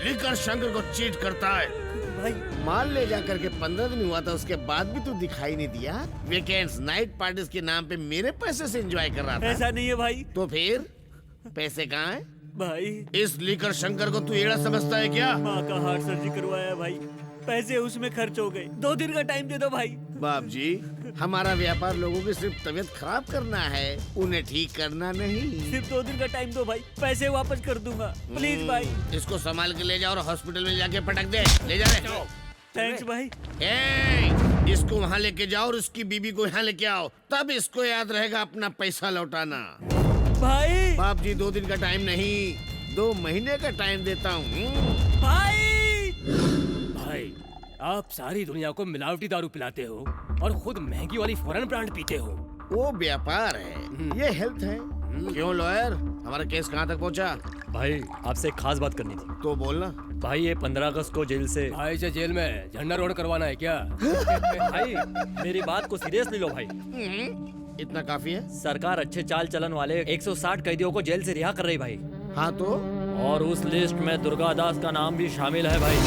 Liquor Shankar को cheat करता है। भाई माल ले जाकर के 15 दिन हुआ था, उसके बाद भी तू दिखाई नहीं दिया। वीकेंड्स नाइट पार्टीज के नाम पे मेरे पैसे से एंजॉय कर रहा था। ऐसा नहीं है भाई। तो फिर पैसे कहाँ हैं? भाई इस लिकर शंकर को तू एड़ा समझता है क्या? माँ का हार्ट सर्जरी करवाया भाई, पैसे उसमें खर्च हो गए। 2 दिन का टाइम दे दो भाई। बाप जी, हमारा व्यापार लोगों की सिर्फ तबीयत खराब करना है, उन्हें ठीक करना नहीं। सिर्फ 2 दिन का टाइम दो भाई, पैसे वापस कर दूंगा प्लीज भाई। इसको संभाल के ले जाओ और हॉस्पिटल में जाके पटक दे। ले जा रहे। थैंक्स भाई। इसको वहाँ लेके जाओ और उसकी बीबी को यहाँ लेके आओ, तब इसको याद रहेगा अपना पैसा लौटाना। भाई बाप जी 2 दिन का टाइम नहीं, 2 महीने का टाइम देता हूँ। भाई भाई आप सारी दुनिया को मिलावटी दारू पिलाते हो और खुद महंगी वाली फॉरेन ब्रांड पीते हो। वो व्यापार है, ये हेल्थ है। क्यों लॉयर, हमारा केस कहाँ तक पहुँचा? भाई आपसे एक खास बात करनी थी। तो बोलना। भाई ये 15 अगस्त को जेल से भाई से जेल में झंडा रोड करवाना है क्या? भाई मेरी बात को सीरियसली लो भाई। इतना काफी है? सरकार अच्छे चाल चलन वाले 160 कैदियों को जेल से रिहा कर रही भाई। हाँ तो? और उस लिस्ट में दुर्गा दास का नाम भी शामिल है भाई।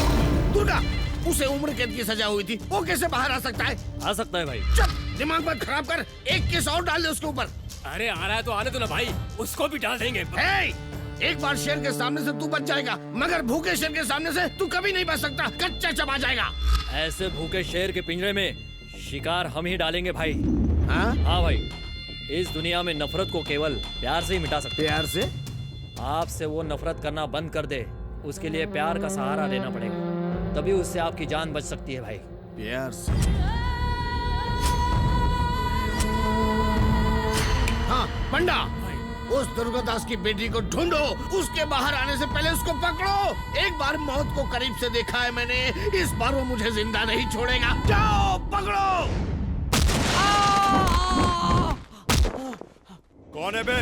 दुर्गा, उसे उम्र कैद की सजा हुई थी, वो कैसे बाहर आ सकता है? आ सकता है भाई। चुप, दिमाग मत खराब कर, एक केस और डाल दे उसके ऊपर। अरे आ रहा है तो आने दो ना भाई, उसको भी डाल देंगे। एक बार शेर के सामने से तू बच जाएगा, मगर भूखे शेर के सामने से तू कभी नहीं बच सकता, कच्चा चबा जाएगा। ऐसे भूखे शेर के पिंजरे में शिकार हम ही डालेंगे भाई। हाँ? हाँ भाई, इस दुनिया में नफरत को केवल प्यार से ही मिटा सकते। प्यार से? आपसे वो नफरत करना बंद कर दे, उसके लिए प्यार का सहारा लेना पड़ेगा, तभी उससे आपकी जान बच सकती है भाई। प्यार से? हाँ पंडा, उस दुर्गादास की बेटी को ढूंढो, उसके बाहर आने से पहले उसको पकड़ो। एक बार मौत को करीब से देखा है मैंने, इस बार वो मुझे जिंदा नहीं छोड़ेगा। जाओ पकड़ो। कौन है बे?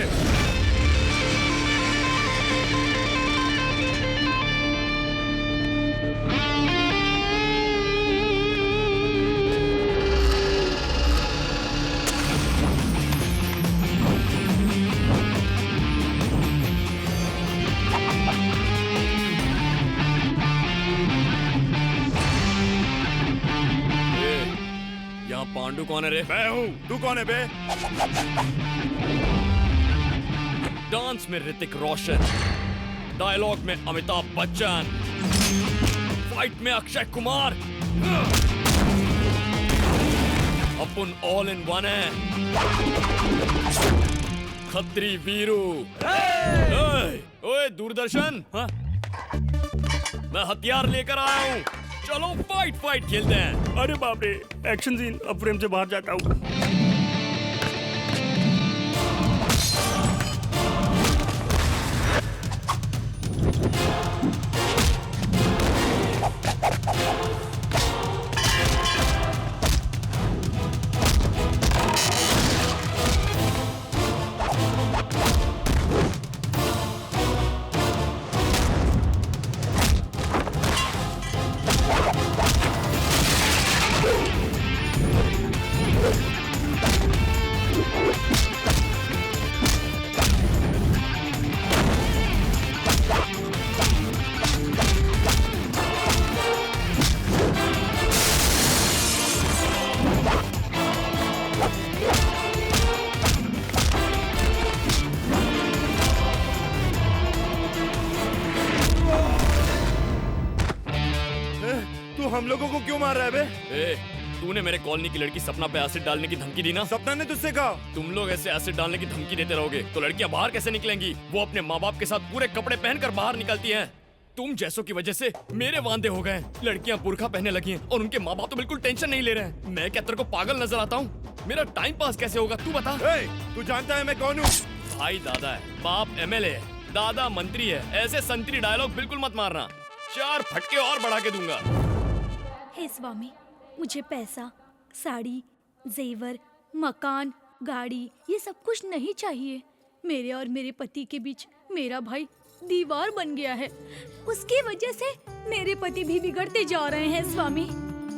यहाँ पांडु कौन है रे? मैं हूँ, तू कौन है बे? डांस में ऋतिक रोशन, डायलॉग में अमिताभ बच्चन, फाइट में अक्षय कुमार, अपन ऑल इन वन है। खत्री वीरू। ओए दूरदर्शन, हाँ? मैं हथियार लेकर आया हूँ, चलो फाइट खेलते हैं। अरे बाप रे, एक्शन सीन, अब फ्रेम से बाहर जाता हूँ। हम लोगों को क्यों मार रहा है बे? तूने मेरे कॉलोनी की लड़की सपना पे एसिड डालने की धमकी दी ना? सपना ने तुझसे कहा? तुम लोग ऐसे एसिड डालने की धमकी देते रहोगे तो लड़कियां बाहर कैसे निकलेंगी? वो अपने माँ बाप के साथ पूरे कपड़े पहनकर बाहर निकलती हैं। तुम जैसों की वजह से मेरे वांदे हो गए। लड़कियां बुर्का पहनने लगी हैं और उनके माँ बाप तो बिल्कुल टेंशन नहीं ले रहे हैं। मैं क्या तेरे को पागल नजर आता हूँ? मेरा टाइम पास कैसे होगा तू बता। तू जानता है मैं कौन हूँ? भाई दादा है, बाप एमएलए है, दादा मंत्री है। ऐसे संतरी डायलॉग बिल्कुल मत मारना, 4 फटके और बढ़ा के दूंगा। हे स्वामी, मुझे पैसा, साड़ी, जेवर, मकान, गाड़ी ये सब कुछ नहीं चाहिए। मेरे और मेरे पति के बीच मेरा भाई दीवार बन गया है। उसकी वजह से मेरे पति भी बिगड़ते जा रहे हैं स्वामी।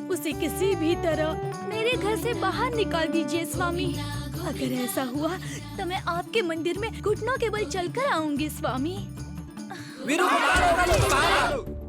उसे किसी भी तरह मेरे घर से बाहर निकाल दीजिए स्वामी। अगर ऐसा हुआ तो मैं आपके मंदिर में घुटनों के बल चलकर आऊंगी स्वामी।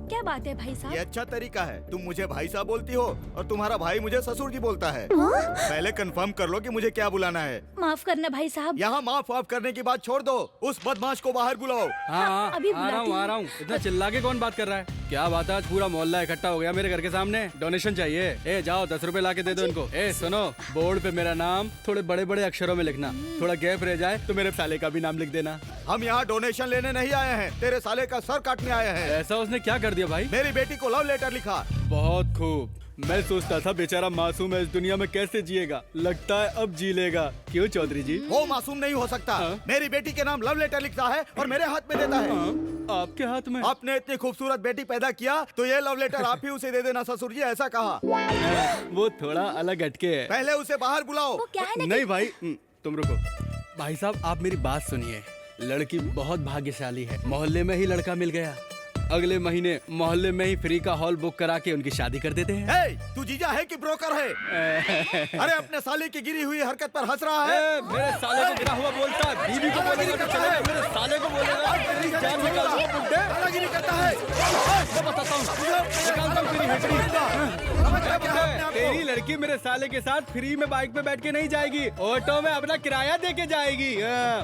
क्या बात है भाई ये साहब? अच्छा तरीका है। तुम मुझे भाई साहब बोलती हो और तुम्हारा भाई मुझे ससुर जी बोलता है। पहले कंफर्म कर लो कि मुझे क्या बुलाना है। माफ करना भाई साहब। यहाँ माफ वाफ करने की बात छोड़ दो, उस बदमाश को बाहर बुलाओ। हाँ अभी आ रहा हूँ बुलाती आ रहा हूँ। इतना चिल्ला के कौन बात कर रहा है? क्या बात है, आज पूरा मोहल्ला इकट्ठा हो गया मेरे घर के सामने। डोनेशन चाहिए? ए जाओ 10 रुपए ला के दे दो इनको। ए सुनो, बोर्ड पे मेरा नाम थोड़े बड़े बड़े अक्षरों में लिखना, थोड़ा गैप रह जाए तो मेरे साले का भी नाम लिख देना। हम यहाँ डोनेशन लेने नहीं आए हैं, तेरे साले का सर काटने आए हैं। ऐसा उसने क्या कर दिया भाई? मेरी बेटी को लव लेटर लिखा। बहुत खूब। मैं सोचता था बेचारा मासूम है, इस दुनिया में कैसे जिएगा, लगता है अब जी लेगा। क्यों चौधरी जी? वो मासूम नहीं हो सकता। हाँ? मेरी बेटी के नाम लव लेटर लिखता है और मेरे हाथ में देता है। आपके हाथ में? आपने इतनी खूबसूरत बेटी पैदा किया तो ये लव लेटर आप ही उसे दे देना ससुर जी, ऐसा कहा। वो थोड़ा अलग हटके है। पहले उसे बाहर बुलाओ। वो क्या है ना नहीं भाई, तुम रुको। भाई साहब आप मेरी बात सुनिए, लड़की बहुत भाग्यशाली है, मोहल्ले में ही लड़का मिल गया। अगले महीने मोहल्ले में ही फ्री का हॉल बुक करा के उनकी शादी कर देते हैं। तू जीजा है कि ब्रोकर है? अरे अपने साले की गिरी हुई हरकत पर हंस रहा है। मेरे साले को गिरा हुआ बोलता है, बीवी को बोलेगा तो चलेगा, मेरे साले को बोलेगा तेरी जान निकाल दूंगा बुड्ढे। दादागिरी करता है। मैं बताता हूँ, निकालता हूँ तेरी हड्डी। तेरी लड़की मेरे साले के साथ फ्री में बाइक पे बैठ के नहीं जाएगी, ऑटो में अपना किराया दे के जाएगी।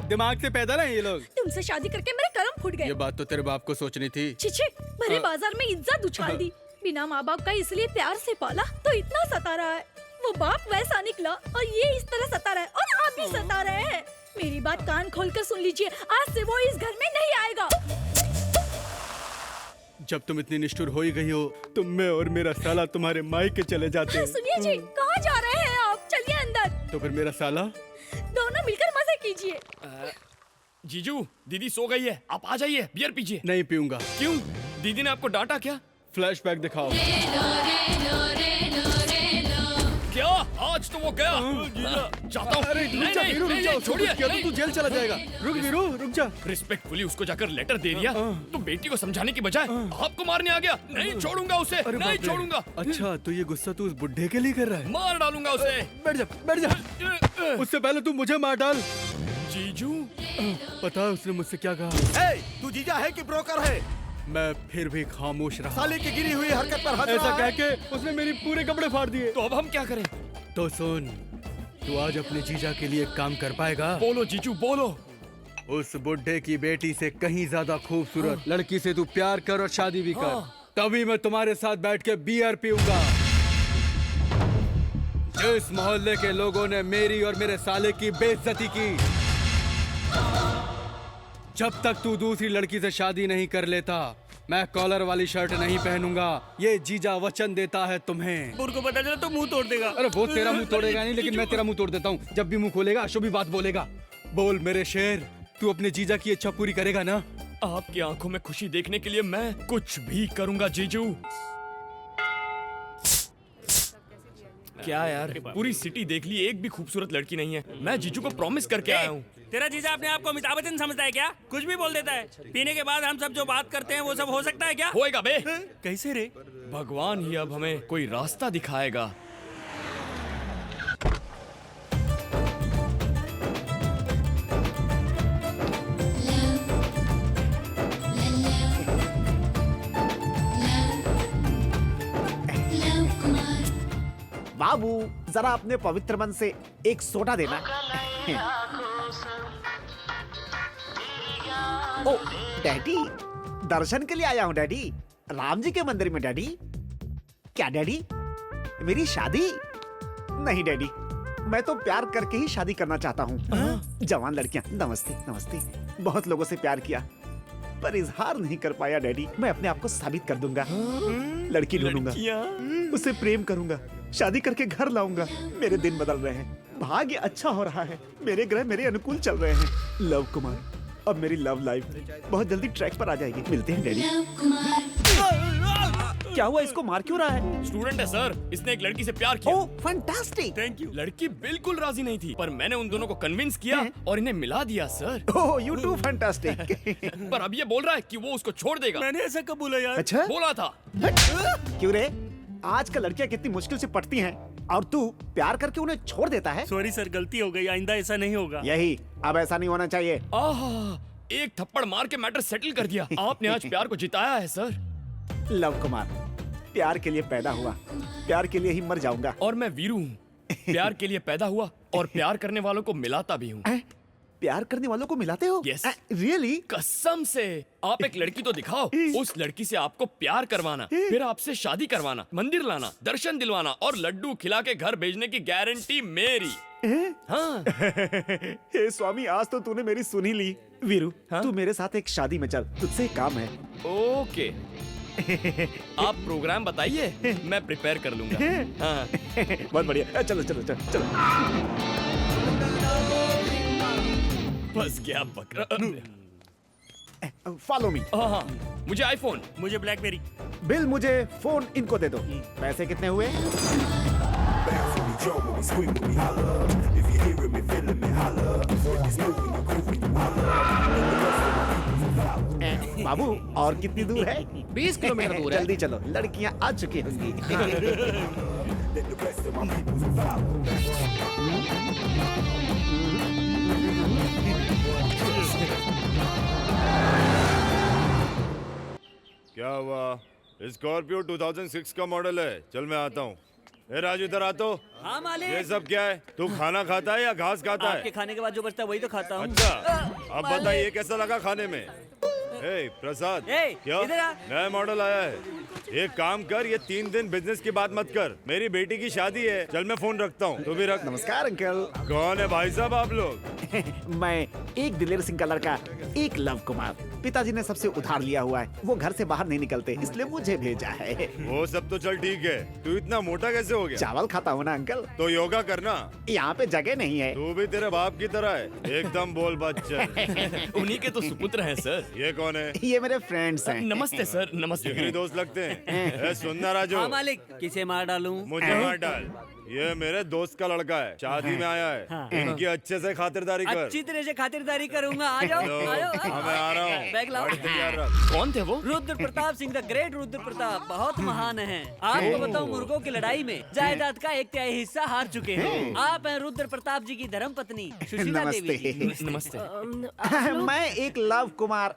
दिमाग से पैदा है ये लोग। तुमसे शादी करके मेरे कर्म फूट गए। ये बात तो तेरे बाप को सोचनी थी। छिछे, भरे बाजार में इज्जत उछाल दी। बिना माँ बाप का इसलिए प्यार से पाला तो इतना सता रहा है। वो बाप वैसा निकला और ये इस तरह सता रहा है और आप भी सता रहे हैं। मेरी बात कान खोल कर सुन लीजिए, आज से वो इस घर में नहीं आएगा। जब तुम इतनी निष्ठुर हो ही गई हो तो मैं और मेरा साला तुम्हारे मायके चले जाते हैं। सुनिए जी, कहाँ जा रहे हैं आप? चलिए अंदर। तो फिर मेरा साला? दोनों मिलकर मजे कीजिए। जीजू, दीदी सो गई है, आप आ जाइए, बियर पीजिए। नहीं पीऊंगा। क्यों? दीदी ने आपको डांटा क्या? फ्लैशबैक दिखाओ। क्या? आज तो वो गया। जाता हूँ। नहीं, छोड़िए। तो तू जेल चला जाएगा। रुक वीरू, रुक जा। रिस्पेक्टफुली उसको जाकर लेटर दे दिया तो बेटी को समझाने की बजाय आपको मारने आ गया। नहीं छोड़ूंगा उसे, अरे नहीं बाप रे। छोड़ूंगा। अच्छा तो ये गुस्सा तू उस बुड्ढे के लिए कर रहा है? मार डालूंगा उसे। बैठ जा, बैठ जा। उससे पहले तू मुझे मार डाल। जीजू, पता है उसने मुझसे क्या कहा? तू जीजा है कि ब्रोकर है? मैं फिर भी खामोश रहा। साले की गिरी हुई हरकत पर हंस ऐसा रहा कह है। के उसने मेरी पूरे कपड़े फाड़ दिए। तो अब हम क्या करें? तो सुन, तू आज अपने जीजा के लिए काम कर पाएगा? बोलो जीजू, बोलो। उस बुड्ढे की बेटी से कहीं ज्यादा खूबसूरत लड़की से तू प्यार कर और शादी भी कर, तभी मैं तुम्हारे साथ बैठ के बियर पीऊंगा। जिस मोहल्ले के लोगों ने मेरी और मेरे साले की बेइज्जती की, जब तक तू दूसरी लड़की से शादी नहीं कर लेता मैं कॉलर वाली शर्ट नहीं पहनूंगा। ये जीजा वचन देता है तुम्हें। बुर को पता चला तो मुंह तोड़ देगा। अरे वो तेरा मुंह तोड़ेगा नहीं, लेकिन मैं तेरा मुंह तोड़ देता हूँ। जब भी मुंह खोलेगा अशुभ बात बोलेगा। बोल मेरे शेर, तू अपने जीजा की इच्छा पूरी करेगा ना? आपकी आंखों में खुशी देखने के लिए मैं कुछ भी करूंगा जीजू। क्या यार, पूरी सिटी देख ली, एक भी खूबसूरत लड़की नहीं है। मैं जीजू को प्रॉमिस करके आया हूँ। तेरा जीजा अपने आप को अमिताभ बच्चन समझता है क्या? कुछ भी बोल देता है। पीने के बाद हम सब जो बात करते हैं वो सब हो सकता है क्या? होएगा बे। कैसे रे? भगवान ही अब हमें कोई रास्ता दिखाएगा। बाबू जरा अपने पवित्र मन से एक सोडा देना। ओ डैडी, दर्शन के लिए आया हूँ डैडी, राम जी के मंदिर में डैडी। क्या डैडी, मेरी शादी? नहीं डैडी, मैं तो प्यार करके ही शादी करना चाहता हूँ। जवान लड़कियाँ, नमस्ते नमस्ते। बहुत लोगों से प्यार किया पर इजहार नहीं कर पाया डैडी। मैं अपने आप को साबित कर दूंगा। लड़की ढूंढूंगा, उसे प्रेम करूंगा, शादी करके घर लाऊंगा। मेरे दिन बदल रहे हैं, भाग्य अच्छा हो रहा है, मेरे ग्रह मेरे अनुकूल चल रहे हैं। लव कुमार, अब मेरी लव लाइफ बहुत जल्दी ट्रैक पर आ जाएगी। मिलते हैं डैडी। क्या हुआ, इसको मार क्यों रहा है? स्टूडेंट है सर, इसने एक लड़की से प्यार किया। Oh fantastic. Thank you. लड़की बिल्कुल राजी नहीं थी, पर मैंने उन दोनों को कन्विंस किया और इन्हें मिला दिया sir. Oh you too fantastic. पर अब ये बोल रहा है कि वो उसको छोड़ देगा। मैंने ऐसा कब बोला यार? अच्छा बोला था। क्यों रे, आजकल लड़कियां कितनी मुश्किल से पटती हैं और तू प्यार करके उन्हें छोड़ देता है। सॉरी सर, गलती हो गई, आइंदा ऐसा नहीं होगा। यही, अब ऐसा नहीं होना चाहिए। आहा, एक थप्पड़ मार के मैटर सेटल कर दिया। आपने आज प्यार को जिताया है सर। लव कुमार, प्यार के लिए पैदा हुआ, प्यार के लिए ही मर जाऊंगा। और मैं वीरू हूँ, प्यार के लिए पैदा हुआ और प्यार करने वालों को मिलाता भी हूँ। प्यार करने वालों को मिलाते हो? Yes. रियली? कसम से। आप एक लड़की तो दिखाओ, उस लड़की से आपको प्यार करवाना, फिर आपसे शादी करवाना, मंदिर लाना, दर्शन दिलवाना और लड्डू खिला के घर भेजने की गारंटी मेरी। हाँ। हे स्वामी, आज तो तूने मेरी सुनी ली। वीरू, तू मेरे साथ एक शादी में चल, तुझसे एक काम है। ओके। आप प्रोग्राम बताइए, मैं प्रिपेयर कर लूंगा। हाँ। बहुत बढ़िया, चलो चलो चलो चलो। फंस गया बकरा। Follow me. हाँ, मुझे आईफोन। मुझे ब्लैकबेरी। बिल मुझे फोन, इनको दे दो। पैसे कितने हुए? बाबू, और कितनी दूर है? 20 किलोमीटर दूर है। जल्दी चलो, लड़कियां आ चुकी होंगी। क्या हुआ? स्कॉर्पियो 2006 का मॉडल है। चल मैं आता हूँ। ए राजू, इधर आ तो। हाँ मालिक। ये सब क्या है? तू खाना खाता है या घास खाता आपके है? खाने के बाद जो बचता है वही तो खाता हूँ। अच्छा, अब बताइए कैसा लगा खाने में? ए प्रसाद, ए, क्या इधर आ। नया मॉडल आया है? एक काम कर, ये 3 दिन बिजनेस की बात मत कर। मेरी बेटी की शादी है। चल मैं फोन रखता हूँ, तू भी रख। नमस्कार अंकल। कौन है भाई साहब आप लोग? मैं एक दिलेर सिंह का लड़का, एक लव कुमार। पिताजी ने सबसे उधार लिया हुआ है, वो घर से बाहर नहीं निकलते, इसलिए मुझे भेजा है। वो सब तो चल ठीक है, तू इतना मोटा कैसे हो गया? चावल खाता हूँ ना अंकल। तो योगा करना। यहाँ पे जगह नहीं है। तू भी तेरे बाप की तरह है, एकदम बोल बात चल। उन्हीं के तो सुपुत्र हैं सर। ये कौन है? ये मेरे फ्रेंड्स हैं। नमस्ते सर, नमस्ते। जिगरी दोस्त लगते हैं। ए, सुनना राजू, हाँ मालिक, किसे मार डालूं? मुझे मार डाल। ये मेरे दोस्त का लड़का है, शादी में आया है। हाँ। इनकी अच्छे से खातिरदारी कर। अच्छी तरह से खातिरदारी करूंगा। आ जाओ, आ जाओ। हाँ, मैं आ रहा हूँ। बैग लाओ। गाड़ी तैयार रख। कौन थे वो? रुद्र प्रताप सिंह, द ग्रेट रुद्र प्रताप, बहुत महान हैं। आपको बताऊं, मुर्गों की लड़ाई में जायदाद का 1/3 हिस्सा हार चुके हैं। आप हैं रुद्र प्रताप जी की धर्म पत्नी सुशीला देवी जी। नमस्ते। नमस्ते। मैं एक लव कुमार।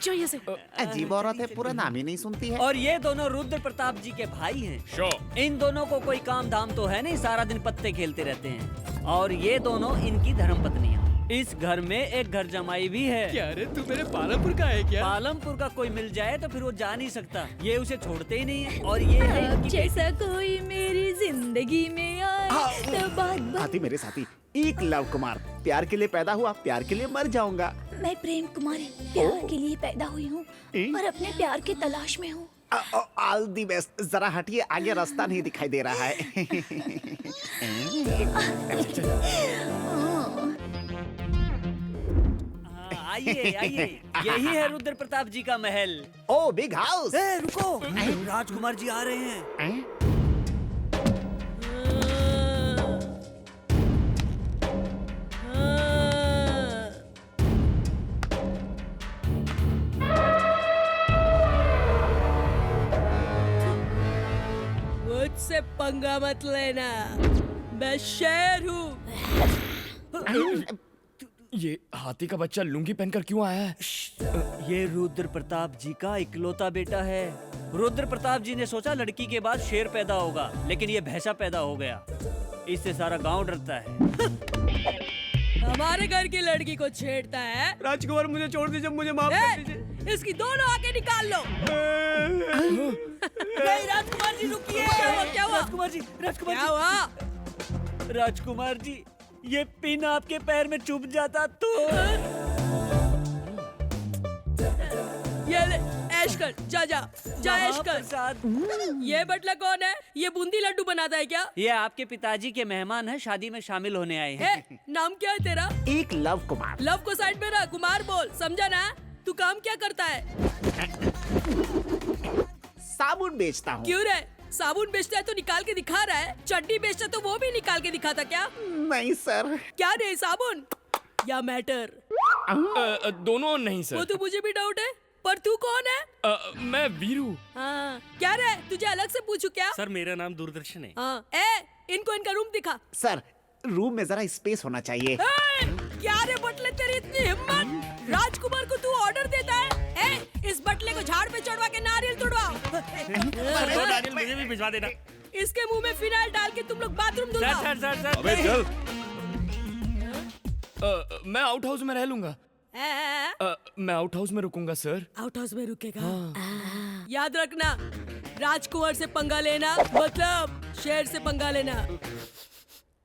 जो ये से अजीब औरत है, पूरा नाम ही नहीं सुनती है। और ये दोनों रुद्र प्रताप जी के भाई हैं। शो। इन दोनों को कोई काम धाम तो है नहीं, सारा दिन पत्ते खेलते रहते हैं। और ये दोनों इनकी धर्म पत्नियां। इस घर में एक घर जमाई भी है। क्या रे, तू मेरे पालमपुर का है क्या? पालमपुर का कोई मिल जाए तो फिर वो जा नहीं सकता, ये उसे छोड़ते ही नहीं है। और ये है इनकी जैसा कोई मेरी जिंदगी में आए तो बात साथी मेरे साथी, एक लव कुमार, प्यार के लिए पैदा हुआ, प्यार के लिए मर जाऊंगा। मैं प्रेम कुमारी, प्यार के लिए पैदा हुई हूँ और अपने प्यार की तलाश में हूँ। All the best. जरा हटिए, आगे रास्ता नहीं दिखाई दे रहा है। आइए आइए, यही है रुद्र प्रताप जी का महल। ओ बिग हाउस। ए, रुको, राजकुमार जी आ रहे हैं। मुझसे पंगा मत लेना, मैं शेर हूँ। ये हाथी का बच्चा लुंगी पहनकर क्यों आया है? ये रुद्र प्रताप जी का इकलौता बेटा है। रुद्र प्रताप जी ने सोचा लड़की के बाद शेर पैदा होगा, लेकिन ये भैंसा पैदा हो गया। इससे सारा गांव डरता है। हमारे घर की लड़की को छेड़ता है। राजकुमार, मुझे छोड़ दीजिए, मुझे माफ कर दीजिए। इसकी दोनों आंखें निकाल लो। नहीं राजकुमार जी, रुकिए। क्या हुआ? राजकुमार जी, राजकुमार क्या जी, हुआ? राजकुमार जी, ये पिन आपके पैर में चुभ जाता तो। ये ले, ऐश कर, जा जा जा, ऐश कर। महाप्रसाद। ये बटला कौन है? ये बूंदी लड्डू बनाता है क्या? ये आपके पिताजी के मेहमान हैं, शादी में शामिल होने आए हैं। ए, नाम क्या है तेरा? एक लव कुमार। लव को साइड में रख, कुमार बोल, समझा ना? तू काम क्या करता है? साबुन बेचता हूँ। क्यों रे? साबुन बेचता है तो निकाल के दिखा रहा है, चड्डी बेचता तो वो भी निकाल के दिखाता क्या? नहीं सर। क्या रे, साबुन या मैटर? दोनों नहीं वो सर। तो मुझे भी डाउट है, पर तू कौन है? मैं वीरू। हाँ, क्या रे, तुझे अलग से पूछू क्या? सर, मेरा नाम दूरदर्शन है। हाँ, इनको इनका रूम दिखा। सर, रूम में जरा स्पेस होना चाहिए। क्या रे बटले, तेरी इतनी हिम्मत? राजकुमार को तू ऑर्डर देता है? इस बटले को झाड़ पे चढ़वा के नारियल तोड़वा। तो नारियल मुझे भी भिजवा देना। इसके मुंह में फिनाइल डाल के तुम लोग बाथरूम धुलवाओ। सर अबे चल। मैं आउट हाउस में रह लूंगा। मैं आउट हाउस में रुकूंगा सर। आउट हाउस में रुकेगा। याद रखना, राजकुमार से पंगा लेना मतलब शेर से पंगा लेना।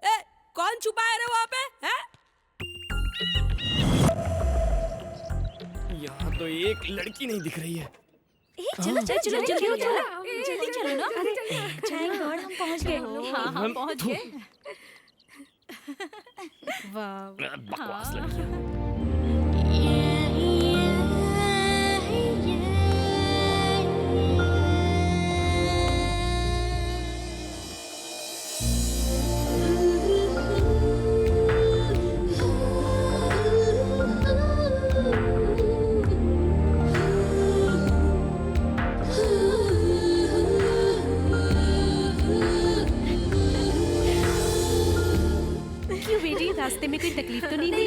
ए, कौन छुपा है रे वहाँ पे? हैं? यहाँ तो एक लड़की नहीं दिख रही है। चलो जल्दी चलो ना। थैंक गॉड हम पहुंच गए। हाँ पहुंच गए। वाह बकवास लड़की। रास्ते में कोई तकलीफ तो नहीं हुई?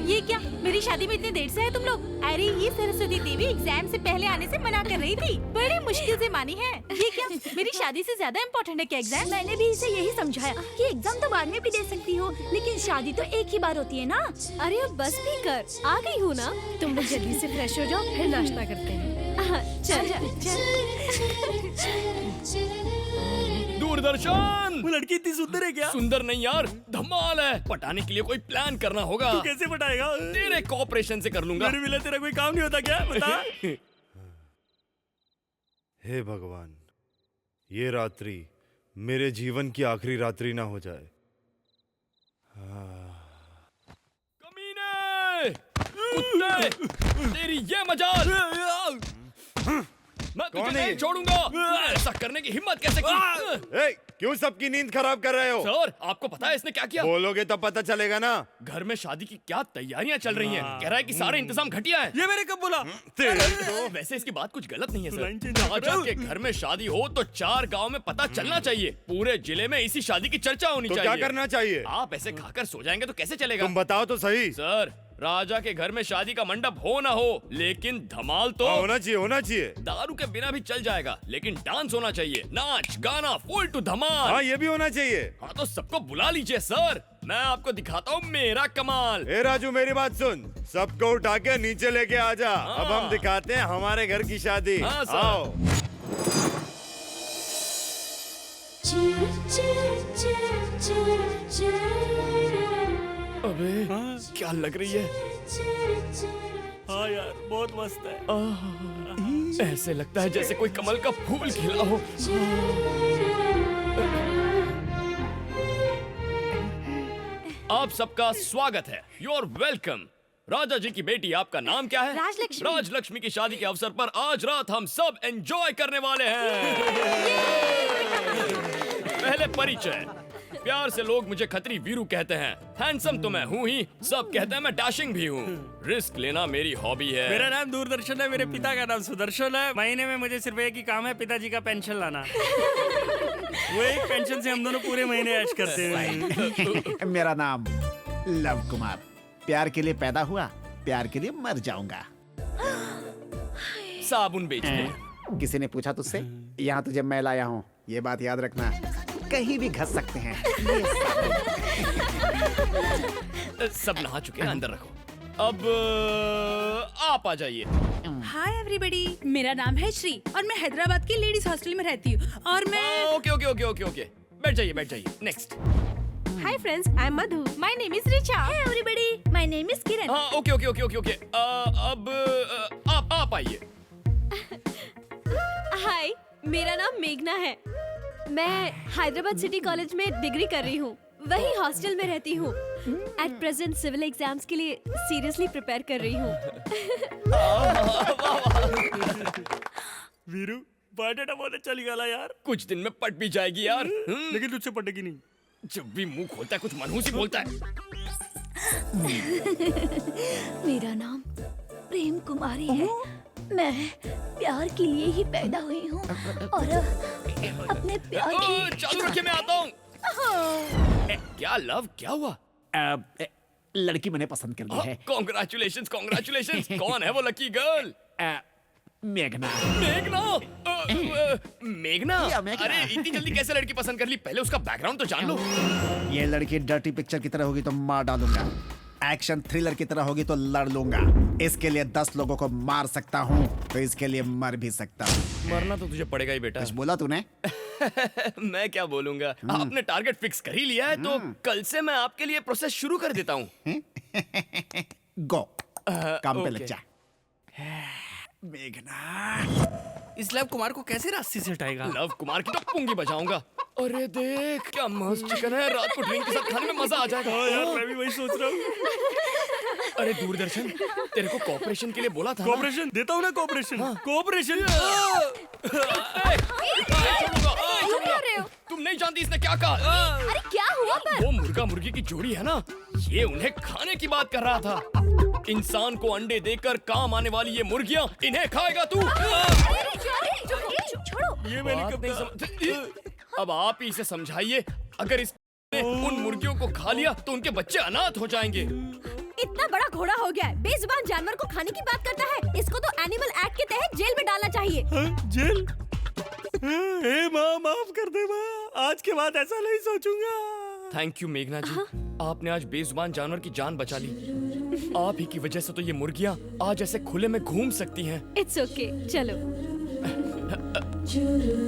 ये क्या, मेरी शादी में इतनी देर से है तुम लोग? अरे ये सरस्वती देवी एग्जाम से पहले आने से मना कर रही थी, बड़ी मुश्किल से मानी है। ये क्या, मेरी शादी से ज्यादा इम्पोर्टेंट है क्या एग्जाम? मैंने भी इसे यही समझाया कि एग्जाम तो बाद में भी दे सकती हो, लेकिन शादी तो एक ही बार होती है ना। अरे अब बस भी कर, आ गई हो ना। तुम लोग जल्दी से फ्रेश हो जाओ, फिर नाश्ता करते हैं। दूरदर्शन। वो लड़की इतनी सुंदर है क्या? सुंदर नहीं यार, धमाल है। पटाने के लिए कोई प्लान करना होगा। तू कैसे पटाएगा? तेरे कोऑपरेशन से कर लूंगा। मेरे बिना तेरा कोई काम नहीं होता क्या? बता। हे भगवान, ये रात्रि मेरे जीवन की आखिरी रात्रि ना हो जाए। कमीने, कुत्ते, तेरी ये मजाल। मैं तुझे नहीं छोड़ूंगा। ऐसा करने की हिम्मत कैसे की? ए, क्यों सबकी नींद खराब कर रहे हो? सर, आपको पता है इसने क्या किया? बोलोगे तो पता चलेगा ना। घर में शादी की क्या तैयारियां चल रही हैं। कह रहा है कि सारे इंतजाम घटिया है। ये मैंने कब बोला? तो वैसे इसकी बात कुछ गलत नहीं है सर। राजा के घर में शादी हो तो 4 गांव में पता चलना चाहिए। पूरे जिले में इसी शादी की चर्चा होनी तो चाहिए। क्या करना चाहिए? आप ऐसे खाकर सो जाएंगे तो कैसे चलेगा? तुम बताओ तो सही। सर, राजा के घर में शादी का मंडप हो ना हो, लेकिन धमाल तो होना चाहिए, होना चाहिए। दारू के बिना भी चल जाएगा, लेकिन डांस होना चाहिए। नाच गाना फुल टू धमाल। हाँ, ये भी होना चाहिए। हाँ तो सबको बुला लीजिए सर, मैं आपको दिखाता हूँ मेरा कमाल। ए राजू, मेरी बात सुन, सबको उठा के नीचे लेके आ जा। अब हम दिखाते हैं हमारे घर की शादी। हाँ, सर। आओ। अबे क्या लग रही है? हाँ यार, बहुत मस्त है। ऐसे लगता है जैसे कोई कमल का फूल खिला हो। आप सबका स्वागत है। You are welcome. Raja ji की बेटी, आपका नाम क्या है? राजलक्ष्मी। राजलक्ष्मी की शादी के अवसर पर आज रात हम सब एंजॉय करने वाले हैं। पहले परिचय। प्यार से लोग मुझे खत्री वीरू कहते हैं। हैंडसम तो मैं हूँ ही, सब कहते हैं मैं डैशिंग भी हूँ। रिस्क लेना मेरी हॉबी है। मेरा नाम दूरदर्शन है, मेरे पिता का नाम सुदर्शन है। महीने में मुझे सिर्फ एक ही काम है, पिताजी का पेंशन लाना। वो एक पेंशन से हम दोनों पूरे महीने ऐश करते हैं। मेरा नाम लव कुमार। प्यार के लिए पैदा हुआ, प्यार के लिए मर जाऊंगा। साबुन बेचते। किसी ने पूछा तुझसे? यहाँ तुझे मैं लाया हूँ, ये बात याद रखना। कहीं भी घस सकते हैं। सब नहा चुके हैं, अंदर रखो। अब आप आ जाइए। हाय एवरीबॉडी, मेरा नाम है श्री और मैं हैदराबाद की लेडीज हॉस्टल में रहती हूँ और मैं okay okay okay okay okay, बैठ जाइए बैठ जाइए। Next. Hi friends, I am Madhu. My name is Richa. Hey everybody, my name is किरण। हाँ okay okay okay okay okay. अब आप आइए। हाय, मेरा नाम मेघना है। मैं हैदराबाद सिटी कॉलेज में डिग्री कर रही हूँ, वही हॉस्टल में रहती हूँ। एट प्रेजेंट सिविल एग्जाम्स के लिए सीरियसली प्रिपेयर कर रही हूँ। वीरू, बायोडाटा बहुत अच्छा निकाला यार। कुछ दिन में पट भी जाएगी यार। लेकिन तुझसे पटेगी नहीं। जब भी मुंह खोलता है कुछ मनहूस ही बोलता है। मेरा नाम प्रेम कुमारी है। मैं प्यार के लिए ही पैदा हुई हूँ और अपने प्यार की चालू रखिए, मैं आता हूँ। क्या लव, क्या हुआ? लड़की मैंने पसंद कर ली है। Congratulations congratulations. कौन है वो लकी गर्ल? मेघना। मेघना मेघना या मेघना। अरे इतनी जल्दी कैसे लड़की पसंद कर ली? पहले उसका बैकग्राउंड तो जान लो। ये लड़की डर्टी पिक्चर की तरह होगी तो मार डालूंगा, एक्शन थ्रिलर की तरह होगी तो लड़ लूंगा। इसके लिए 10 लोगों को मार सकता हूँ, तो इसके लिए मर भी सकता हूँ। मरना तो तुझे पड़ेगा ही बेटा। कुछ बोला तूने? मैं क्या बोलूंगा, आपने टारगेट फिक्स कर ही लिया है तो कल से मैं आपके लिए प्रोसेस शुरू कर देता हूँ। गो काम पे लग ओके। जा। मेघना, इस लव कुमार को कैसे रास्ते से हटाएगा? लव कुमार की तो पुंगी बजाऊंगा। अरे देख क्या मस्त चिकन है, रात को ड्रिंक के साथ खाने में मजा आ जाएगा। यार मैं भी वही सोच रहा हूँ। अरे दूरदर्शन, तेरे को कॉपरेशन के लिए बोला था ना? कोऑपरेशन देता हूँ ना, कोऑपरेशन कोऑपरेशन। तुम नहीं जानती इसने क्या कहा? अरे क्या हुआ पर? वो मुर्गा मुर्गी की जोड़ी है ना, ये उन्हें खाने की बात कर रहा था। इंसान को अंडे देकर काम आने वाली ये मुर्गियां, इन्हें खाएगा तू? छोड़ो। ये मैंने कब नहीं समझ। अब आप ही इसे समझाइए, अगर इसने उन मुर्गियों को खा लिया तो उनके बच्चे अनाथ हो जाएंगे। इतना बड़ा घोड़ा हो गया है, बेजुबान जानवर को खाने की बात करता है। इसको तो एनिमल एक्ट के तहत जेल में डालना चाहिए। जेल? हे माँ, माफ कर दे माँ, आज के बाद ऐसा नहीं सोचूंगा। थैंक यू मेघना जी, आपने आज बेजुबान जानवर की जान बचा ली। आप ही की वजह से तो ये मुर्गियां आज ऐसे खुले में घूम सकती हैं। इट्स ओके, चलो।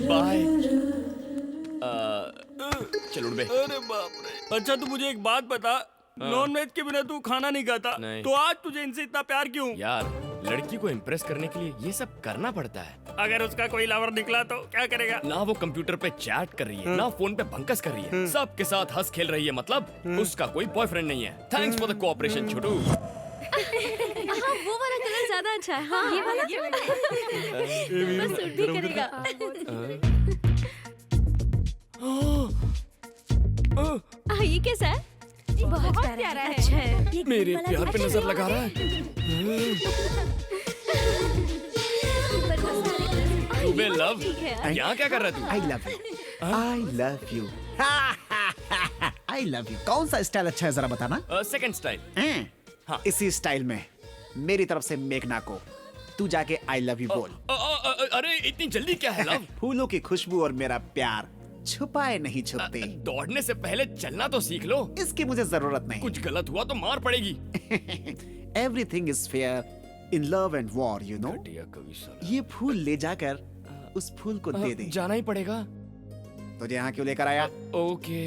बाय। चलो उड़ बे। अरे बाप रे। अच्छा तू मुझे एक बात बता, नॉन वेज के बिना तू खाना नहीं खाता, नहीं। तो आज तुझे इनसे इतना प्यार क्यों? यार लड़की को इम्प्रेस करने के लिए ये सब करना पड़ता है। अगर उसका कोई लवर निकला तो क्या करेगा? ना वो कंप्यूटर पे चैट कर रही है, ना फोन पे भंकस कर रही है, सबके साथ हंस खेल रही है, मतलब उसका कोई बॉयफ्रेंड नहीं है। थैंक्स फॉर द कोऑपरेशन छोटू। हाँ, वो वाला कलर ज्यादा अच्छा है। हाँ, ये वाला बस सूट भी करेगा। ये कैसा है? बहुत प्यारा है। अच्छा है। मेरे प्यार पे नजर लगा रहा है। बे लव, यहाँ क्या कर रहा है तू? I love you, I love you, I love you. कौन सा स्टाइल अच्छा है जरा बताना। Second style. हाँ। इसी स्टाइल में मेरी तरफ से मेघना को तू जाके आई लव यू बोल। अरे इतनी जल्दी क्या है लव? फूलों की खुशबू और मेरा प्यार छुपाए नहीं छुपते। दौड़ने से पहले चलना तो सीख लो। इसकी मुझे जरूरत नहीं। कुछ गलत हुआ तो मार पड़ेगी। Everything is fair in love and war, you know. ये फूल ले जाकर उस फूल को दे दे। जाना ही पड़ेगा। तुझे यहाँ क्यों लेकर आया? ओके।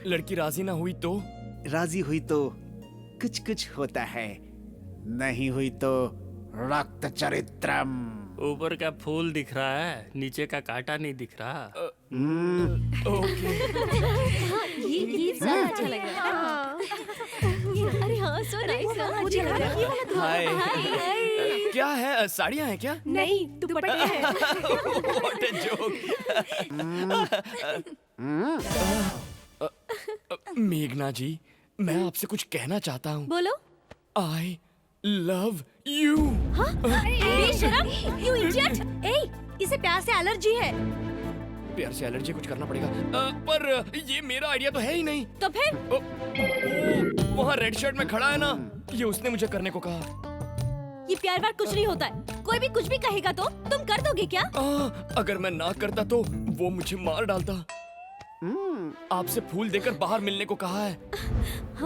लड़की राजी ना हुई तो? राजी हुई तो कुछ कुछ होता है, नहीं हुई तो रक्त चरित्रम। ऊपर का फूल दिख रहा है, नीचे का कांटा नहीं दिख रहा। ओके। ये ज्यादा अच्छा लग रहा है। अरे हाँ, सो नाइस। मुझे लग रहा है हाय। क्या है, साड़ियाँ हैं क्या? नहीं, दुपट्टे हैं। What a joke। मेघना जी, मैं आपसे कुछ कहना चाहता हूँ। बोलो। I love you। हाँ? बेशरम, you idiot! ए, इसे प्यार से एलर्जी है। प्यार से एलर्जी कुछ करना पड़ेगा। पर ये मेरा आइडिया तो है ही नहीं। तो फिर? वहाँ रेड शर्ट में खड़ा है ना, ये उसने मुझे करने को कहा। ये प्यार वार कुछ नहीं होता है। कोई भी कुछ भी कहेगा तो तुम कर दोगे क्या? अगर मैं ना करता तो वो मुझे मार डालता। आपसे फूल देकर बाहर मिलने को कहा है।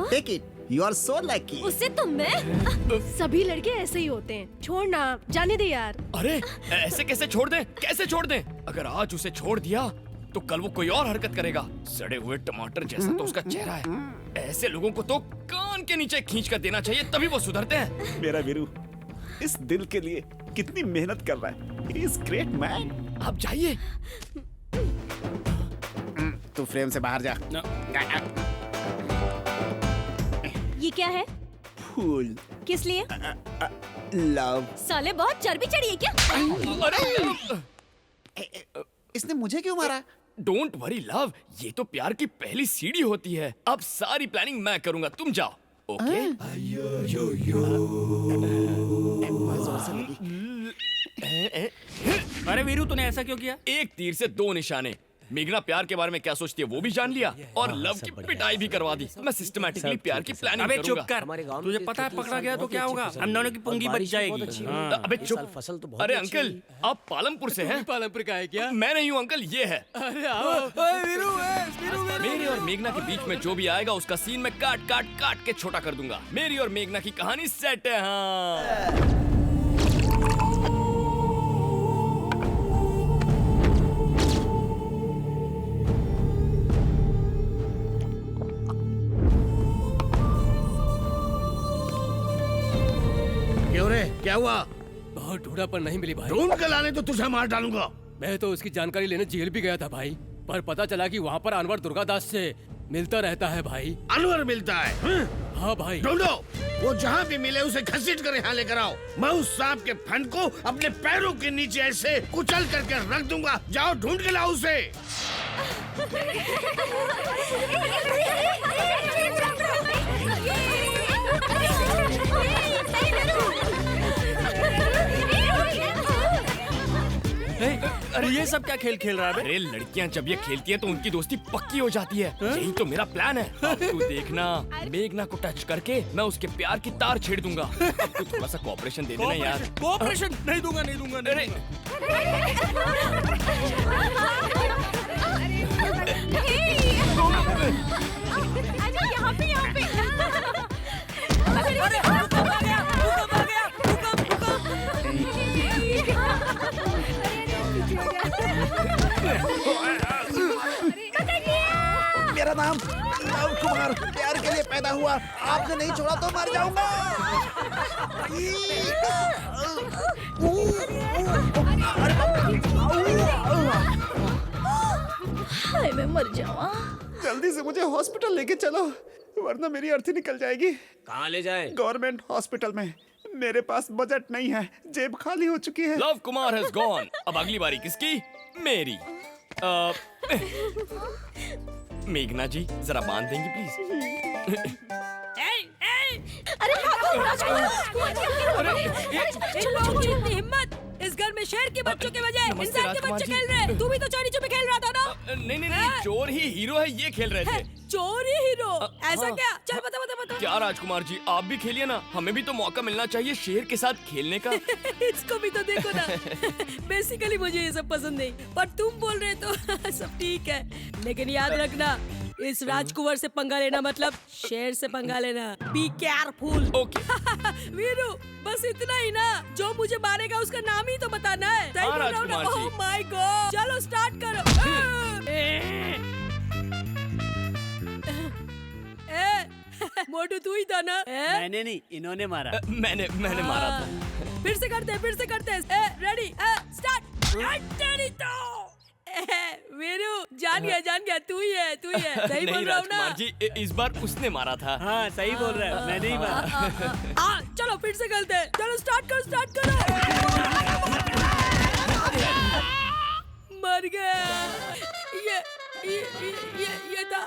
Take it. You are so lucky. उससे तो मैं। सभी लड़के ऐसे ही होते हैं। छोड़ना, जाने दे यार। अरे ऐसे कैसे छोड़ दें? कैसे छोड़ दें? अगर आज उसे छोड़ दिया तो कल वो कोई और हरकत करेगा। सड़े हुए टमाटर जैसा तो उसका चेहरा है। ऐसे लोगों को तो कान के नीचे खींच कर देना चाहिए, तभी वो सुधरते हैं। मेरा वीरू इस दिल के लिए कितनी मेहनत कर रहा है। He is great man. आप जाइए। तू फ्रेम से बाहर जा। ये क्या है? फूल। किस लिए? लव। साले बहुत चर्बी चढ़ी है क्या? अरे इसने मुझे क्यों मारा? डोंट वरी लव, ये तो प्यार की पहली सीढ़ी होती है। अब सारी प्लानिंग मैं करूंगा, तुम जाओ। ओके? अरे वीरू, तूने ऐसा क्यों किया? एक तीर से दो निशाने। मेघना प्यार के बारे में क्या सोचती है वो भी जान लिया और लव की पिटाई भी करवा दी। मैं सिस्टमैटिकली प्यार की प्लानिंग अबे करूंगा। चुप कर, तुझे पता है पकड़ा गया तो क्या होगा? हम दोनों की पुंगी बच जाएगी। अबे चुप। फसल तो अरे अंकल, आप पालमपुर से हैं? पालमपुर का है क्या? मैं नहीं हूँ अंकल, ये है। अरे आओ। मेरे और मेघना के बीच में जो भी आएगा उसका सीन मैं काट काट काट के छोटा कर दूंगा। मेरी और मेघना की कहानी सेट है। हाँ क्यों रे, क्या हुआ? बहुत ढूंढा पर नहीं मिली भाई। ढूंढ के लाने तो तुझे मार डालूंगा। मैं तो उसकी जानकारी लेने जेल भी गया था भाई, पर पता चला कि वहाँ पर अनवर दुर्गादास से मिलता रहता है भाई। अनवर मिलता है? हाँ भाई। ढूंढो, वो जहाँ भी मिले उसे घसीट कर यहाँ लेकर आओ। मैं उस सांप के फन को अपने पैरों के नीचे ऐसे कुचल करके रख दूंगा। जाओ ढूंढ के लाओ उसे। अरे ये सब क्या खेल खेल रहा है? अरे लड़कियां जब ये खेलती हैं तो उनकी दोस्ती पक्की हो जाती है। यही तो मेरा प्लान है। अब तू देखना, मेघना को टच करके मैं उसके प्यार की तार छेड़ दूंगा। अब तू थोड़ा सा कोऑपरेशन दे देना यार। कोऑपरेशन नहीं दूंगा, नहीं दूंगा, नहीं अरे यहाँ पे मेरा नाम लव कुमार प्यार के लिए पैदा हुआ। आपने नहीं छोड़ा तो मर जाऊंगा। हाय मैं मर जाऊँ। जल्दी से मुझे हॉस्पिटल लेके चलो, वरना मेरी अर्थी निकल जाएगी। कहाँ ले जाए? गवर्नमेंट हॉस्पिटल में। मेरे पास बजट नहीं है, जेब खाली हो चुकी है। Love Kumar has gone. अब अगली बारी किसकी? मेरी। मेघना जी जरा बांध देंगी प्लीज? अरे हिम्मत! इस घर में शेर के बच्चों के बजाय इंसान के बच्चे खेल रहे हैं। तू भी तो चोरी छुपे खेल रहा था ना? नहीं, चोर ही हीरो है, ये खेल रहे थे। चोर ही हीरो? ऐसा क्या? चल बता। क्या राजकुमार जी, आप भी खेलिए ना, हमें भी तो मौका मिलना चाहिए शेर के साथ खेलने का। इसको भी तो देखो ना। बेसिकली मुझे ये सब पसंद नहीं, पर तुम बोल रहे तो सब ठीक है। लेकिन याद रखना, इस राजकुमार से पंगा लेना मतलब शेर से पंगा लेना। Be careful. ओके। वीरू, बस इतना ही ना? जो मुझे मारेगा उसका नाम ही तो बताना है। सही बोल रहा हूँ ना? ओह माय गॉड, चलो स्टार्ट करो। मोटू तू ही था ना? मैंने नहीं, इन्होंने मारा। मैंने मारा था। फिर से करते। Ready, start. वीरू, जान गया, तू ही है। सही बोल रहा हूँ ना? राजकुमार जी, इस बार उसने मारा था। हाँ सही बोल रहा है, मैं नहीं मारा। चलो फिर से करते हैं। चलो स्टार्ट करो। मर गया। ये था।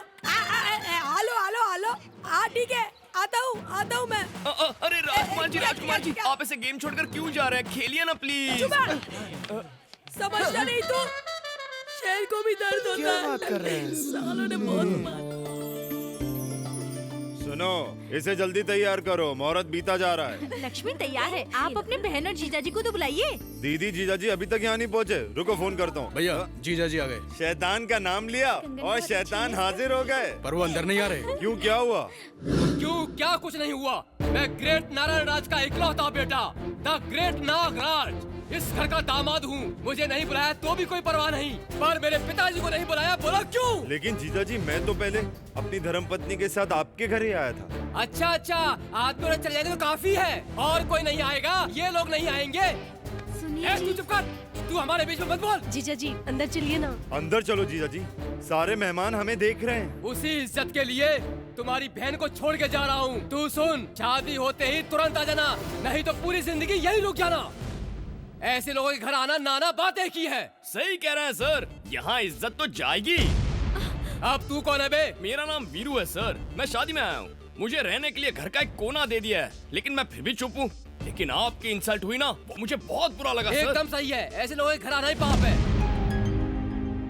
हेलो। हाँ ठीक है, आता हूँ मैं। अरे राजकुमार जी, आप ऐसे गेम छोड़कर क्यों जा रहे हैं? खेलिए ना प्लीज। समझता नहीं तू? शेर को भी दर्द होता है। क्या बात कर रहे हैं? सालों ने बहुत मारा। सुनो, इसे जल्दी तैयार करो, मुहूर्त बीता जा रहा है। लक्ष्मी तैयार है, आप अपने बहन और जीजाजी को तो बुलाइए। दीदी जीजाजी अभी तक यहाँ नहीं पहुँचे, रुको फोन करता हूँ। भैया जीजा जी आ गए, शैतान का नाम लिया और शैतान हाजिर हो गए। पर वो अंदर नहीं आ रहे। क्यों, क्या हुआ? क्यों, क्या कुछ नहीं हुआ। मैं ग्रेट नारायण राज का इकलौता बेटा, द ग्रेट नागराज, इस घर का दामाद हूँ। मुझे नहीं बुलाया तो भी कोई परवाह नहीं, पर मेरे पिताजी को नहीं बुलाया, बोला क्यों? लेकिन जीजाजी, मैं तो पहले अपनी धर्मपत्नी के साथ आपके घर ही आया था। अच्छा, आदमी ने चले जाएंगे तो काफी है, और कोई नहीं आएगा, ये लोग नहीं आएंगे। सुनिए तू चुप कर, तू हमारे बीच में मत बोल। जीजा जी अंदर चलिए ना। अंदर चलो जीजाजी, सारे मेहमान हमें देख रहे हैं। उसी इज्जत के लिए तुम्हारी बहन को छोड़ के जा रहा हूँ। तू सुन, शादी होते ही तुरंत आ जाना, नहीं तो पूरी जिंदगी यही रुक जाना। ऐसे लोगों के घर आना नाना बात एक ही है। सही कह रहे हैं सर, यहाँ इज्जत तो जाएगी। अब तू कौन है बे? मेरा नाम वीरू है सर, मैं शादी में आया हूँ। मुझे रहने के लिए घर का एक कोना दे दिया है, लेकिन मैं फिर भी चुप हूँ। लेकिन आपकी इंसल्ट हुई ना, वो मुझे बहुत बुरा लगा सर। एकदम सही है, ऐसे लोगों के घर आना ही पाप है।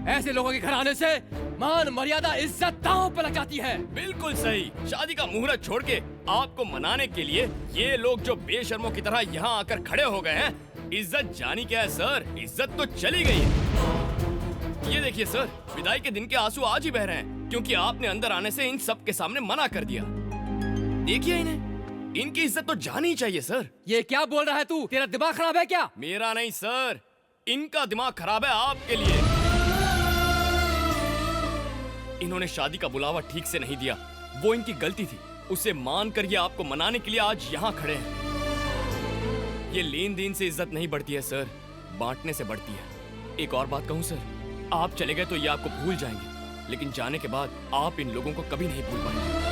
ऐसे लोगों के घर आने से मान मर्यादा इज्जत दांव पर लग जाती है। बिल्कुल सही। शादी का मुहूर्त छोड़ के आपको मनाने के लिए ये लोग जो बेशर्मों की तरह यहाँ आकर खड़े हो गए हैं, इज्जत जानी क्या है सर, इज्जत तो चली गई है। ये देखिए सर, विदाई के दिन के आंसू आज ही बह रहे हैं क्योंकि आपने अंदर आने से इन सब के सामने मना कर दिया। देखिए इन्हें, इनकी इज्जत तो जानी ही चाहिए सर। ये क्या बोल रहा है तू? तेरा दिमाग खराब है क्या? मेरा नहीं सर, इनका दिमाग खराब है आपके लिए। इन्होंने शादी का बुलावा ठीक से नहीं दिया, वो इनकी गलती थी। उसे मान कर ये आपको मनाने के लिए आज यहाँ खड़े हैं। ये लेन देन से इज्जत नहीं बढ़ती है सर, बांटने से बढ़ती है। एक और बात कहूँ सर, आप चले गए तो ये आपको भूल जाएंगे, लेकिन जाने के बाद आप इन लोगों को कभी नहीं भूल पाएंगे।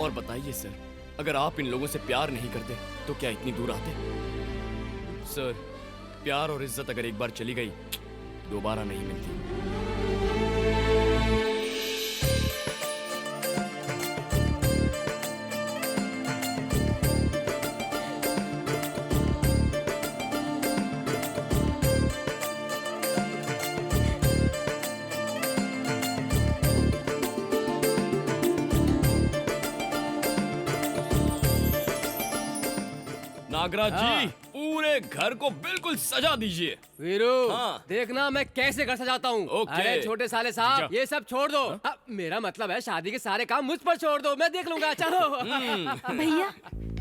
और बताइए सर, अगर आप इन लोगों से प्यार नहीं करते तो क्या इतनी दूर आते? सर, प्यार और इज्जत अगर एक बार चली गई दोबारा नहीं मिलती। नागराज जी, पूरे घर को बिल्कुल सजा दीजिए। वीरू, हाँ। देखना मैं कैसे घर सजाता हूँ। ओके। अरे छोटे साले साहब, ये सब छोड़ दो। मेरा मतलब है शादी के सारे काम मुझ पर छोड़ दो, मैं देख लूंगा। चलो। भैया,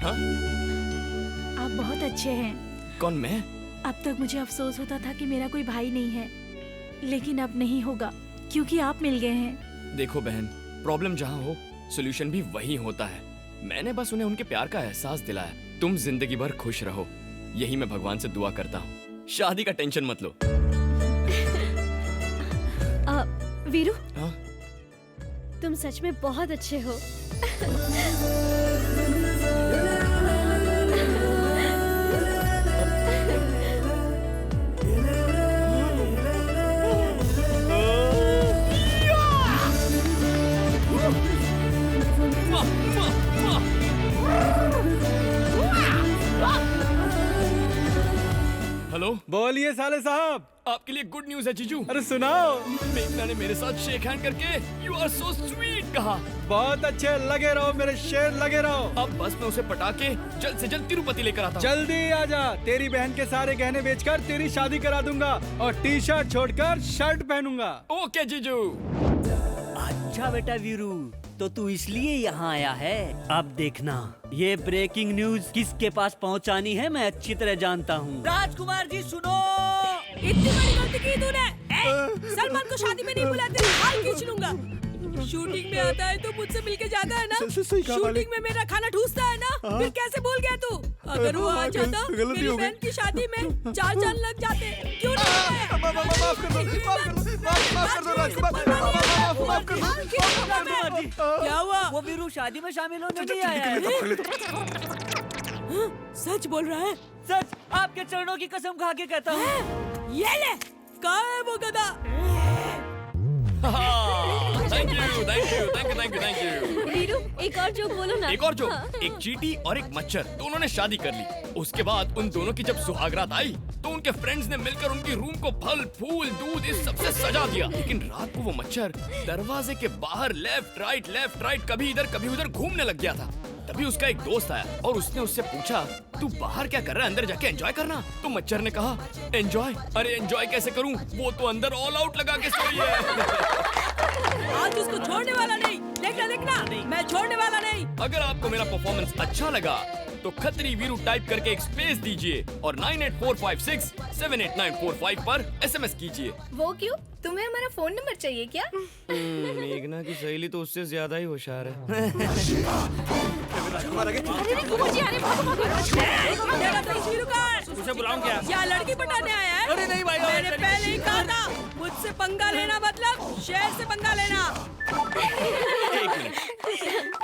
हाँ? आप बहुत अच्छे हैं। कौन, मैं? अब तक मुझे अफसोस होता था कि मेरा कोई भाई नहीं है, लेकिन अब नहीं होगा क्योंकि आप मिल गए हैं। देखो बहन, प्रॉब्लम जहाँ हो सोल्यूशन भी वही होता है। मैंने बस उन्हें उनके प्यार का एहसास दिलाया। तुम जिंदगी भर खुश रहो, यही मैं भगवान से दुआ करता हूँ। शादी का टेंशन मत लो। वीरू, हाँ? तुम सच में बहुत अच्छे हो। हेलो, बोलिए साले साहब। आपके लिए गुड न्यूज है जीजू। अरे सुनाओ। मेघना ने मेरे साथ शेक हैंड करके यू आर सो स्वीट कहा। बहुत अच्छे, लगे रहो मेरे शेर, लगे रहो। अब बस मैं उसे पटा के जल्द से जल्द तिरुपति लेकर आता हूँ। जल्दी आजा, तेरी बहन के सारे गहने बेचकर तेरी शादी करा दूंगा और टी शर्ट छोड़कर शर्ट पहनूंगा। ओके जीजू। अच्छा बेटा वीरू, तो तू इसलिए यहाँ आया है। अब देखना, ये ब्रेकिंग न्यूज किसके पास पहुँचानी है मैं अच्छी तरह जानता हूँ। राजकुमार जी सुनो। इतनी बड़ी गलती की तूने। सलमान को शादी में नहीं बुलाया, तेरी हाल खींच लूंगा। शूटिंग में आता है तो मुझसे मिलके जाता है ना। शूटिंग में मेरा खाना ठूसता है ना। फिर कैसे भूल गया तू? अगर वो आ जाता मेरी बहन की शादी में 4 चांद लग जाते। क्यों नहीं? क्या हुआ? वो वीरू शादी में शामिल होने नहीं आया है। सच बोल रहा है? सच, आपके चरणों की कसम खा के कहता हूँ। ये ले, कहाँ है वो गधा? Thank you, thank you, thank you, thank you, thank you. Veeru, एक और जोक बोलो ना। एक और जोक। एक चींटी और एक मच्छर, दोनों ने शादी कर ली। उसके बाद उन दोनों की जब सुहागरात आई तो उनके फ्रेंड्स ने मिलकर उनकी रूम को फल, फूल, दूध इस सबसे सजा दिया। लेकिन रात को वो मच्छर दरवाजे के बाहर लेफ्ट राइट कभी इधर कभी उधर घूमने लग गया था। तभी उसका एक दोस्त आया और उसने उससे पूछा, तू बाहर क्या कर रहा है, अंदर जाके एंजॉय करना। तो मच्छर ने कहा, एंजॉय? अरे एंजॉय कैसे करूं, वो तो अंदर ऑल आउट लगा के सोई है। आज उसको छोड़ने वाला नहीं। देखना, मैं छोड़ने वाला नहीं। अगर आपको मेरा परफॉर्मेंस अच्छा लगा तो खतरी वीरू टाइप करके एक स्पेस दीजिए और 9845678945 पर SMS कीजिए। वो क्यों? तुम्हें हमारा फोन नंबर चाहिए क्या? मेघना की सहेली तो उससे ज्यादा ही होशियार है। उसे बुलाऊं क्या? या लड़की पटाने आया है? अरे नहीं भाई, मैंने पहले ही कहा था, मुझसे पंगा लेना मतलब शेर से पंगा लेना।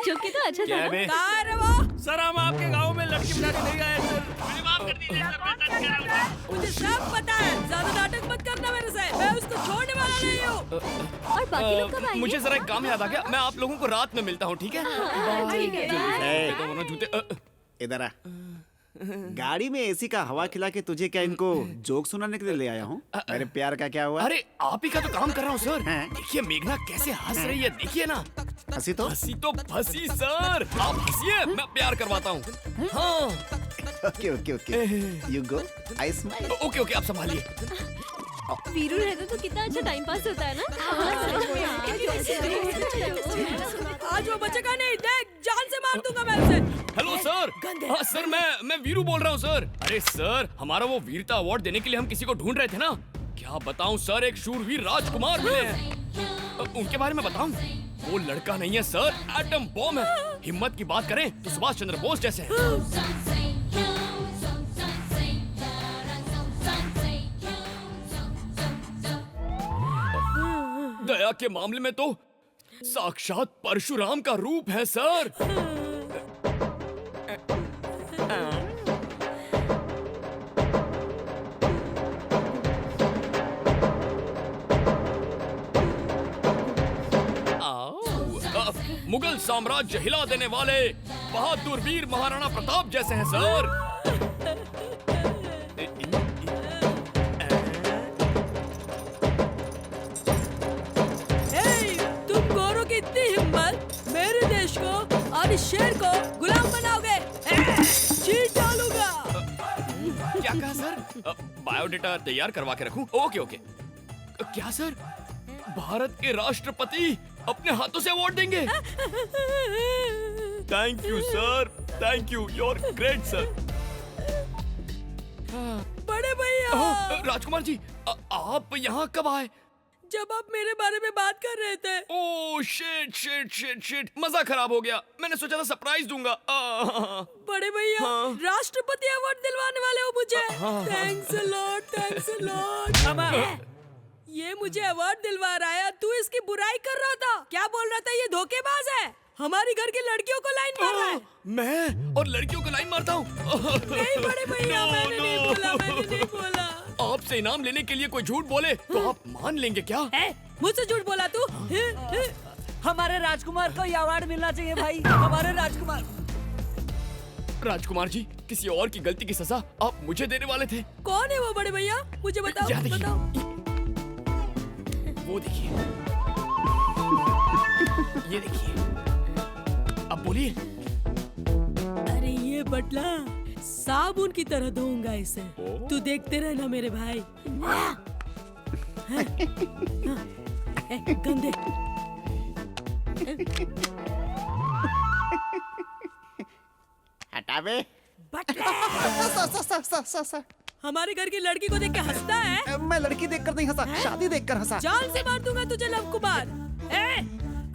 जोकी तो अच्छा था ना? कहाँ है वो? सर, हम आपके गांव में लड़की पटाने नहीं आए सर। माफ कर दीजिए सर। मुझे सब पता है, ज्यादा नाटक मत करना मेरे से। मैं उसको छोड़ने वाला नहीं हूँ। और बाकी लोग कब आएंगे? मुझे जरा एक काम याद आ गया, मैं आप लोगों को रात में मिलता हूँ, ठीक है? ठीक है। दोनों जूते इधर आ। गाड़ी में एसी का हवा खिला के तुझे क्या इनको जोक सुनाने के लिए ले आया हूँ? मेरे प्यार का क्या हुआ? अरे आप ही का तो काम कर रहा हूँ सर। देखिए मेघना कैसे हंस रही है, देखिए ना। हंसी तो फंसी सर। आप हंसिए, मैं प्यार करवाता हूँ। हाँ। Okay okay okay, you go, I smile. Okay okay, आप संभालिए। वीरू रहता तो कितना अच्छा टाइम पास होता है ना। आज वो बचेगा नहीं, देख जान से मार दूंगा मैं उसे। Hello sir. हाँ सर, मैं वीरू बोल रहा हूँ सर। अरे सर, हमारा वो वीरता अवार्ड देने के लिए हम किसी को ढूंढ रहे थे ना। क्या बताऊँ सर, एक शूरवीर राजकुमार मिले हैं। उनके बारे में बताऊँ? वो लड़का नहीं है सर, एटम बॉम्ब है। हिम्मत की बात करें तो सुभाष चंद्र बोस जैसे हैं। दया के मामले में तो साक्षात परशुराम का रूप है सर। मुगल साम्राज्य हिला देने वाले बहादुर वीर महाराणा प्रताप जैसे हैं सर। तुम गोरों की इतनी हिम्मत, मेरे देश को और इस शेर को गुलाम बनाओगे? चीट डालूंगा। क्या कहा सर? बायोडेटा तैयार करवा के रखूं? Okay okay. क्या सर, भारत के राष्ट्रपति अपने हाथों से अवार्ड देंगे? Thank you sir, thank you, you are great sir. बड़े भैया। राजकुमार जी, आप यहाँ कब आए? जब आप मेरे बारे में बात कर रहे थे। Oh shit shit shit shit, मजा खराब हो गया। मैंने सोचा था सरप्राइज दूंगा। बड़े भैया, राष्ट्रपति अवार्ड दिलवाने वाले हो मुझे। Thanks a lot, thanks a lot. ये मुझे अवार्ड दिलवा रहा है, तू इसकी बुराई कर रहा था। क्या बोल रहा था? ये धोखेबाज है, हमारी घर की लड़कियों को लाइन मार रहा है। मैं और लड़कियों को लाइन मारता हूँ? नहीं बड़े भैया, मैंने नहीं बोला, मैंने नहीं बोला। आपसे इनाम लेने के लिए कोई झूठ बोले तो आप मान लेंगे क्या? मुझसे झूठ बोला तू? हमारे राजकुमार को ये अवार्ड मिलना चाहिए भाई, हमारे राजकुमार। राजकुमार जी, किसी और की गलती की सजा आप मुझे देने वाले थे। कौन है वो बड़े भैया? मुझे बताओ, बताओ। वो देखिए, ये देखिए, अब बोलिए। अरे ये बटला साबुन की तरह धोऊंगा इसे। तू देखते रहना मेरे भाई। गंदे। हटा बे। हमारे घर की लड़की को देख के हंसता है? मैं लड़की देखकर नहीं हंसा, शादी देखकर हंसा। जान से मार दूंगा तुझे लव कुमार।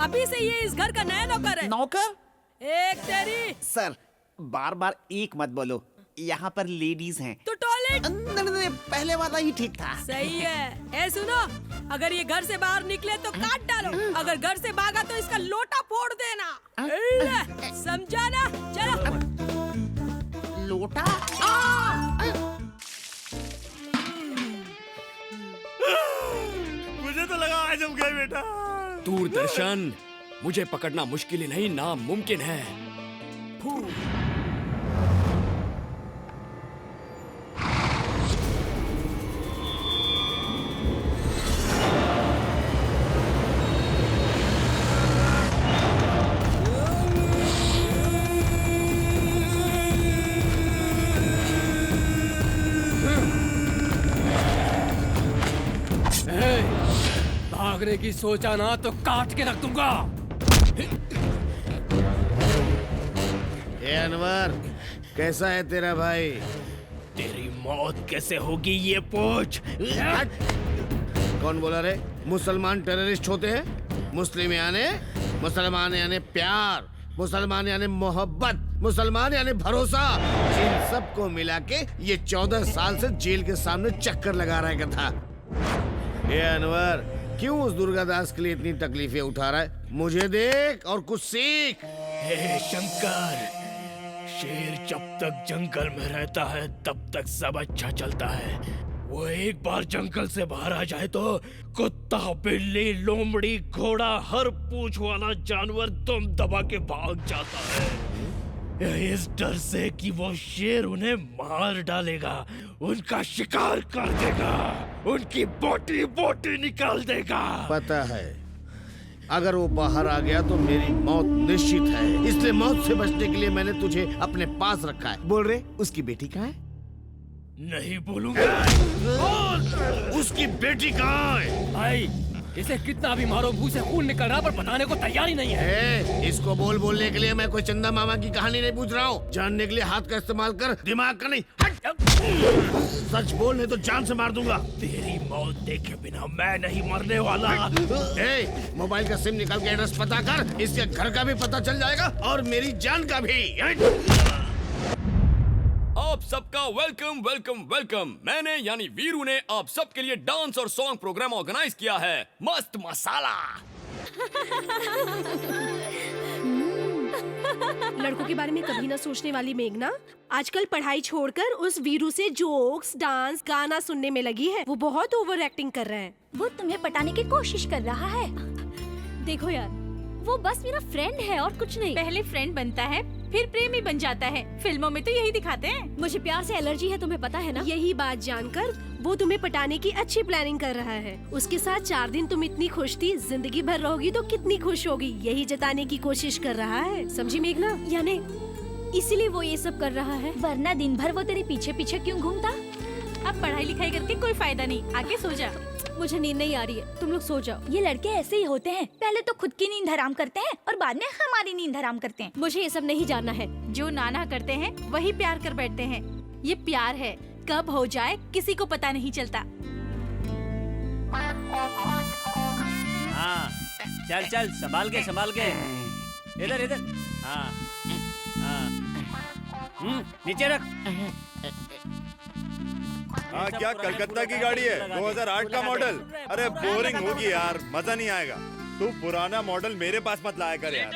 अभी से ये इस घर का नया नौकर है। नौकर? एक तेरी। सर, बार बार एक मत बोलो, यहाँ पर लेडीज हैं। तो टॉयलेट? नहीं, पहले वाला ही ठीक था। सही है। ए सुनो, अगर ये घर से बाहर निकले तो काट डालो, अगर घर से भागा तो इसका लोटा फोड़ देना। समझा ना? चलो। लोटा? मुझे तो लगा आज हम गए बेटा। दूरदर्शन, मुझे पकड़ना मुश्किल ही नहीं, नामुमकिन है। भागने की सोचा ना तो काट के रख दूंगा। ए अनवर, कैसा है तेरा भाई? तेरी मौत कैसे होगी ये पूछ। कौन बोला रे? मुसलमान टेररिस्ट होते हैं? मुस्लिम यानी प्यार, मुसलमान यानी मोहब्बत, मुसलमान यानी भरोसा। इन सबको मिला के ये 14 साल से जेल के सामने चक्कर लगा रहा है था। ये अनवर, क्यों उस दुर्गादास के लिए इतनी तकलीफें उठा रहा है? मुझे देख और कुछ सीख। हे शंकर, शेर जब तक जंगल में रहता है तब तक सब अच्छा चलता है। वो एक बार जंगल से बाहर आ जाए तो कुत्ता, बिल्ली, लोमड़ी, घोड़ा, हर पूंछ वाला जानवर दम दबा के भाग जाता है। इस डर से कि वो शेर उन्हें मार डालेगा, उनका शिकार कर देगा, उनकी बोटी बोटी निकाल देगा। पता है, अगर वो बाहर आ गया तो मेरी मौत निश्चित है। इसलिए मौत से बचने के लिए मैंने तुझे अपने पास रखा है। बोल रहे उसकी बेटी कहाँ है? नहीं बोलूंगा। उसकी बेटी कहाँ है? भाई इसे कितना भी मारो, मुंह से खून निकल रहा पर बताने को तैयार ही नहीं है। इसको बोलने के लिए मैं कोई चंदा मामा की कहानी नहीं पूछ रहा हूँ। जानने के लिए हाथ का इस्तेमाल कर, दिमाग का नहीं। हट! सच बोल नहीं तो जान से मार दूंगा। तेरी मौत देखे बिना मैं नहीं मरने वाला। मोबाइल का सिम निकाल के एड्रेस पता कर, इसके घर का भी पता चल जाएगा और मेरी जान का भी। आप सबका वेलकम वेलकम वेलकम। मैंने यानी वीरू ने आप सबके लिए डांस और सॉन्ग प्रोग्राम ऑर्गेनाइज किया है। मस्त मसाला। लड़कों के बारे में कभी ना सोचने वाली मेघना आजकल पढ़ाई छोड़कर उस वीरू से जोक्स, डांस, गाना सुनने में लगी है। वो बहुत ओवर एक्टिंग कर रहा है। वो तुम्हें पटाने की कोशिश कर रहा है। देखो यार, वो बस मेरा फ्रेंड है और कुछ नहीं। पहले फ्रेंड बनता है, फिर प्रेमी बन जाता है। फिल्मों में तो यही दिखाते हैं। मुझे प्यार से एलर्जी है, तुम्हें पता है ना। यही बात जानकर वो तुम्हें पटाने की अच्छी प्लानिंग कर रहा है। उसके साथ 4 दिन तुम इतनी खुश थी, जिंदगी भर रहोगी तो कितनी खुश होगी, यही जताने की कोशिश कर रहा है। समझी मेघना? यानी इसीलिए वो ये सब कर रहा है। वरना दिन भर वो तेरे पीछे पीछे क्यों घूमता? अब पढ़ाई लिखाई करके कोई फायदा नहीं, आके सो जा। मुझे नींद नहीं आ रही है, तुम लोग सो जाओ। ये लड़के ऐसे ही होते हैं, पहले तो खुद की नींद हराम करते हैं और बाद में हमारी नींद हराम करते हैं। मुझे ये सब नहीं जानना है। जो नाना करते हैं वही प्यार कर बैठते हैं। ये प्यार है, कब हो जाए किसी को पता नहीं चलता। हाँ, चल चल, संभाल के इधर इधर। हाँ हाँ, नीचे रख। हाँ, क्या कलकत्ता की गाड़ी है? 2008 का मॉडल? अरे बोरिंग होगी यार, मजा नहीं आएगा। तू पुराना मॉडल मेरे पास मत लाया कर यार।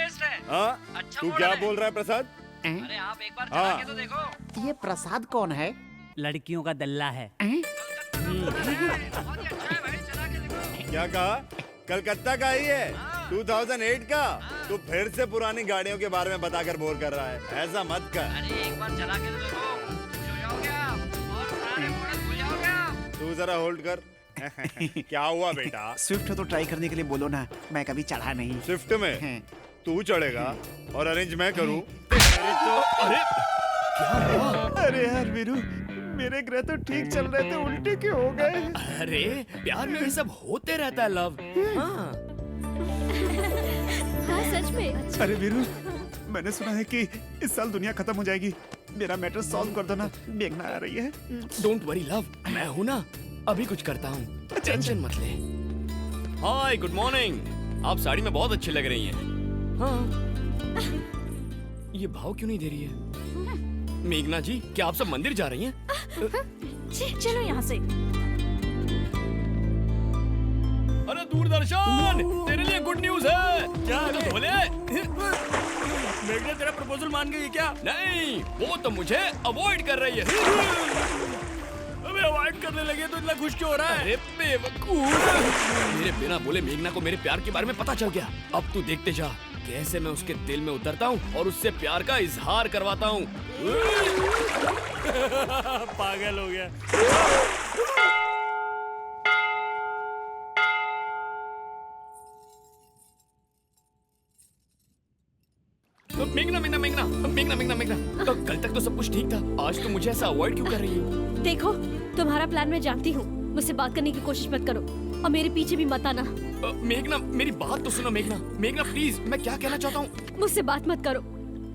हाँ, तू क्या बोल रहा है प्रसाद? अरे आप एक बार चला के तो देखो। ये प्रसाद कौन है? लड़कियों का दल्ला है। क्या कहा? कलकत्ता का ही है? 2008 का? तू फिर से पुरानी गाड़ियों के बारे में बताकर बोर कर रहा है। ऐसा मत कर। अरे एक बार चला के तो देखो, खुश हो जाओगे आप और पुराने मॉडल भूल जाओगे आप। तू जरा होल्ड कर। क्या हुआ बेटा? स्विफ्ट तो ट्राई करने के लिए बोलो ना, मैं कभी चढ़ा नहीं। स्विफ्ट में तू चढ़ेगा और अरेंज मैं करूं? अरे क्या हुआ? अरे यार वीरू, मेरे ग्रह तो ठीक चल रहे थे, उल्टे क्यों हो गए? अरे प्यार में ये सब होते रहता है लव। हाँ हाँ सच में। अरे वीरू, मैंने सुना है कि इस साल दुनिया खत्म हो जाएगी। मेरा मैटर सॉल्व कर दो ना, मेघना आ रही है। डोंट वरी लव, मैं हूँ ना, अभी कुछ करता हूँ, टेंशन मत ले। हाय, गुड मॉर्निंग। आप साड़ी में बहुत अच्छी लग रही हैं। हाँ, ये भाव क्यों नहीं दे रही है? मेघना जी, क्या आप सब मंदिर जा रही हैं? चलो यहाँ से। अरे दूरदर्शन, तेरे लिए गुड न्यूज है। क्या है बोले? मेघना तेरा प्रपोजल मान गई क्या? नहीं, वो तो मुझे अवॉइड कर रही है। अबे अवॉइड करने लगे तो इतना खुश क्यों हो रहा है? अरे बेवकूफ, मेरे बिना बोले मेघना को मेरे प्यार के बारे में पता चल गया। अब तू देखते जा कैसे मैं उसके दिल में उतरता हूँ और उससे प्यार का इजहार करवाता हूँ। पागल हो गया। मेघना मेघना मेघना मेघना मेघना मेघना, तो कल तक तो सब कुछ ठीक था, आज तो मुझे ऐसा अवॉइड क्यों कर रही हो? देखो, तुम्हारा प्लान मैं जानती हूँ। मुझसे बात करने की कोशिश मत करो और मेरे पीछे भी मत आना। मेघना, मेरी बात तो सुनो मेघना। मेघना प्लीज, मैं क्या कहना चाहता हूँ। मुझसे बात मत करो।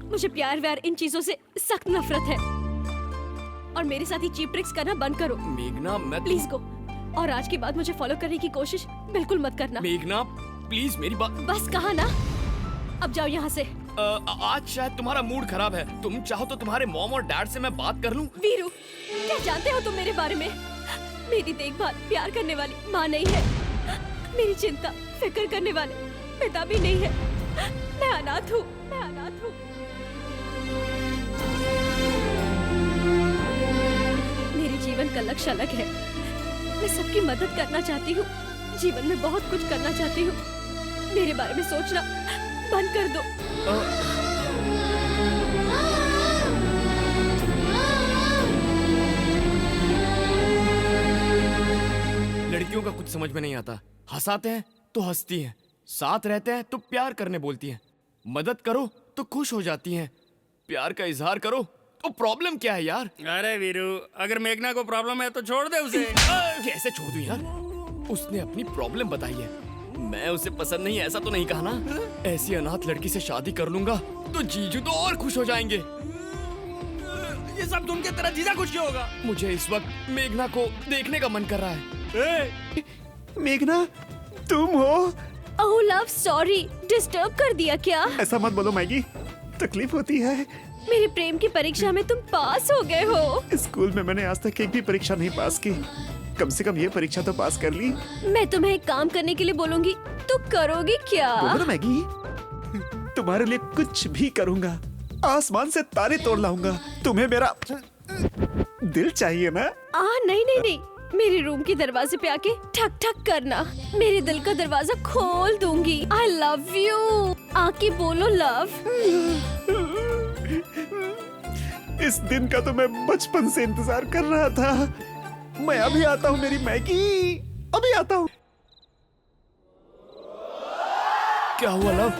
मुझे प्यार व्यार इन चीजों से सख्त नफरत है और मेरे साथ ही चीप ट्रिक्स करना बंद करो। मेघना मैं प्लीज गो, और आज के बाद मुझे फॉलो करने की कोशिश बिल्कुल मत करना। मेघना प्लीज, मेरी बात। बस कहा ना, अब जाओ यहाँ से। आज शायद तुम्हारा मूड खराब है, तुम चाहो तो तुम्हारे मॉम और डैड से मैं बात कर लूं। वीरू, क्या जानते हो तुम मेरे बारे में? मेरी देखभाल प्यार करने वाली माँ नहीं है, मेरी चिंता फिक्र करने वाले पिता भी नहीं है। मैं अनाथ हूँ, मैं अनाथ हूँ। मेरे जीवन का लक्ष्य अलग है। मैं सबकी मदद करना चाहती हूँ, जीवन में बहुत कुछ करना चाहती हूँ। मेरे बारे में सोचना बंद कर दो। समझ में नहीं आता। हंसाते हैं तो हंसती हैं, साथ रहते हैं तो प्यार करने बोलती हैं, मदद करो तो खुश हो जाती हैं, प्यार का इजहार करो तो प्रॉब्लम क्या है यार? अरे वीरू, अगर मेघना को प्रॉब्लम है तो छोड़ दे उसे। कैसे छोड़ दूं यार? उसने अपनी प्रॉब्लम बताई है, मैं उसे पसंद नहीं ऐसा तो नहीं कहा ना? ऐसी अनाथ लड़की से शादी कर लूंगा तो जीजू तो और खुश हो जाएंगे। ये सब सुन के तेरा जीजा खुश क्यों होगा? मुझे इस वक्त मेघना को देखने का मन कर रहा है। मेघना, तुम हो? ओह लव, सॉरी, डिस्टर्ब कर दिया क्या? ऐसा मत बोलो मैगी, तकलीफ होती है। मेरे प्रेम की परीक्षा में तुम पास हो गए हो। स्कूल में मैंने आज तक एक भी परीक्षा नहीं पास की, कम से कम ये परीक्षा तो पास कर ली। मैं तुम्हें एक काम करने के लिए बोलूंगी, तो करोगी क्या? बोलो ना मैगी, तुम्हारे लिए कुछ भी करूंगा, आसमान से तारे तोड़ लाऊंगा। तुम्हें मेरा दिल चाहिए ना? नहीं नहीं नहीं, मेरे रूम के दरवाजे पे आके ठक ठक करना, मेरे दिल का दरवाजा खोल दूंगी। आई लव यू, आके बोलो लव। इस दिन का तो मैं बचपन से इंतजार कर रहा था। मैं अभी आता हूँ मेरी मैगी, अभी आता हूँ। क्या हुआ लव?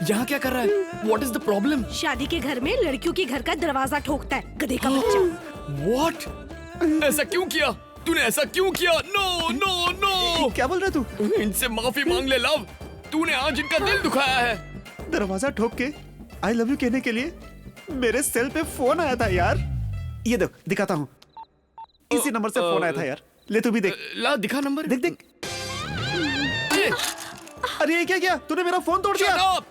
यहाँ क्या कर रहा है? What is the problem? शादी के घर में लड़कियों के घर का दरवाजा ठोकता है, गधे का बच्चा। What? ऐसा क्यों किया? तूने ऐसा क्यों किया? No no no! क्या बोल रहा तू? इनसे माफी मांग ले लव, तूने आज इनका दिल दुखाया है। दरवाजा ठोक के आई लव यू कहने के लिए मेरे सेल पे फोन आया था यार। ये देख, दिखाता हूँ, इसी नंबर से फोन आया था यार। ले तू भी देख। ला दिखा नंबर। देख देख। अरे ये क्या किया तूने? मेरा फोन तोड़ दिया।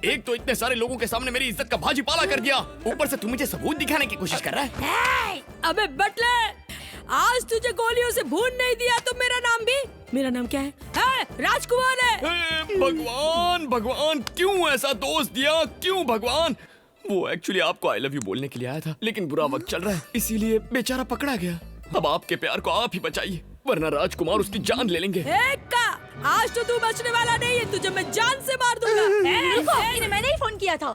एक तो इतने सारे लोगों के सामने मेरी इज्जत का भाजी पाला कर दिया, ऊपर से तू मुझे सबूत दिखाने की कोशिश कर रहा है। अबे बटले, आज तुझे गोलियों से भून नहीं दिया तो मेरा नाम भी, मेरा नाम क्या है? राजकुमार है। भगवान भगवान, क्यों ऐसा दोस्त दिया? क्यों भगवान? वो एक्चुअली आपको आई लव यू बोलने के लिए आया था, लेकिन बुरा वक्त चल रहा है इसीलिए बेचारा पकड़ा गया। अब आपके प्यार को आप ही बचाइए, वरना राजकुमार उसकी जान ले लेंगे। आज तो तू बचने वाला नहीं है, तुझे मैं जान से मार दूंगा। मैंने ही फोन किया था।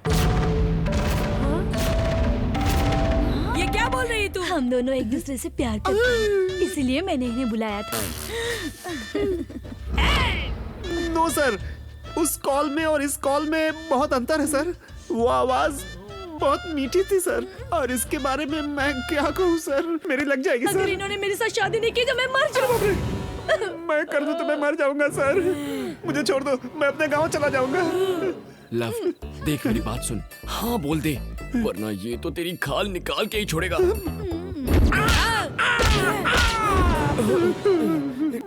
ये क्या बोल रही है तू? हम दोनों एक दूसरे से प्यार करते हैं, इसलिए मैंने इन्हें बुलाया था। नो सर, उस कॉल में और इस कॉल में बहुत अंतर है सर। वो आवाज बहुत मीठी थी सर, और इसके बारे में मैं क्या कहूँ सर, मेरी लग जाएगी सर। अगर इन्होंने मेरे साथ शादी नहीं की तो मैं मर जाऊंगा। मैं कर दूं तो मैं मर जाऊंगा सर, मुझे छोड़ दो, मैं अपने गांव चला जाऊंगा। लव, देख मेरी बात सुन, हाँ बोल दे, वरना ये तो तेरी खाल निकाल के ही छोड़ेगा।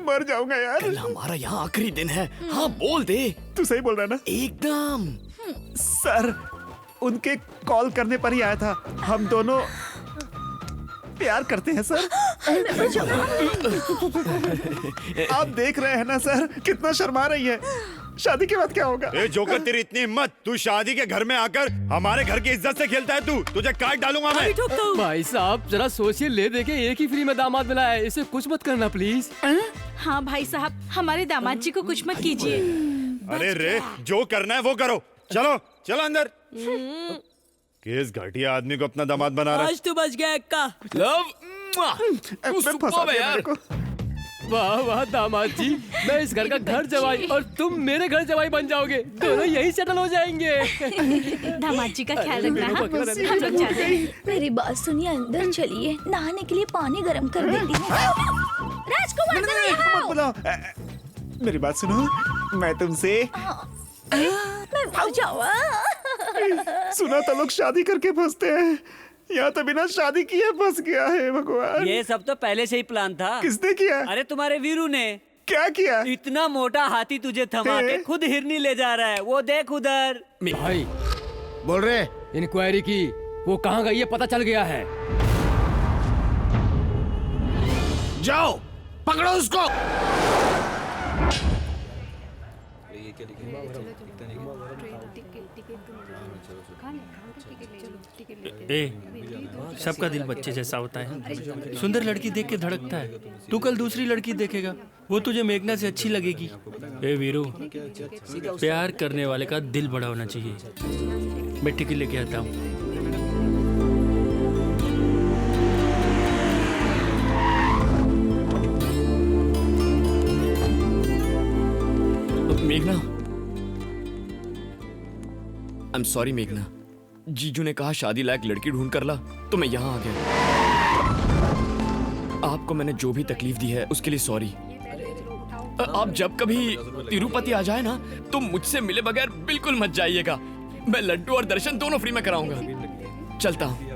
मर जाऊंगा यार। कल हमारा यहाँ आखिरी दिन है, हाँ बोल दे। तू सही बोल रहा है ना? एकदम। सर, उनके कॉल करने पर ही आया था। हम दोनों प्यार करते हैं सर। आप देख रहे हैं ना सर, कितना शर्मा रही है। शादी के बाद क्या होगा? ए जोकर, तेरी इतनी हिम्मत, तू शादी के घर में आकर हमारे घर की इज्जत से खेलता है। तू, तुझे काट डालूंगा मैं। भाई साहब जरा सोचिए, ले दे के एक ही फ्री में दामाद मिला है, इसे कुछ मत करना प्लीज। हाँ भाई साहब, हमारे दामाद जी को कुछ मत कीजिए। अरे रे, जो करना है वो करो। चलो चलो अंदर। किस घटिया आदमी को अपना दामाद बना रहा है? आज तू बच गया अक्का। लव, तू सुपर्ब है यार। वाह वाह दामाद जी, मैं इस घर का घर जवाई और तुम मेरे घर जवाई बन जाओगे, दोनों यही सेटल हो जाएंगे। दामाद जी का ख्याल रखना। हम लोग जाते हैं। मेरी बात सुनिए, अंदर चलिए, नहाने के लिए पानी गर्म कर देती हूँ। राजकुमार मत बुलाओ। मेरी बात सुनो, मैं तुमसे मैं मर जाऊँ। सुना तो लोग शादी करके फंसते हैं, यहाँ तो बिना शादी किए फंस गया है। भगवान, ये सब तो पहले से ही प्लान था। किसने किया? अरे तुम्हारे वीरू ने। क्या किया? इतना मोटा हाथी तुझे थमा के खुद हिरनी ले जा रहा है, वो देख उधर। भाई बोल रहे, इंक्वायरी की, वो कहाँ गई है पता चल गया है। जाओ पकड़ो उसको। सबका दिल बच्चे जैसा होता है, सुंदर लड़की देख के धड़कता है। तू कल दूसरी लड़की देखेगा, वो तुझे मेघना से अच्छी लगेगी। ए वीरू, प्यार करने वाले का दिल बड़ा होना चाहिए। मैं टिकट लेके आता हूँ। I'm sorry मेघना। जीजू ने कहा शादी लायक लड़की ढूंढ कर ला तो मैं यहाँ आ गया। आपको मैंने जो भी तकलीफ दी है उसके लिए सॉरी। आप जब कभी तिरुपति आ जाए ना तो मुझसे मिले बगैर बिल्कुल मत जाइएगा। मैं लड्डू और दर्शन दोनों फ्री में कराऊंगा। चलता हूँ।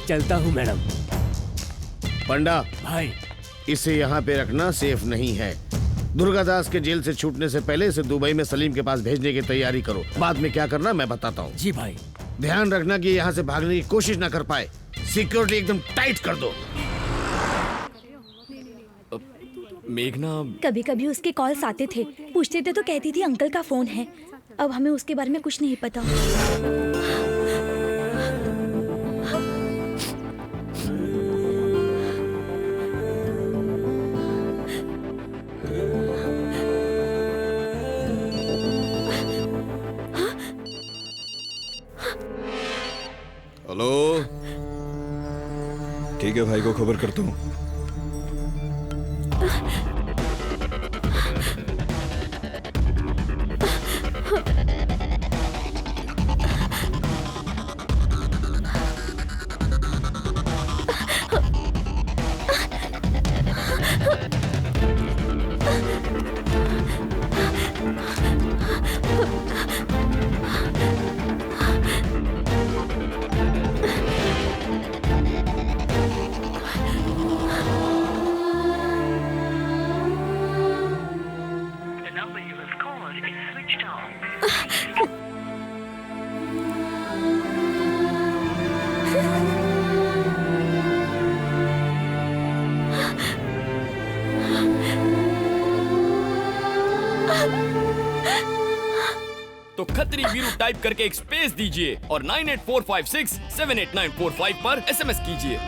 चलता हूँ मैडम। पंडा भाई, इसे यहाँ पे रखना सेफ नहीं है। दुर्गादास के जेल से छूटने से पहले इसे दुबई में सलीम के पास भेजने की तैयारी करो। बाद में क्या करना मैं बताता हूँ। जी भाई। ध्यान रखना कि यहाँ से भागने की कोशिश ना कर पाए। सिक्योरिटी एकदम टाइट कर दो। मेघना, कभी कभी उसके कॉल्स आते थे, पूछते थे तो कहती थी अंकल का फोन है। अब हमें उसके बारे में कुछ नहीं पता। हेलो, ठीक है भाई को खबर करता हूँ। तो खतरी वीरू टाइप करके एक स्पेस दीजिए और 9845678945 पर SMS कीजिए।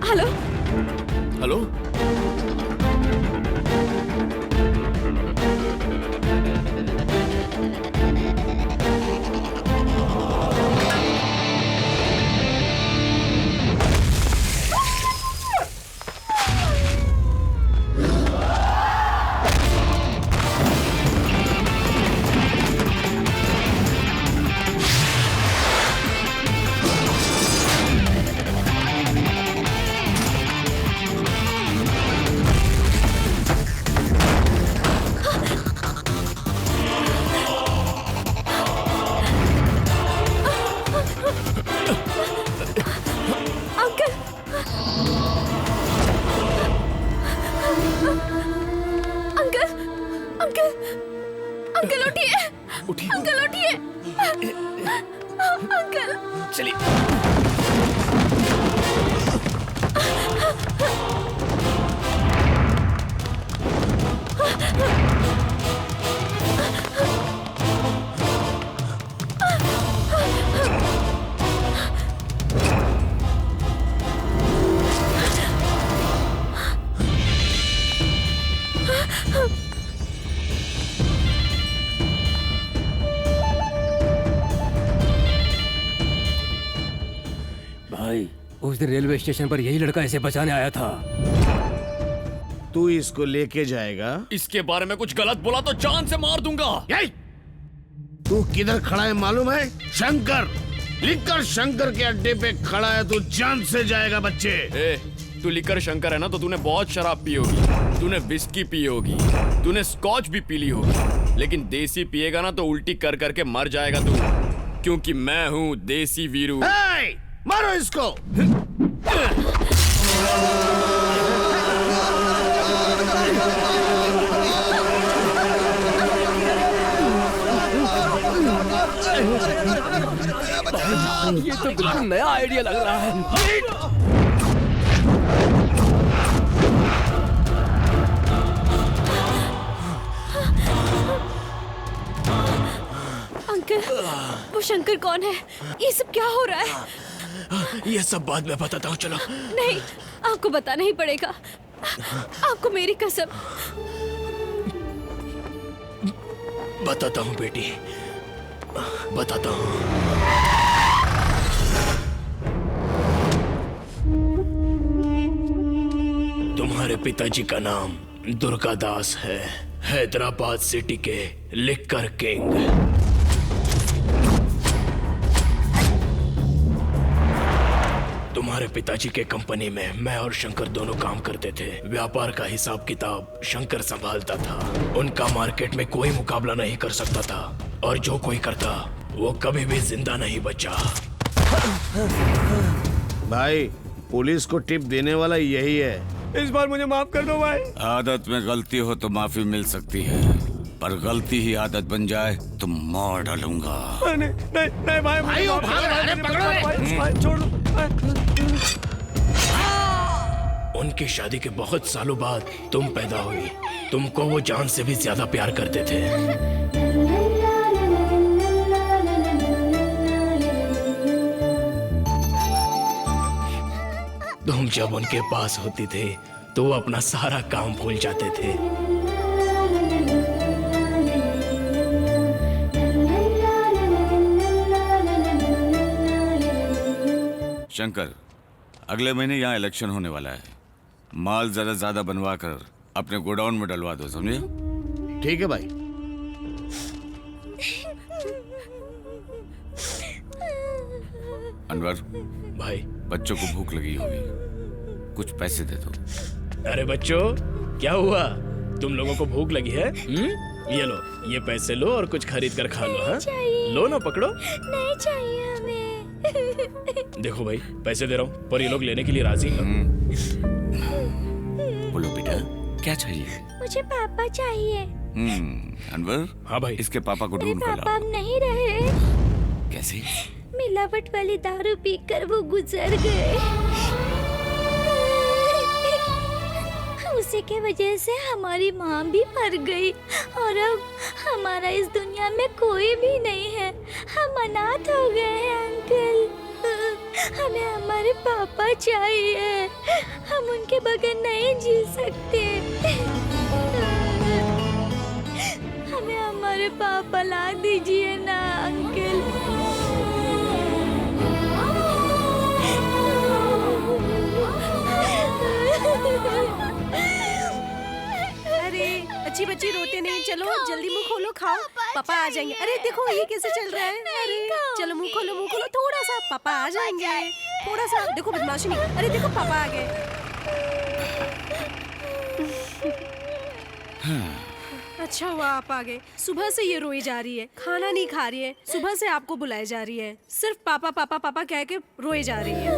हेलो हेलो, अंकल उठिए, अंकल उठिए, अंकल। चलिए। भाई उस दिन रेलवे स्टेशन पर यही लड़का इसे बचाने आया था। तू इसको लेके जाएगा? इसके बारे में कुछ गलत बोला तो जान से मार दूंगा। यही तू किधर खड़ा है मालूम है? शंकर लिखकर शंकर के अड्डे पे खड़ा है, तू जान से जाएगा बच्चे। ए, तू लिकर शंकर है ना, तो तूने बहुत शराब पी होगी, तूने विस्की पी होगी, तूने स्कॉच भी पी ली होगी, लेकिन देसी पिएगा ना तो उल्टी कर करके मर जाएगा तू, क्योंकि मैं हूँ देसी वीरू। मारो इसको। ये तो बिल्कुल नया आइडिया लग रहा है। अंकल, वो शंकर कौन है? ये सब क्या हो रहा है? ये सब बाद में बताता हूँ, चलो। नहीं, आपको बताना ही पड़ेगा। आपको मेरी कसम। बताता हूँ बेटी, बताता हूँ। तुम्हारे पिताजी का नाम दुर्गा दास है, हैदराबाद सिटी के लिक्कर किंग। तुम्हारे पिताजी के कंपनी में मैं और शंकर दोनों काम करते थे। व्यापार का हिसाब किताब शंकर संभालता था। उनका मार्केट में कोई मुकाबला नहीं कर सकता था, और जो कोई करता वो कभी भी जिंदा नहीं बचा। भाई, पुलिस को टिप देने वाला यही है। इस बार मुझे माफ कर दो भाई। आदत में गलती हो तो माफी मिल सकती है, पर गलती ही आदत बन जाए तो मार डालूंगा। नहीं नहीं नहीं भाई, भाई वो भाग रहा है, पकड़ो रे। भाई छोड़ दो। उनकी शादी के बहुत सालों बाद तुम पैदा हुई। तुमको वो जान से भी ज्यादा प्यार करते थे। तुम जब उनके पास होती थे तो वो अपना सारा काम भूल जाते थे। शंकर, अगले महीने यहाँ इलेक्शन होने वाला है। माल जरा ज्यादा बनवा कर अपने गोडाउन में डलवा दो, समझे? ठीक है भाई। अनवर भाई, बच्चों को भूख लगी होगी, कुछ पैसे दे दो। अरे बच्चों, क्या हुआ? तुम लोगों को भूख लगी है? ये लो, ये पैसे लो और कुछ खरीद कर खा लो। हाँ, लो ना, पकड़ो। नहीं चाहिए हमें। देखो भाई, पैसे दे रहा हूँ, पर ये लोग लेने के लिए राजी हैं। बोलो बेटा, क्या चाहिए? मुझे पापा चाहिए। अनवर। हाँ भाई। इसके पापा को मेरे ढूंढ कर पापा लाओ। अब नहीं रहे। कैसे? मिलावट वाली दारू पीकर वो गुजर गए। उसी के वजह से हमारी माँ भी मर गई, और अब हमारा इस दुनिया में कोई भी नहीं है। हम अनाथ हो गए हैं अंकल। हमें हमारे पापा चाहिए। हम उनके बगैर नहीं जी सकते। हमें हमारे पापा ला दीजिए ना अंकल। अरे अच्छी बच्ची रोते नहीं, चलो जल्दी मुंह खोलो, खाओ, पापा आ जाएंगे। अरे देखो ये कैसे चल रहा है। अरे चलो मुंह खोलो, मुंह खोलो थोड़ा सा, पापा आ जाएंगे। थोड़ा सा देखो, बदमाशी नहीं। अरे देखो पापा आ गए। अच्छा हुआ आप आ गए। सुबह से ये रोई जा रही है, खाना नहीं खा रही है, सुबह से आपको बुलाए जा रही है, सिर्फ पापा पापा पापा कह के रोई जा रही है।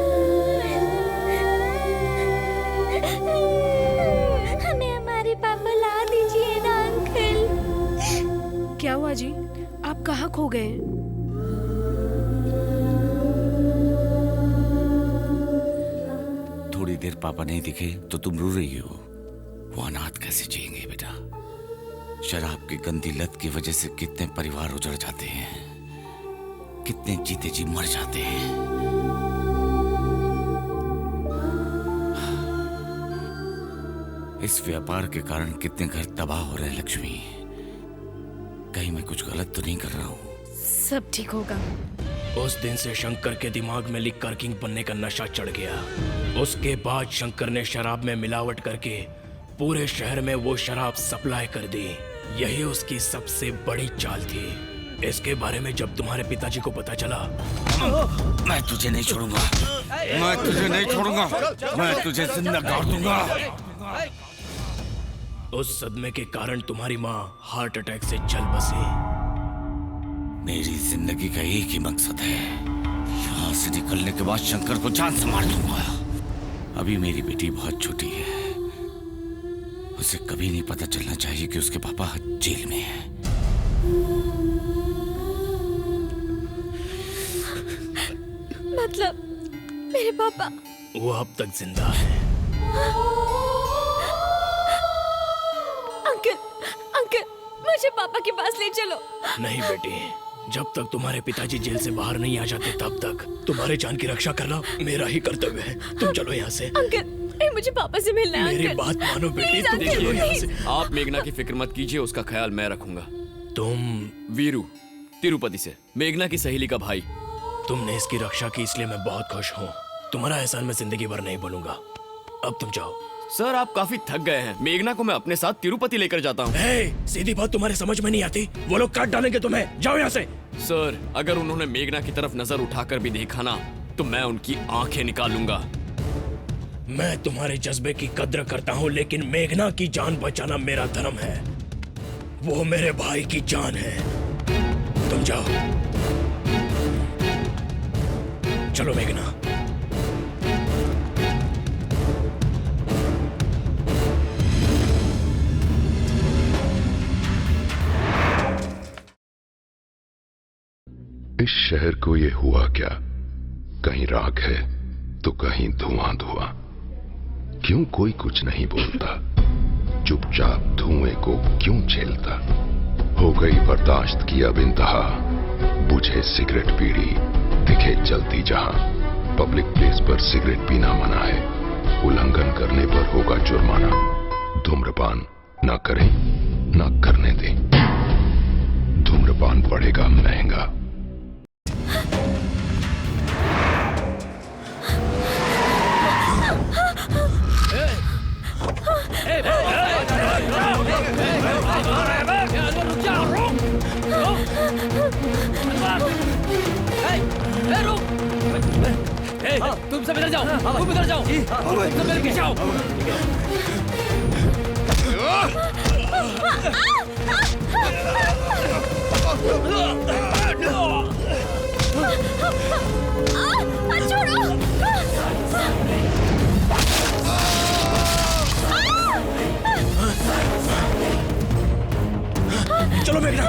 हमें हमारे पापा ला दीजिए ना अंकल। क्या हुआ जी? आप कहाँ खो गए? थोड़ी देर पापा नहीं दिखे तो तुम रो रही हो। वो अनाथ कैसे जिएंगे बेटा? शराब की गंदी लत की वजह से कितने परिवार उजड़ जाते हैं, कितने जीते जी मर जाते हैं। इस व्यापार के कारण कितने घर तबाह हो रहे हैं लक्ष्मी। कहीं मैं कुछ गलत तो नहीं कर रहा हूँ? सब ठीक होगा। उस दिन से शंकर के दिमाग में लिकर किंग बनने का नशा चढ़ गया। उसके बाद शंकर ने शराब में मिलावट करके पूरे शहर में वो शराब सप्लाई कर दी। यही उसकी सबसे बड़ी चाल थी। इसके बारे में जब तुम्हारे पिताजी को पता चला, मैं तुझे नहीं छोड़ूंगा, मैं तुझे नहीं छोड़ूंगा, मैं तुझे जिंदा गाड़ दूंगा। उस सदमे के कारण तुम्हारी माँ हार्ट अटैक से चल बसी। मेरी जिंदगी का एक ही मकसद है, यहाँ से निकलने के बाद शंकर को जान से मार दूंगा। अभी मेरी बेटी बहुत छोटी है, उसे कभी नहीं पता चलना चाहिए कि उसके पापा जेल में हैं। मतलब मेरे पापा? वो अब तक जिंदा है। अंकल, अंकल, मुझे पापा के पास ले चलो। नहीं बेटी, जब तक तुम्हारे पिताजी जेल से बाहर नहीं आ जाते तब तक तुम्हारे जान की रक्षा करना मेरा ही कर्तव्य है। तुम चलो यहाँ से। अंकल, मुझे पापा से मिलना है। मेरी अंकल, बात मानो बेटी, तुम देखिए चलो यहाँ से। आप मेघना की फिक्र मत कीजिए, उसका ख्याल मैं रखूंगा। तुम? वीरू, तिरुपति से, मेघना की सहेली का भाई। तुमने इसकी रक्षा की इसलिए मैं बहुत खुश हूँ। तुम्हारा एहसान मैं जिंदगी भर नहीं भूलूंगा। अब तुम जाओ। सर आप काफी थक गए हैं, मेघना को मैं अपने साथ तिरुपति लेकर जाता हूँ। सीधी बात तुम्हारे समझ में नहीं आती? वो लोग काट डालेंगे तुम्हें। जाओ यहाँ से। सर अगर उन्होंने मेघना की तरफ नजर उठाकर भी देखा ना तो मैं उनकी आंखें निकालूंगा। मैं तुम्हारे जज्बे की कद्र करता हूँ, लेकिन मेघना की जान बचाना मेरा धर्म है। वो मेरे भाई की जान है। तुम जाओ। चलो मेघना। इस शहर को ये हुआ क्या? कहीं राख है तो कहीं धुआं धुआं। क्यों कोई कुछ नहीं बोलता? चुपचाप धुएं को क्यों झेलता? हो गई बर्दाश्त की अब इंतहा। बुझे सिगरेट बीड़ी दिखे जलती जहां। पब्लिक प्लेस पर सिगरेट पीना मना है, उल्लंघन करने पर होगा जुर्माना। धूम्रपान ना करें ना करने दें, धूम्रपान पड़ेगा महंगा। तुम सब इधर जाओ, तुम इधर जाओ, तुम सब मेरे पीछे आओ। चलो मेघना।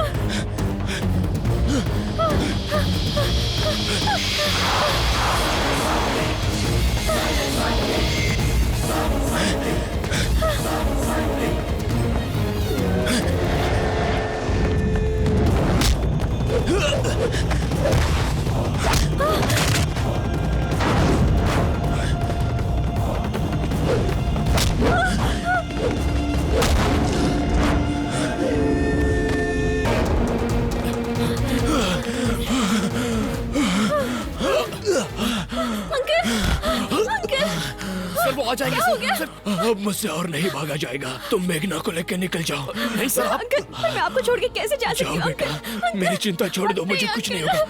आ जाएंगे सर। अब मुझसे और नहीं भागा जाएगा। तुम मेघना को लेकर निकल जाओ। नहीं सर आप... अंकल, मैं आपको छोड़ के कैसे जा सकती हूँ? जाओ बेटा, मेरी चिंता छोड़ दो, मुझे कुछ नहीं होगा।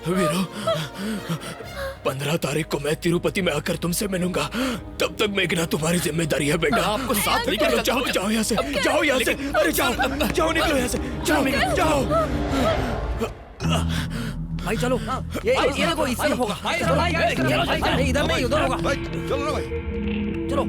वीरू, 15 तारीख को मैं तिरुपति में आकर तुमसे मिलूंगा। तब तक मेघना तुम्हारी जिम्मेदारी है बेटा। आपको साथ लेकर जाओ, जाओ यहाँ से, जाओ यहाँ से। अरे जाओ, जाओ, निकलो यहाँ से। जाओ मेघना, जाओ। भाई चलो, ये देखो इस तरफ होगा। इधर नहीं, उधर होगा। भाई चलो ना भाई, चलो।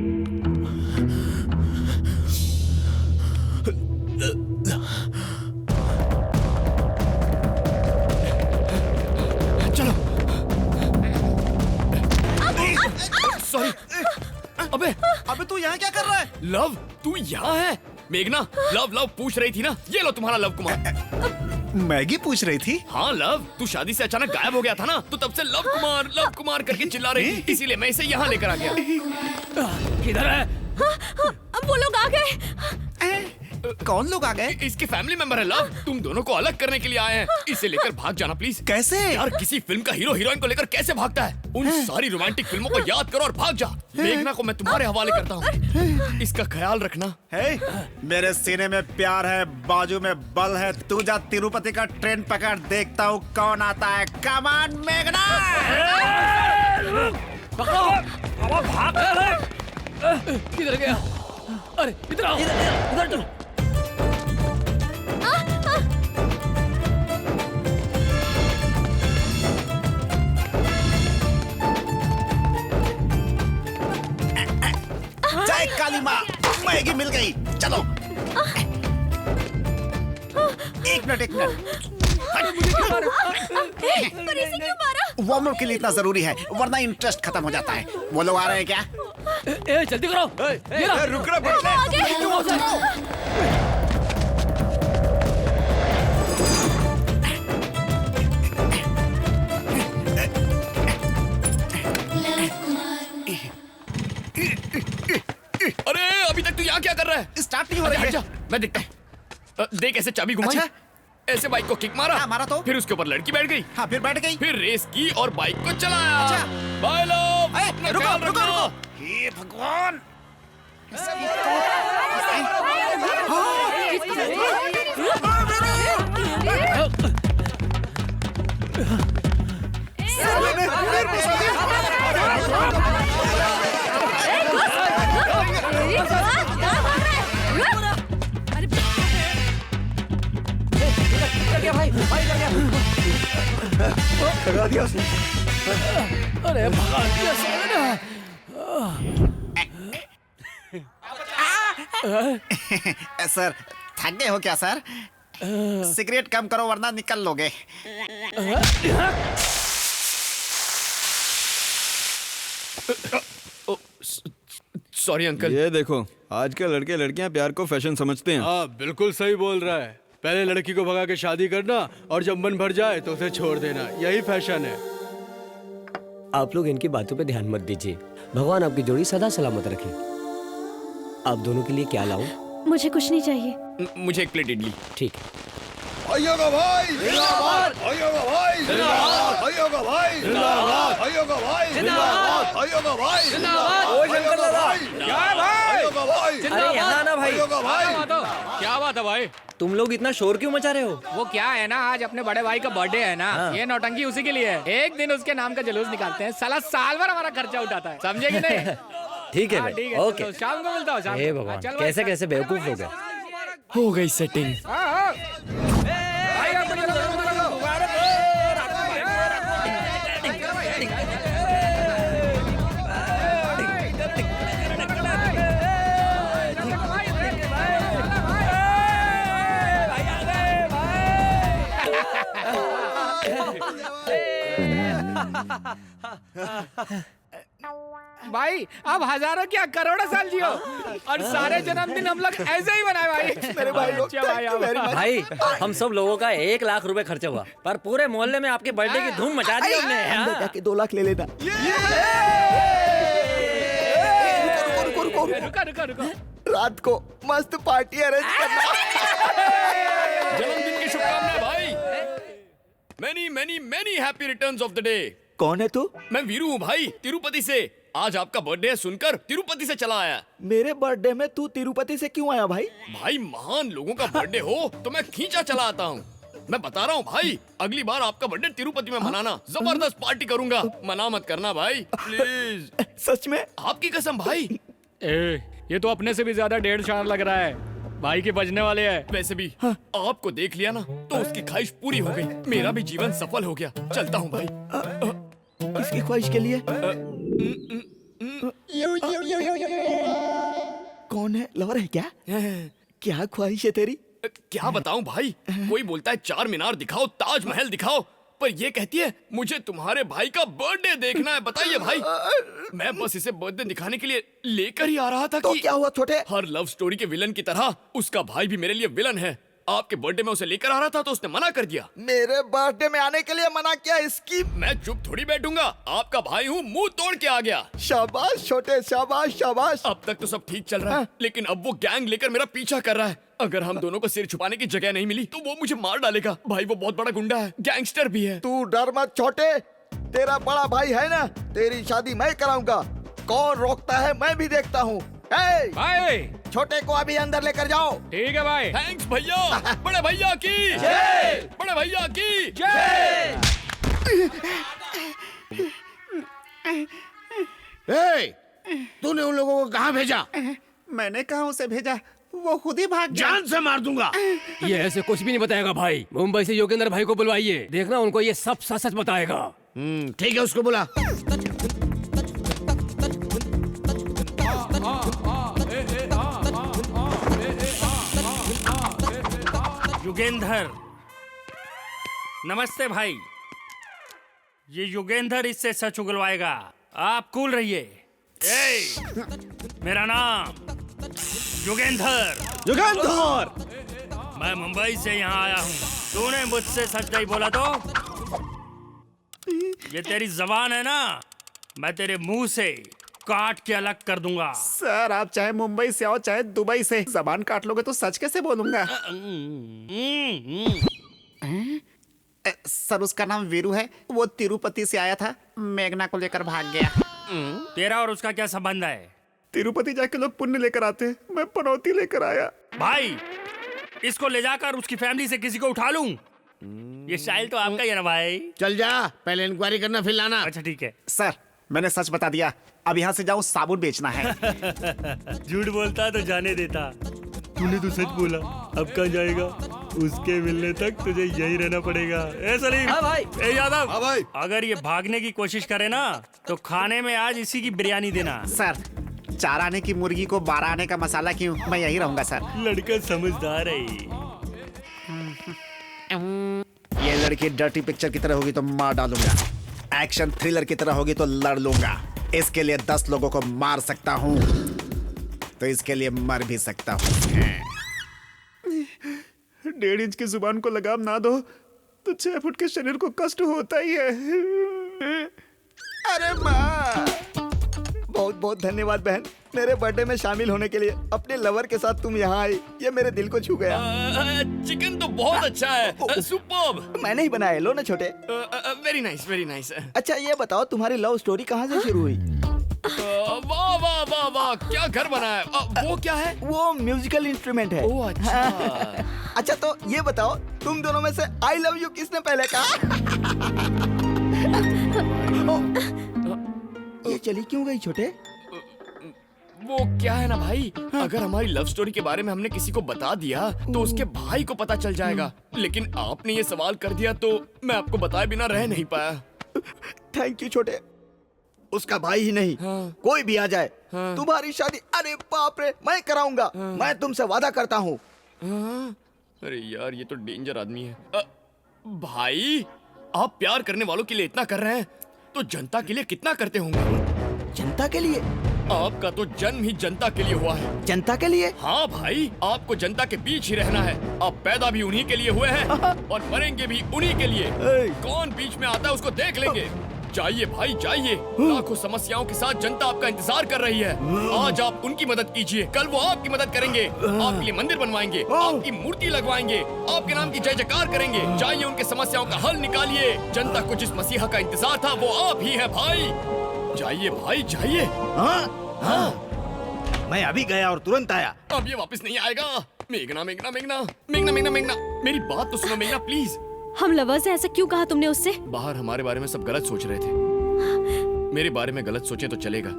तू यहाँ क्या कर रहा है? लव, तू यहाँ है? मेघना, लव पूछ रही थी ना, ये लो तुम्हारा लव कुमार। मैगी पूछ रही थी? हाँ लव, तू शादी से अचानक गायब हो गया था ना, तो तब से लव कुमार करके चिल्ला रही थी, इसीलिए मैं इसे यहाँ लेकर आ गया। किधर है? अब वो लोग आ गए। कौन लोग आ गए? इसके फैमिली मेंबर है लव, तुम दोनों को अलग करने के लिए आए हैं। इसे लेकर भाग जाना प्लीज। कैसे? यार किसी फिल्म का हीरो हीरोइन को लेकर कैसे भागता है? उन सारी रोमांटिक फिल्मों को याद करो और भाग जा। मेघना को मैं तुम्हारे हवाले करता हूँ, इसका ख्याल रखना। मेरे सीने में प्यार है, बाजू में बल है। तू जा तिरुपति का ट्रेन पकड़, देखता हूँ कौन आता है। कम ऑन मेघना। पकड़ो, भाग। किधर गया? अरे इधर आओ, इधर तुम। जय काली माँ, मैगी मिल गई। चलो। एक मिनट। पर इसे क्यों मारा? वार्म अप के लिए इतना जरूरी है, वरना इंटरेस्ट खत्म हो जाता है। वो लोग आ रहे हैं क्या? जल्दी करो। रुक रहा। अरे अभी तक तू यहाँ क्या कर रहा है? स्टार्ट नहीं हो रही है। मैं देखता हूँ। देख ऐसे चाबी घुमाई। अच्छा? ऐसे बाइक को किक मारा। हाँ, मारा तो? फिर उसके ऊपर लड़की बैठ गई। हाँ, फिर बैठ गई। फिर रेस की और बाइक को चलाया। अच्छा। बाय लोग, अपना ख्याल रखना। हे भगवान। भगा दिया उसने। अरे भगा दिया साले ने। सर थक गए हो क्या सर? सिगरेट कम करो वरना निकल लोगे। Sorry uncle. ये देखो, आजकल लड़के लड़कियां प्यार को फैशन समझते हैं। हाँ बिल्कुल सही बोल रहा है। पहले लड़की को भगा के शादी करना और जब मन भर जाए तो उसे छोड़ देना, यही फैशन है। आप लोग इनकी बातों पे ध्यान मत दीजिए। भगवान आपकी जोड़ी सदा सलामत रखे। आप दोनों के लिए क्या लाऊं? मुझे कुछ नहीं चाहिए। मुझे एक प्लेट इडली। ठीक। भाइयों का भाई जिंदाबाद, भाइयों का भाई जिंदाबाद, भाइयों का भाई जिंदाबाद, भाइयों का भाई जिंदाबाद, भाइयों का भाई जिंदाबाद। ओ शंकर दादा, क्या है भाई? भाइयों का भाई अरे यहाँ ना भाई। भाइयों का भाई। क्या बात है भाई? तुम लोग इतना शोर क्यों मचा रहे हो? वो क्या है ना, आज अपने बड़े भाई का बर्थडे है ना। ये नौटंकी उसी के लिए है। एक दिन उसके नाम का जुलूस निकालते हैं, साला साल भर हमारा खर्चा उठाता है, समझे कि नहीं? ठीक है भाई, ठीक है, ओके। शाम को मिलता हूँ। हे भगवान, कैसे कैसे बेवकूफ हो गए। हो गई सेटिंग। भाई आप हजारों क्या करोड़ों साल जियो और सारे जन्मदिन हम लोग ऐसे ही मनाए भाई। मेरे भाई लोग भाई हम सब लोगों का 1 लाख रुपए खर्चा हुआ, पर पूरे मोहल्ले में आपके बर्थडे की धूम मचा दी हमने। के 2 लाख ले लेना। रुको। रात को मस्त पार्टी अरेंज करना। जन्मदिन की शुभकामनाएं भाई। Many happy returns of the day. कौन है तू? मैं वीरू हूँ भाई, तिरुपति से। आज आपका बर्थडे है सुनकर तिरुपति से चला आया। मेरे बर्थडे में तू तिरुपति से क्यों आया भाई? भाई महान लोगों का बर्थडे हो तो मैं खींचा चला आता हूँ। मैं बता रहा हूँ भाई, अगली बार आपका बर्थडे तिरुपति में मनाना, जबरदस्त पार्टी करूंगा। मना मत करना भाई प्लीज। सच में? आपकी कसम भाई। ये तो अपने से भी ज्यादा 1.5 लग रहा है। भाई के बजने वाले हैं। वैसे भी आपको देख लिया ना तो उसकी ख्वाहिश पूरी हो गई। मेरा भी जीवन सफल हो गया। चलता हूँ भाई। इसकी ख्वाहिश के लिए कौन है? लवर है क्या? क्या ख्वाहिश है तेरी? क्या बताऊं भाई, कोई बोलता है 4 मीनार दिखाओ, ताजमहल दिखाओ, पर ये कहती है मुझे तुम्हारे भाई का बर्थडे देखना है। बताइए भाई, मैं बस इसे बर्थडे दिखाने के लिए लेकर ही आ रहा था। तो क्या हुआ छोटे? हर लव स्टोरी के विलन की तरह उसका भाई भी मेरे लिए विलन है। आपके बर्थडे में उसे लेकर आ रहा था तो उसने मना कर दिया। मेरे बर्थडे में आने के लिए मना किया? इसकी मैं चुप थोड़ी बैठूंगा, आपका भाई हूँ, मुंह तोड़ के आ गया। शाबाश छोटे, शाबाश शाबाश। अब तक तो सब ठीक चल रहा है, लेकिन अब वो गैंग लेकर मेरा पीछा कर रहा है। अगर हम दोनों को सिर छुपाने की जगह नहीं मिली तो वो मुझे मार डालेगा। भाई वो बहुत बड़ा गुंडा है, गैंगस्टर भी है। तू डर मत छोटे, तेरा बड़ा भाई है ना, तेरी शादी मैं कराऊंगा। कौन रोकता है मैं भी देखता हूँ। भाई छोटे को अभी अंदर लेकर जाओ। ठीक है भाई। थैंक्स भैया। बड़े भैया की जय। बड़े भैया की जय। तूने उन लोगों को कहाँ भेजा? मैंने कहा उसे भेजा, वो खुद ही भाग गया। जान से मार दूंगा। ये ऐसे कुछ भी नहीं बताएगा भाई। मुंबई से योगेंद्र भाई को बुलवाइए, देखना उनको ये सब सच सच बताएगा। ठीक है, उसको बुला। युगेंधर, नमस्ते भाई। ये युगेंधर इससे सच उगलवाएगा, आप कूल रहिए। मेरा नाम युगेंधर। युगेंधर, मैं मुंबई से यहाँ आया हूँ। तूने मुझसे सच नहीं बोला तो ये तेरी जबान है ना, मैं तेरे मुंह से काट के अलग कर दूंगा। सर आप चाहे मुंबई से आओ चाहे दुबई से, जबान काट लोगे तो सच कैसे बोलूंगा? सर उसका नाम वीरू है, वो तिरुपति से आया था, मेघना को लेकर भाग गया। तेरा और उसका क्या संबंध है? तिरुपति जाके लोग पुण्य लेकर आते हैं, मैं पनौती लेकर आया। भाई इसको ले जाकर उसकी फैमिली से किसी को उठा लूं? ये स्टाइल तो आपका ही है ना भाई। चल जा, पहले इंक्वायरी करना फिर लाना। अच्छा ठीक है। सर मैंने सच बता दिया, अब यहाँ से जाऊँ साबुन बेचना है। झूठ बोलता तो जाने देता, तूने तो सच बोला। अब कहाँ जाएगा? उसके मिलने तक तुझे यही रहना पड़ेगा। ए सलीम। हाँ भाई। ए यादव। हाँ भाई। अगर ये भागने की कोशिश करे ना तो खाने में आज इसी की बिरयानी देना। सर 4 आने की मुर्गी को 12 आने का मसाला क्यों, मैं यही रहूंगा सर। लड़का समझदार है। ये लड़की डर्टी पिक्चर की तरह होगी तो मार डालूंगा, एक्शन थ्रिलर की तरह होगी तो लड़ लूंगा। इसके लिए 10 लोगों को मार सकता हूँ तो इसके लिए मर भी सकता हूँ। 1.5 इंच की जुबान को लगाम ना दो तो 6 फुट के शरीर को कष्ट होता ही है। अरे माँ, बहुत बहुत धन्यवाद बहन, मेरे बर्थडे में शामिल होने के लिए। अपने लवर के साथ तुम यहाँ आई, ये मेरे दिल को छू गया। चिकन तो बहुत अच्छा है, सुपर्ब। मैंने ही बनाया, लो ना छोटे। Very nice, very nice. अच्छा ये बताओ तुम्हारी लव स्टोरी कहाँ से शुरू हुई? वाह वाह वाह वाह, क्या घर बना है। वो क्या है? वो म्यूजिकल इंस्ट्रूमेंट है। ओह अच्छा। अच्छा तो ये बताओ तुम दोनों में से आई लव यू किसने पहले कहा? ये चली क्यों गई छोटे? वो क्या है ना भाई, अगर हमारी लव स्टोरी के बारे में हमने किसी को बता दिया तो उसके भाई को पता चल जाएगा। लेकिन आपने ये सवाल कर दिया तो मैं आपको बताए बिना रह नहीं पाया। थैंक यू छोटे। उसका भाई ही नहीं, कोई भी आ जाए, तुम्हारी शादी, अरे बाप रे, मैं कराऊंगा। मैं तुमसे वादा करता हूँ। अरे यार ये तो डेंजर आदमी है। भाई आप प्यार करने वालों के लिए इतना कर रहे हैं तो जनता के लिए कितना करते होंगे? जनता के लिए? आपका तो जन्म ही जनता के लिए हुआ है। जनता के लिए? हाँ भाई, आपको जनता के बीच ही रहना है। आप पैदा भी उन्हीं के लिए हुए हैं और मरेंगे भी उन्हीं के लिए। कौन बीच में आता है उसको देख लेंगे। जाइए भाई जाइए, लाखों समस्याओं के साथ जनता आपका इंतजार कर रही है। आज आप उनकी मदद कीजिए, कल वो आपकी मदद करेंगे। आपके लिए मंदिर बनवाएंगे, आपकी मूर्ति लगवाएंगे, आपके नाम की जय जयकार करेंगे। जाइए उनके समस्याओं का हल निकालिए। जनता को जिस मसीहा का इंतजार था वो आप ही है भाई। जाइए भाई जाइए। मैं अभी गया और तुरंत आया। अब ये वापस नहीं आएगा। मेघना मेघना मेघना मेघना मेघना मेघना, मेरी बात तो सुनो मेघना प्लीज। हम लवर से ऐसा क्यों कहा तुमने उससे? बाहर हमारे बारे में सब गलत सोच रहे थे। मेरे बारे में गलत सोचे तो चलेगा,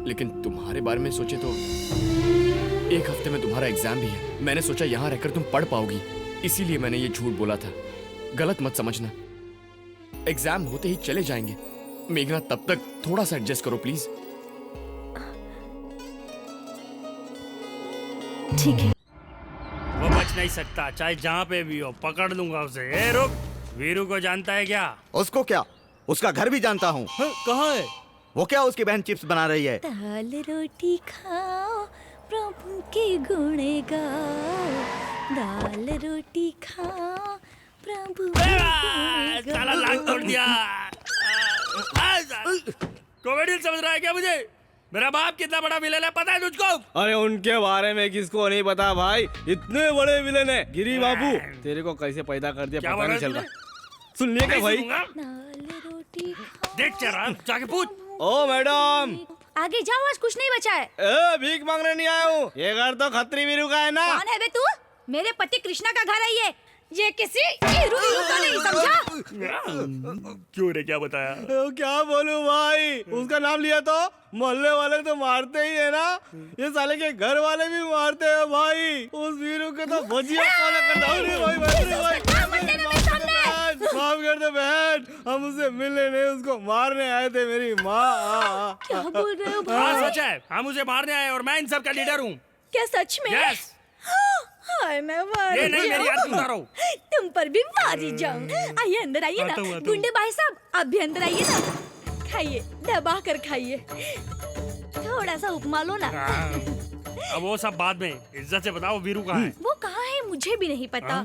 लेकिन तुम्हारे बारे में सोचे तो। 1 हफ्ते में तुम्हारा एग्जाम भी है। मैंने सोचा यहाँ रहकर तुम पढ़ पाओगी, इसीलिए मैंने ये झूठ बोला था। गलत मत समझना। एग्जाम होते ही चले जाएंगे। मेघना तब तक थोड़ा सा एडजस्ट करो प्लीज। ठीक है। वो बच नहीं सकता, चाहे जहाँ पे भी हो। पकड़ लूंगा उसे। ए रुक, वीरू को जानता है क्या? उसको क्या, उसका घर भी जानता हूँ। कहाँ है? वो क्या उसकी बहन चिप्स बना रही है। दाल रोटी खाओ प्रभु के गुण गाओ, दाल रोटी खाओ प्रभु के गुण गाओ। साला लाख तोड़ दिया। कॉमेडियन समझ रहा है क्या मुझे? मेरा बाप कितना बड़ा विलेन है पता है तुझको? अरे उनके बारे में किसको नहीं पता भाई, इतने बड़े विलेन है। गिरी बाबू तेरे को कैसे पैदा कर दिया पता नहीं चल रहा। सुन लिया क्या भाई? देख चरा जाके पूछ। ओ मैडम आगे जाओ, आज कुछ नहीं बचा है। भीख मांगने नहीं आया हूँ, ये घर तो खत्री वीरू का है ना। कौन है बे तू? मेरे पति कृष्णा का घर है ये किसी हीरो का नहीं, समझा? क्यों रे, क्या बताया? क्या बोलूं भाई, उसका नाम लिया तो मोहल्ले वाले तो मारते ही है ना, ये साले के घर वाले भी मारते हैं भाई। उस वीरू के तो भजिया फॉलो करता हूँ भाई। माफ कर दे बहन, हम उससे मिलने नहीं उसको मारने आए थे। मेरी माँ। क्या बोल रहे हो भाई? हाँ सच है, हम उसे मारने आए और मैं इन सब का लीडर हूँ। क्या सच में? यस। हाय मैं मार ये नहीं मेरी आरती उतारो। तुम पर भी मारी जाऊं। आइए अंदर आइए ना गुंडे भाई साहब, आप भी अंदर आइए ना, खाइए दबा कर खाइए, थोड़ा सा उपमा लो ना। अब वो सब बाद में, इज्जत से बताओ वीरू कहाँ है? वो कहाँ है मुझे भी नहीं पता।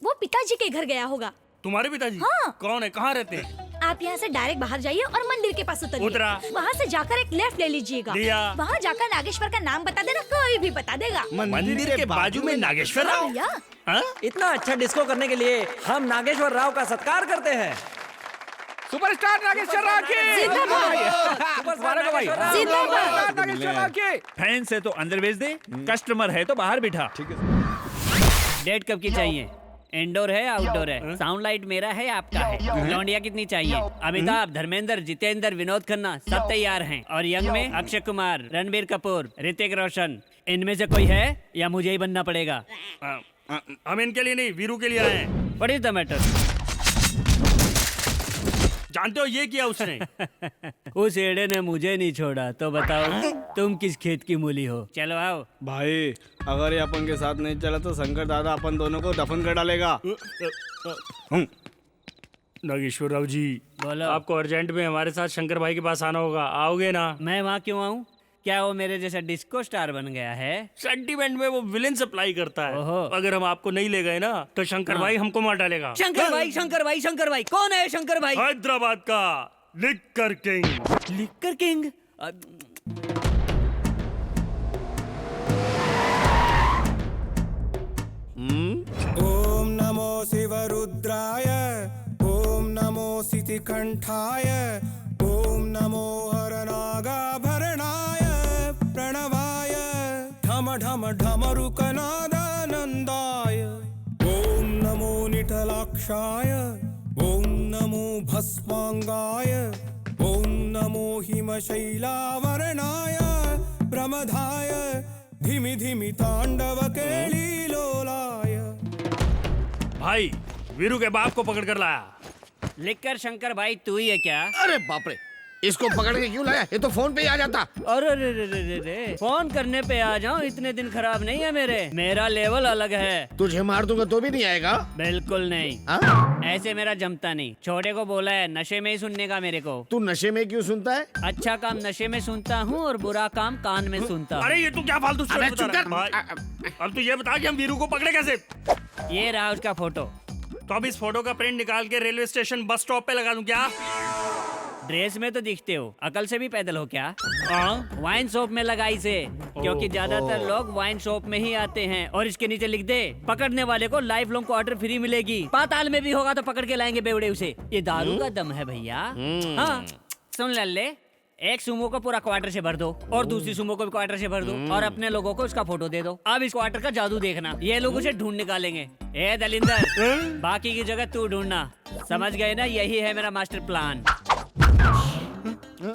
वो पिताजी के घर गया होगा। तुम्हारे पिताजी? हाँ। कौन है, कहाँ रहते हैं? आप यहाँ से डायरेक्ट बाहर जाइए और मंदिर के पास उतरिए। उतरा। वहाँ से जाकर एक लेफ्ट ले लीजिएगा। लिया। वहाँ जाकर नागेश्वर का नाम बता देना, कोई भी बता देगा। मंदिर के बाजू में नागेश्वर राव? भैया इतना अच्छा डिस्को करने के लिए हम नागेश्वर राव का सत्कार करते हैं। सुपरस्टार नागेश्वर राव की जिंदाबाद। फैन से तो अंदर भेज दे, कस्टमर है तो बाहर बिठा। ठीक है। डेट कब की चाहिए? इंडोर है आउटडोर है? साउंड लाइट मेरा है आपका है? लौंडिया कितनी चाहिए? अमिताभ, धर्मेंद्र, जितेंद्र, विनोद खन्ना सब तैयार हैं। और यंग में अक्षय कुमार, रणबीर कपूर, ऋतिक रोशन, इनमें से कोई है या मुझे ही बनना पड़ेगा? हम इनके लिए नहीं, वीरू के लिए आए हैं। What is the matter? जानते हो ये किया उसने? उस एड़े ने मुझे नहीं छोड़ा, तो बताओ तुम किस खेत की मूली हो? चलो आओ। भाई अगर ये अपन के साथ नहीं चला तो शंकर दादा अपन दोनों को दफन कर डालेगा। नागेश्वर राव जी बोलो। आपको अर्जेंट में हमारे साथ शंकर भाई के पास आना होगा, आओगे ना? मैं वहाँ क्यों आऊँ? क्या वो मेरे जैसा डिस्को स्टार बन गया है? सेंटीमेंट में वो विलेन सप्लाई करता है। अगर हम आपको नहीं ले गए ना तो शंकर भाई हमको मार डालेगा। शंकर भाई, शंकर भाई, शंकर भाई कौन है? शंकर भाई हैदराबाद का लिक्कर किंग। Liquor king? ओम नमो शिवरुद्राय, ओम नमो सितिकंठाय, ओम नमो हरनागाभरणाय प्रणवाय, ढम ढम ढमरुकनादानन्दाय, ओम नमो निटलाक्षाय, ओम नमो भस्मांगाय, ओम नमो हिमशैलावरणाय प्रमदाय, धिमि धिमि तांडव केलीलोलाय। भाई वीरू के बाप को पकड़ कर लाया। लिक्कर शंकर भाई तू ही है क्या? अरे बाप रे, इसको पकड़ के क्यों लाया? ये तो फोन पे ही आ जाता। अरे रे रे रे रे रे, फोन करने पे आ जाऊं, इतने दिन खराब नहीं है मेरे। मेरा लेवल अलग है। तुझे मार दूंगा तो भी नहीं आएगा? बिल्कुल नहीं। ऐसे मेरा जमता नहीं। छोटे को बोला है नशे में ही सुनने का मेरे को। तू नशे में क्यों सुनता है? अच्छा काम नशे में सुनता हूँ और बुरा काम कान में सुनता हूँ। अरे ये तू क्या फालतू स्टोरी बता रहा है? अब तू ये बता कि हम वीरू को पकड़े कैसे? ये रहा उसका फोटो। तो अब इस फोटो का प्रिंट निकाल के रेलवे स्टेशन बस स्टॉप पे लगा दूं क्या? ड्रेस में तो दिखते हो, अकल से भी पैदल हो क्या? वाइन शॉप में लगाई से, क्योंकि ज्यादातर लोग वाइन शॉप में ही आते हैं। और इसके नीचे लिख दे, पकड़ने वाले को लाइफ लॉन्ग क्वार्टर फ्री मिलेगी। पाताल में भी होगा तो पकड़ के लाएंगे बेवड़े उसे। ये दारू का दम है भैया। हाँ सुन लल्ले, एक सुमो को पूरा क्वार्टर से भर दो और दूसरी सुमो को भी क्वार्टर से भर दो और अपने लोगों को उसका फोटो दे दो। अब इस क्वार्टर का जादू देखना, ये लोग उसे ढूंढ निकालेंगे। ए दलिंदर, बाकी की जगह तू ढूंढना। समझ गए ना? यही है मेरा मास्टर प्लान।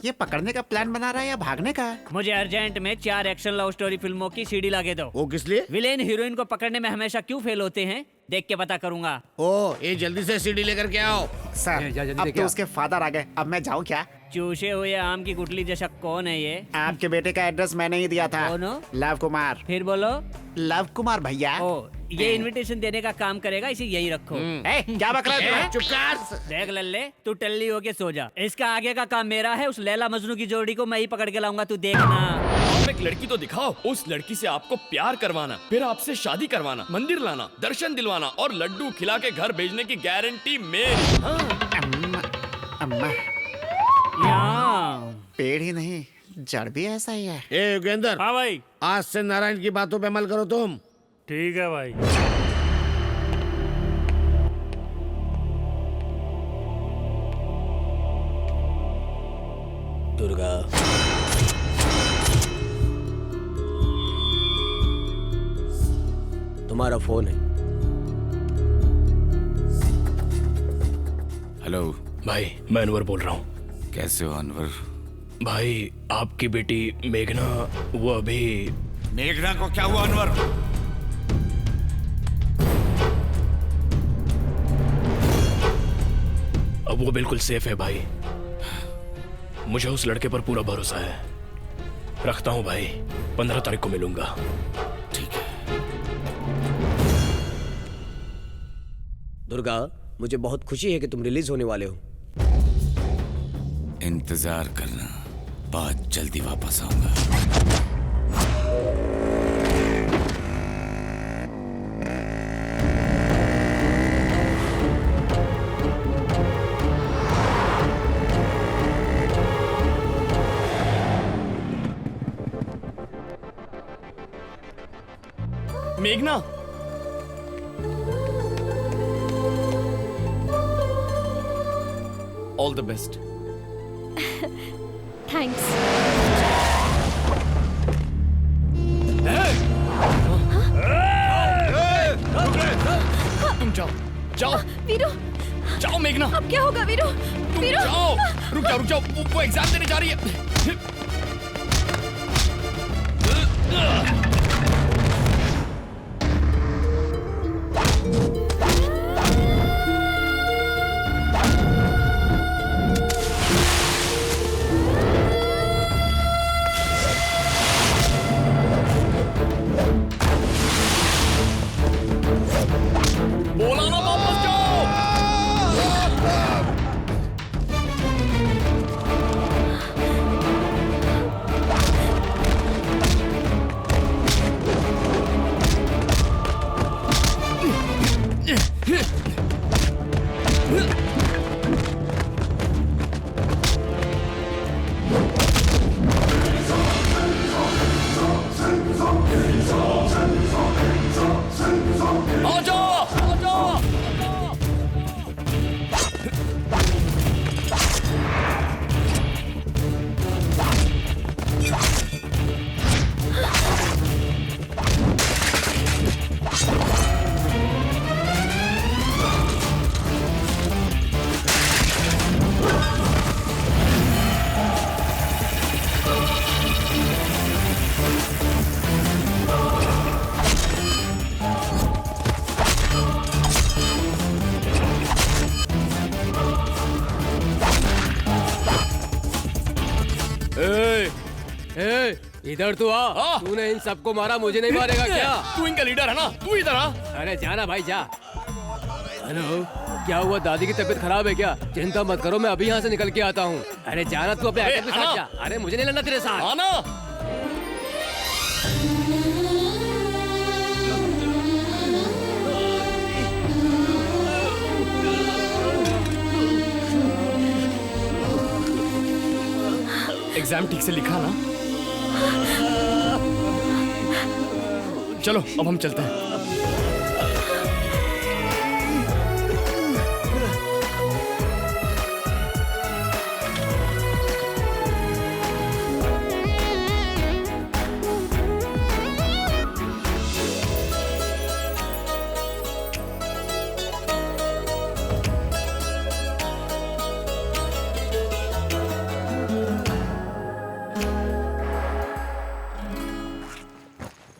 ये पकड़ने का प्लान बना रहा है या भागने का? मुझे अर्जेंट में 4 एक्शन लव स्टोरी फिल्मों की सीडी लाके दो। वो किस लिए? विलेन हीरोइन को पकड़ने में हमेशा क्यों फेल होते हैं, देख के पता करूंगा। ओ, ये जल्दी से सीडी लेकर के आओ। सर, अब तो उसके फादर आ गए, अब मैं जाऊँ क्या? चूसे हुए आम की गुठली जैसा कौन है ये? आपके बेटे का एड्रेस मैंने ही दिया था। कौन हो? लव कुमार। फिर बोलो। लव कुमार भैया। ओ, ये इनविटेशन देने का काम करेगा, इसे यहीं रखो। क्या बक रहा है? चुप कर। देख लल्ले, तू टल्ली होके सो जा। इसका आगे का काम मेरा है। उस लैला मजनू की जोड़ी को मैं ही पकड़ के लाऊंगा, तू देखना। आप एक लड़की तो दिखाओ। उस लड़की से आपको प्यार करवाना, फिर आपसे शादी करवाना, मंदिर लाना, दर्शन दिलवाना और लड्डू खिला के घर भेजने की गारंटी मेरी। अम्मा यहाँ पेड़ ही नहीं, जड़ भी ऐसा ही है। ए योगेंद्र। हाँ भाई। आज से नारायण की बातों पे अमल करो तुम। ठीक है भाई। दुर्गा, तुम्हारा फोन है। हेलो भाई, मैं अनवर बोल रहा हूँ। कैसे हो अनवर? भाई, आपकी बेटी मेघना, वो अभी। मेघना को क्या हुआ अनवर? अब वो बिल्कुल सेफ है भाई। मुझे उस लड़के पर पूरा भरोसा है। रखता हूँ भाई, 15 तारीख को मिलूंगा। ठीक है। दुर्गा, मुझे बहुत खुशी है कि तुम रिलीज होने वाले हो। इंतजार करना, बहुत जल्दी वापस आऊंगा। मेघना, ऑल द बेस्ट। थैंक्स। तुम जाओ, जाओ वीरू, जाओ मेघना। अब क्या होगा वीरू? वीरू, जाओ, रुक जाओ, रुक जाओ। वो एग्जाम देने जा रही है। बोला ना वापस जाओ। आ जाओ, आ जाओ। इधर तू आ। तूने इन सबको मारा, मुझे नहीं मारेगा क्या? तू इनका लीडर है ना, तू इधर आ। अरे जाना भाई, जा। हेलो, क्या हुआ? दादी की तबीयत खराब है क्या? चिंता मत करो, मैं अभी यहाँ से निकल के आता हूँ। अरे जाना, तू अपने आइटम के साथ जा। अरे मुझे नहीं लड़ना तेरे साथ। आना। एग्जाम ठीक से लिखा ना? चलो अब हम चलते हैं।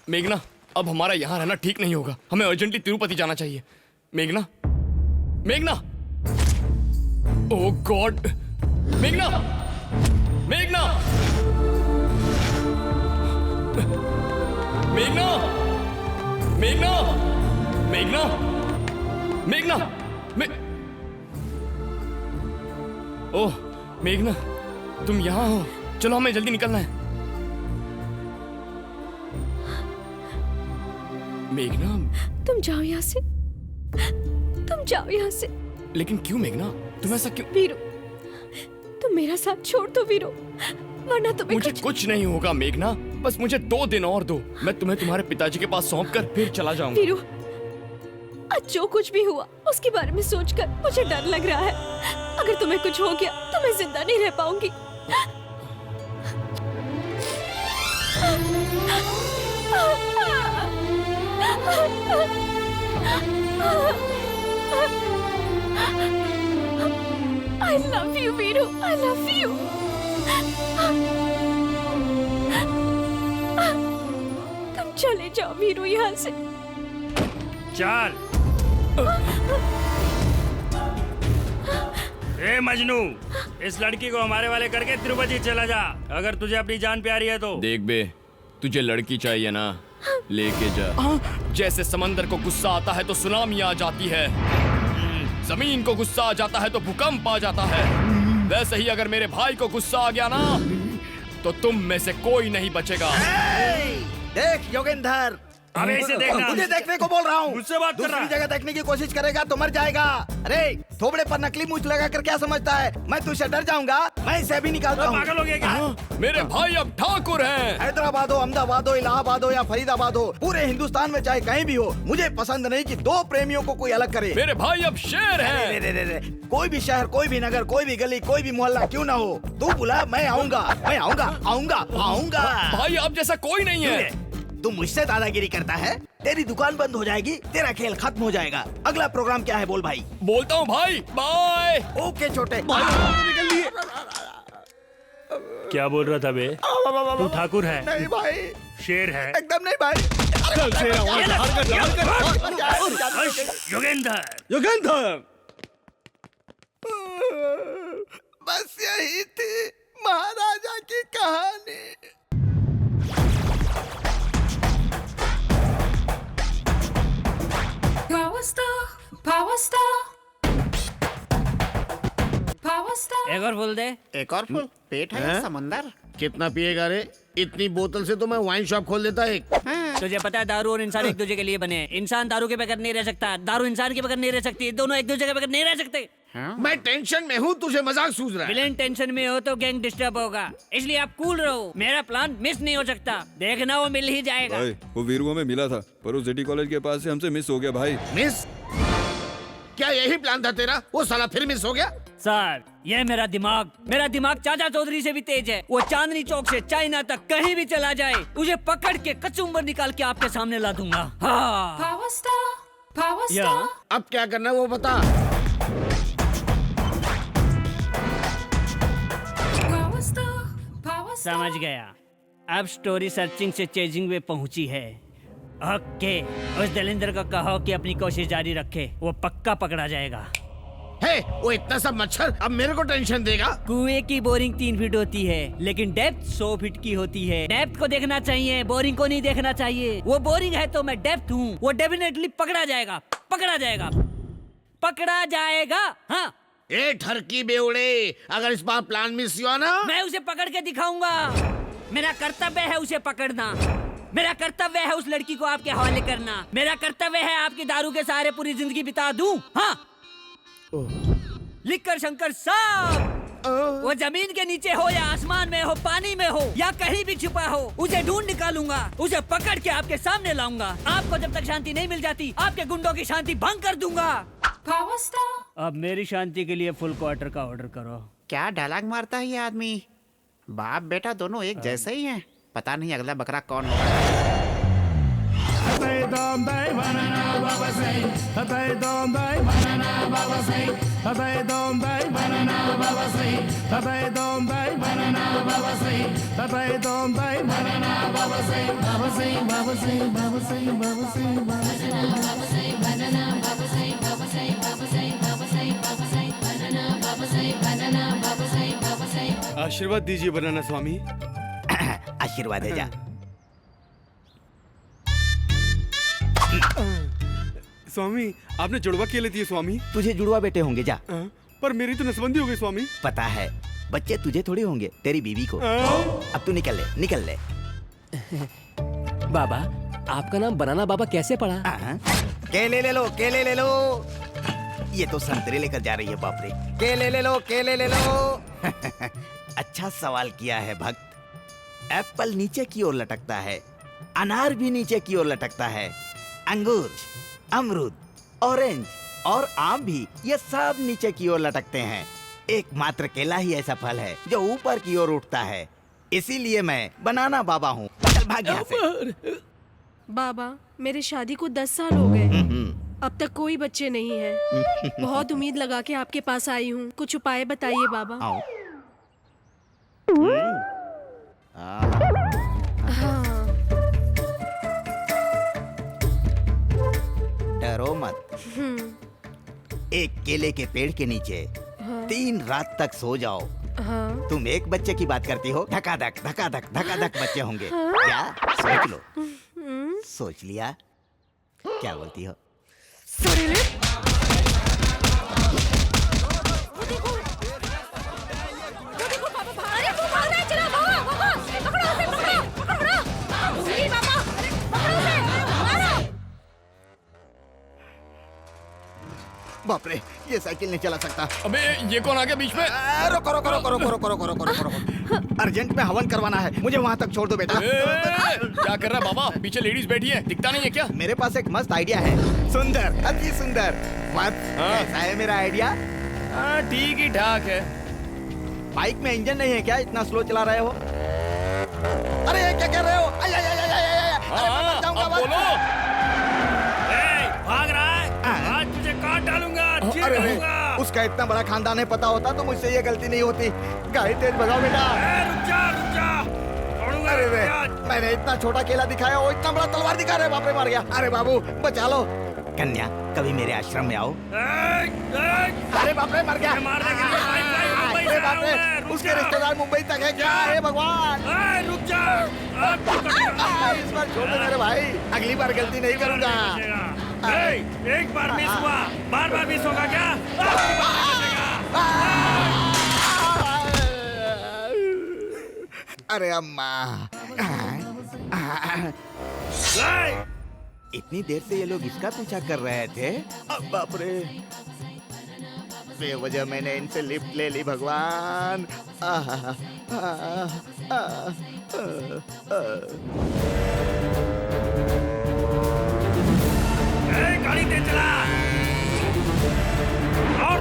मेघना, अब हमारा यहाँ रहना ठीक नहीं होगा। हमें अर्जेंटली तिरुपति जाना चाहिए। मेघना, मेघना, ओह गॉड, मेघना, मेघना, मेघना, मेघना, मेघना, मेघना, ओह मेघना, तुम यहाँ हो। चलो हमें जल्दी निकलना है। मेघना, तुम जाओ यहाँ से, तुम जाओ यहाँ से। लेकिन क्यों मेघना, तुम ऐसा क्यों? वीरू, तुम मेरा साथ छोड़ दो वीरू, वरना तुम्हें मुझे कुछ नहीं होगा मेघना, बस मुझे 2 दिन और दो। मैं तुम्हें तुम्हारे पिताजी के पास सौंप कर फिर चला जाऊंगा। वीरू, आज जो कुछ भी हुआ उसके बारे में सोचकर मुझे डर लग रहा है। अगर तुम्हें कुछ हो गया तो मैं जिंदा नहीं रह पाऊंगी। I love you, Veeru, I love you. तुम चले जाओ वीरू यहाँ से। चल। ए मजनू, इस लड़की को हमारे वाले करके तिरुपति चला जा, अगर तुझे अपनी जान प्यारी है तो। देख बे, तुझे लड़की चाहिए ना, लेके जा। जैसे समंदर को गुस्सा आता है तो सुनामी आ जाती है, जमीन को गुस्सा आ जाता है तो भूकंप आ जाता है, वैसे ही अगर मेरे भाई को गुस्सा आ गया ना तो तुम में से कोई नहीं बचेगा। देख योगेंद्र, अबे इसे देखना। तुझे देखने को बोल रहा हूँ। मुझसे बात कर रहा है। दूसरी जगह देखने की कोशिश करेगा तो मर जाएगा। अरे थोबड़े पर नकली मूछ लगा कर क्या समझता है? मैं तुझसे डर जाऊंगा? मैं इसे अभी निकालता हूँ। पागल हो गया क्या? मेरे भाई अब ठाकुर हैं। हैदराबाद हो, अहमदाबाद हो, इलाहाबाद हो या फरीदाबाद हो, पूरे हिंदुस्तान में चाहे कहीं भी हो, मुझे पसंद नहीं कि 2 प्रेमियों को कोई अलग करे। मेरे भाई अब शेर हैं। रे, रे, रे, रे, कोई भी शहर, कोई भी नगर, कोई भी गली, कोई भी मोहल्ला क्यों ना हो, तू बुला, मैं आऊंगा, मैं आऊंगा, आऊंगा, आऊंगा। भाई आप जैसा कोई नहीं है। तू मुझसे दादागिरी करता है, तेरी दुकान बंद हो जाएगी, तेरा खेल खत्म हो जाएगा। अगला प्रोग्राम क्या है बोल भाई? बोलता हूँ भाई, बाय। ओके छोटे। क्या बोल रहा था बे? तू ठाकुर है? नहीं भाई। शेर है? एकदम नहीं भाई। योगेंद्र, योगेंद्र, बस यही थी महाराजा की कहानी। एक और फुल दे। एक और फुल? पेट है या समंदर? कितना पिएगा रे? इतनी बोतल से तो मैं वाइन शॉप खोल देता एक। तुझे पता है दारू और इंसान एक दूसरे के लिए बने हैं। इंसान दारू के बगैर नहीं रह सकता, दारू इंसान के बगैर नहीं रह सकती, दोनों एक दूसरे के बगैर नहीं रह सकते। मैं टेंशन में हूँ, तुझे मजाक सूझ रहा है। विलेन टेंशन में हो तो गैंग डिस्टर्ब होगा, इसलिए आप कूल रहो। मेरा प्लान मिस नहीं हो सकता, देखना वो मिल ही जाएगा। भाई वो वीरू में मिला था, पर वो सिटी कॉलेज के पास से हमसे मिस हो गया भाई। मिस? क्या यही प्लान था तेरा? वो साला फिर मिस हो गया? सर, ये मेरा दिमाग चाचा चौधरी से भी तेज है। वो चांदनी चौक से चाइना तक कहीं भी चला जाए, उसे पकड़ के कचुम्बर निकाल के आपके सामने ला दूंगा। हाँ। अब क्या करना है वो बता। समझ गया, अब स्टोरी सर्चिंग से चेजिंग में पहुंची है। ओके, उस दलिंदर को कहो कि अपनी कोशिश जारी रखे, वो पक्का पकड़ा जाएगा। हे, वो इतना सब मच्छर अब मेरे को टेंशन देगा। कुएं की बोरिंग 3 फीट होती है, लेकिन डेप्थ 100 फीट की होती है। डेप्थ को देखना चाहिए, बोरिंग को नहीं देखना चाहिए। वो बोरिंग है तो मैं डेप्थ हूँ। वो डेफिनेटली पकड़ा जाएगा, पकड़ा जाएगा, पकड़ा जाएगा। हाँ। ए ठरकी बेवड़े, अगर इस बार प्लान मिस हुआ ना, मैं उसे पकड़ के दिखाऊंगा। मेरा कर्तव्य है उसे पकड़ना, मेरा कर्तव्य है उस लड़की को आपके हवाले करना, मेरा कर्तव्य है आपकी दारू के सहारे पूरी जिंदगी बिता दूं। हाँ, लिख कर शंकर साहब, वो जमीन के नीचे हो या आसमान में हो, पानी में हो या कहीं भी छुपा हो, उसे ढूंढ निकालूंगा, उसे पकड़ के आपके सामने लाऊंगा। आपको जब तक शांति नहीं मिल जाती, आपके गुंडों की शांति भंग कर दूंगा। अब मेरी शांति के लिए फुल क्वार्टर का ऑर्डर करो। क्या डायलॉग मारता है ये आदमी? बाप बेटा दोनों एक जैसे ही हैं। पता नहीं अगला बकरा कौन होगा। आशीर्वाद दीजिए बनाना स्वामी। आशीर्वाद है जा। स्वामी आपने जुड़वा केले दिए स्वामी। तुझे जुड़वा बेटे होंगे जा। पर मेरी तो नसबंदी हो गई स्वामी। पता है, बच्चे तुझे थोड़ी होंगे, तेरी बीवी को। अब तू निकल ले, निकल ले। बाबा, आपका नाम बनाना बाबा कैसे पड़ा? केले ले लो, केले ले लो। ये तो संतरे लेकर जा रही है, बाप रे। केले ले लो, केले ले लो। अच्छा सवाल किया है भक्त। एप्पल नीचे की ओर लटकता है, अनार भी नीचे की ओर लटकता है, अंगूर, अमरूद, ऑरेंज और आम भी, ये सब नीचे की ओर लटकते हैं। एकमात्र केला ही ऐसा फल है जो ऊपर की ओर उठता है। इसीलिए मैं बनाना बाबा हूँ। भाग यहाँ से। बाबा, मेरे शादी को 10 साल हो गए, अब तक कोई बच्चे नहीं है। बहुत उम्मीद लगा के आपके पास आई हूँ, कुछ उपाय बताइए बाबा। हाँ। डरो मत। एक केले के पेड़ के नीचे 3 रात तक सो जाओ। हाँ। तुम एक बच्चे की बात करती हो, धकाधक धकाधक धकाधक बच्चे होंगे। क्या सोच लो? सोच लिया? क्या बोलती हो? बाप रे, ये साइकिल नहीं चला सकता। अबे ये कौन आ गया बीच में? रोको रोको रोको रोको रोको रोको रोको रोको रोको। अर्जेंट में हवन करवाना है, मुझे वहाँ तक छोड़ दो बेटा। क्या कर रहा है बाबा? पीछे लेडीज बैठी है, दिखता नहीं है क्या? मेरे पास एक मस्त आइडिया है, सुंदर, अति सुंदर। कैसा है मेरा आइडिया? ठीक ही ठाक है। बाइक में इंजन नहीं है क्या? इतना स्लो चला रहे हो? अरे क्या कर रहे हो? बोलो। भाग रहा है? आज तुझे काट डालूंगा। अरे उसका इतना बड़ा खानदान है, पता होता तो मुझसे ये गलती नहीं होती। गाड़ी तेज भगाओ बेटा। रुक जा, रुक जा। अरे रे, मैंने इतना छोटा केला दिखाया, वो इतना बड़ा तलवार दिखा रहे, बाप रे मार गया। अरे बाबू बचा लो। कन्या, कभी मेरे आश्रम में आओ। अरे बाप रे, मर गया। अरे बाप रे, उसके रिश्तेदार मुंबई तक है क्या? हे भगवान, रुक जा। इस बार छोड़ दे मेरे भाई, अगली बार गलती नहीं करूंगा। एक बार मिस हुआ, बार बार मिस होगा क्या? अरे अम्मा, इतनी देर से ये लोग इसका पीछा कर रहे थे। अब बाप रे, बेवजह मैंने इनसे लिफ्ट ले ली। भगवान, गाड़ी तेज चला, और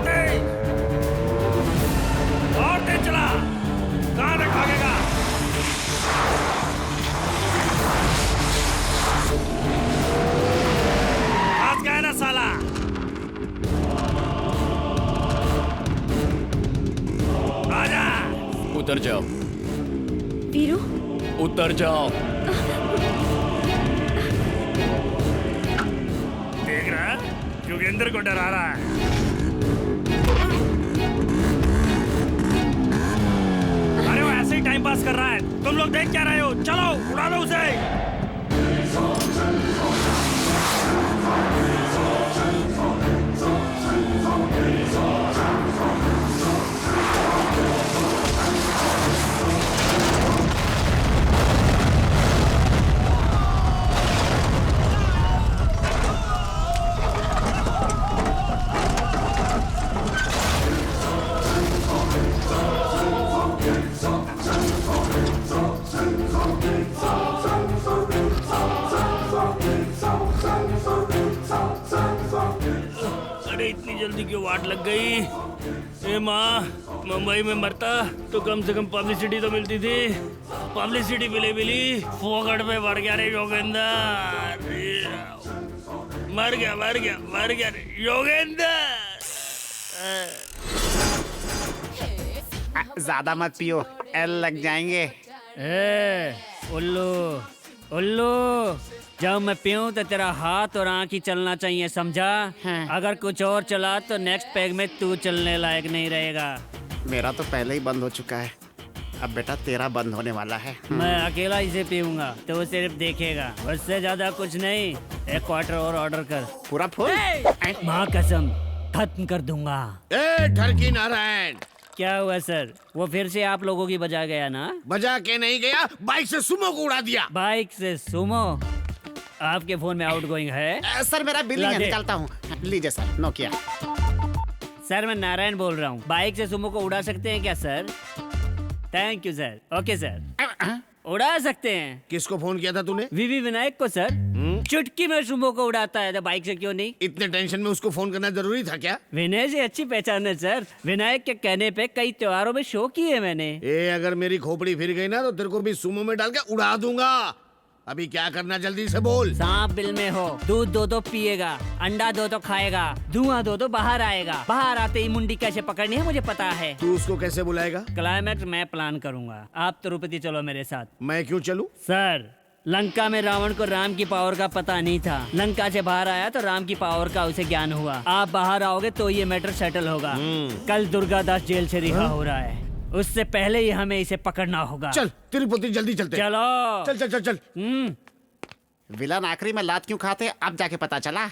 तेज चला। कहाँ तक भागेगा? आज गया ना साला। आजा। उतर जाओ वीरू, उतर जाओ। देख रहा है, योगेंद्र को डरा रहा है। अरे वो ऐसे ही टाइम पास कर रहा है, तुम लोग देख क्या रहे हो? चलो उड़ा लो उसे। इतनी जल्दी क्यों वाट लग गई? ए माँ, मुंबई में मरता तो कम से कम पब्लिसिटी तो मिलती थी। पब्लिसिटी मिली फोकट पे बढ़ गया रे योगेंद्र। मर गया रे योगेंद्र। ज्यादा मत पियो, एल लग जाएंगे। उल्लू, जब मैं पीऊं तो तेरा हाथ और आँख ही चलना चाहिए, समझा? अगर कुछ और चला तो नेक्स्ट पैग में तू चलने लायक नहीं रहेगा। मेरा तो पहले ही बंद हो चुका है। अब बेटा तेरा बंद होने वाला है। मैं अकेला इसे पीऊंगा तो वो सिर्फ देखेगा, उससे ज्यादा कुछ नहीं। एक क्वार्टर और ऑर्डर कर। पूरा फुल? माँ कसम खत्म कर दूंगा। ए ठरकी नारायण, क्या हुआ सर? वो फिर से आप लोगों की बजा गया ना? बजा के नहीं गया, बाइक से सुमो को उड़ा दिया। बाइक से सुमो? आपके फोन में आउटगोइंग है? सर मेरा बिलिंग है, निकालता हूँ। लीजिए सर, नोकिया। सर मैं नारायण बोल रहा हूँ। बाइक से सुमो को उड़ा सकते हैं क्या sir? Thank you sir. Okay sir, उड़ा सकते हैं। किसको फोन किया था तूने? वीवी विनायक को सर। चुटकी में सुमो को उड़ाता है तो बाइक से क्यों नहीं? इतने टेंशन में उसको फोन करना जरूरी था क्या? विनय जी अच्छी पहचान है सर। विनायक के कहने पे कई त्योहारों में शो किए मैंने। अगर मेरी खोपड़ी फिर गई ना तो तेरे को भी सुमो में डाल के उड़ा दूंगा। अभी क्या करना जल्दी से बोल। सांप बिल में हो, दूध दो तो पिएगा, अंडा दो तो खाएगा, धुआं दो तो बाहर आएगा। बाहर आते ही मुंडी कैसे पकड़नी है मुझे पता है। तू उसको कैसे बुलाएगा? क्लाइमैक्स मैं प्लान करूंगा। आप तिरुपति चलो मेरे साथ। मैं क्यों चलूं? सर लंका में रावण को राम की पावर का पता नहीं था। लंका से बाहर आया तो राम की पावर का उसे ज्ञान हुआ। आप बाहर आओगे तो ये मैटर सेटल होगा। कल दुर्गा दास जेल से रिहा हो रहा है, उससे पहले ही हमें इसे पकड़ना होगा। चल तिरुपति जल्दी चलते। चलो चल चल चल चल। विलन आखिरी में लात क्यों खाते अब जाके पता चला।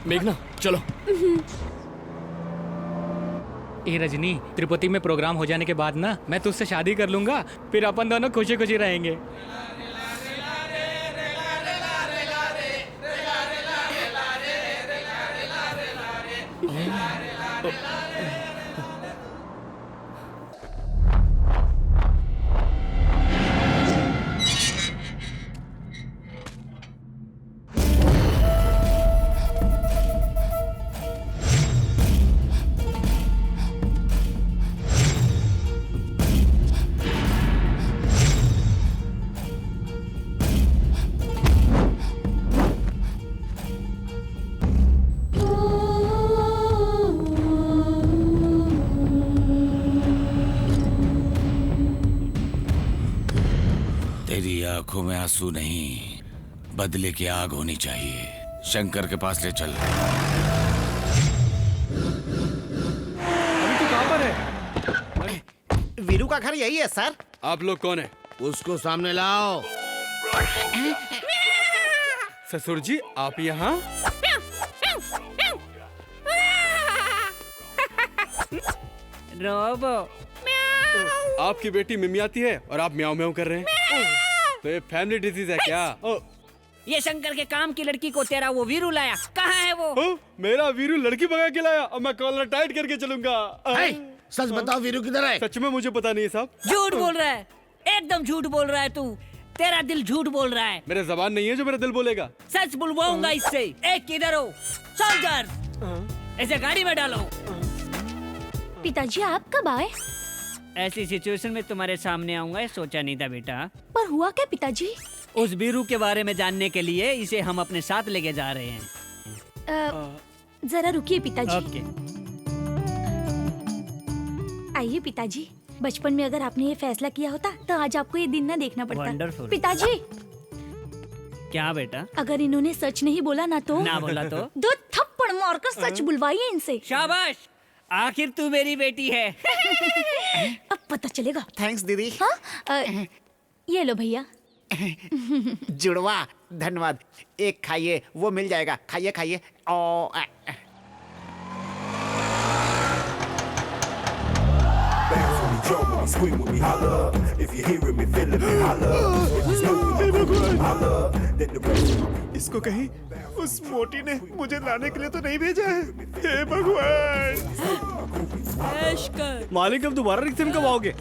मेघना चलो। ए रजनी, तिरुपति में प्रोग्राम हो जाने के बाद ना मैं तुझसे शादी कर लूंगा, फिर अपन दोनों खुशी खुशी रहेंगे। आंखों में आंसू नहीं, बदले की आग होनी चाहिए। शंकर के पास ले चल। अभी तू कहाँ पर है? वीरू का घर यही है सर। आप लोग कौन है? उसको सामने लाओ। ससुर जी आप यहाँ? रोबो। आपकी बेटी मिमियाती है और आप म्याऊं म्याऊं कर रहे हैं। तो ये फैमिली डिजीज है क्या? ये शंकर के काम की लड़की को तेरा वो वीरू लाया। कहाँ है वो? मेरा वीरू लड़की भगा के लाया और मैं कॉलर टाइट करके चलूंगा। सच बताओ वीरू किधर है? सच में मुझे पता नहीं है साहब। झूठ बोल रहा है, एकदम झूठ बोल रहा है तू। तेरा दिल झूठ बोल रहा है। मेरा जबान नहीं है जो मेरा दिल बोलेगा। सच बुलवाऊंगा इससे। एक किधर हो? सोल्जर इसे गाड़ी में डालो। पिताजी आप कब आए? ऐसी सिचुएशन में तुम्हारे सामने आऊंगा सोचा नहीं था बेटा। पर हुआ क्या पिताजी? उस वीरू के बारे में जानने के लिए इसे हम अपने साथ लेके जा रहे हैं। जरा रुकिए पिताजी। ओके। आइए पिताजी, बचपन में अगर आपने ये फैसला किया होता तो आज आपको ये दिन न देखना पड़ता। Wonderful। पिताजी क्या बेटा? अगर इन्होंने सच नहीं बोला ना तो? ना बोला तो? 2 थप्पड़ मारकर सच बुलवाइए इनसे। शाबाश, आखिर तू मेरी बेटी है। अब पता चलेगा। थैंक्स दीदी। हाँ ये लो भैया। जुड़वा धन्यवाद। एक खाइए, वो मिल जाएगा। खाइए खाइए। इसको कहीं उस मोटी ने मुझे लाने के लिए तो नहीं भेजा है। हे भगवान। मालिक अब दोबारा रिक्शा कब आओगे?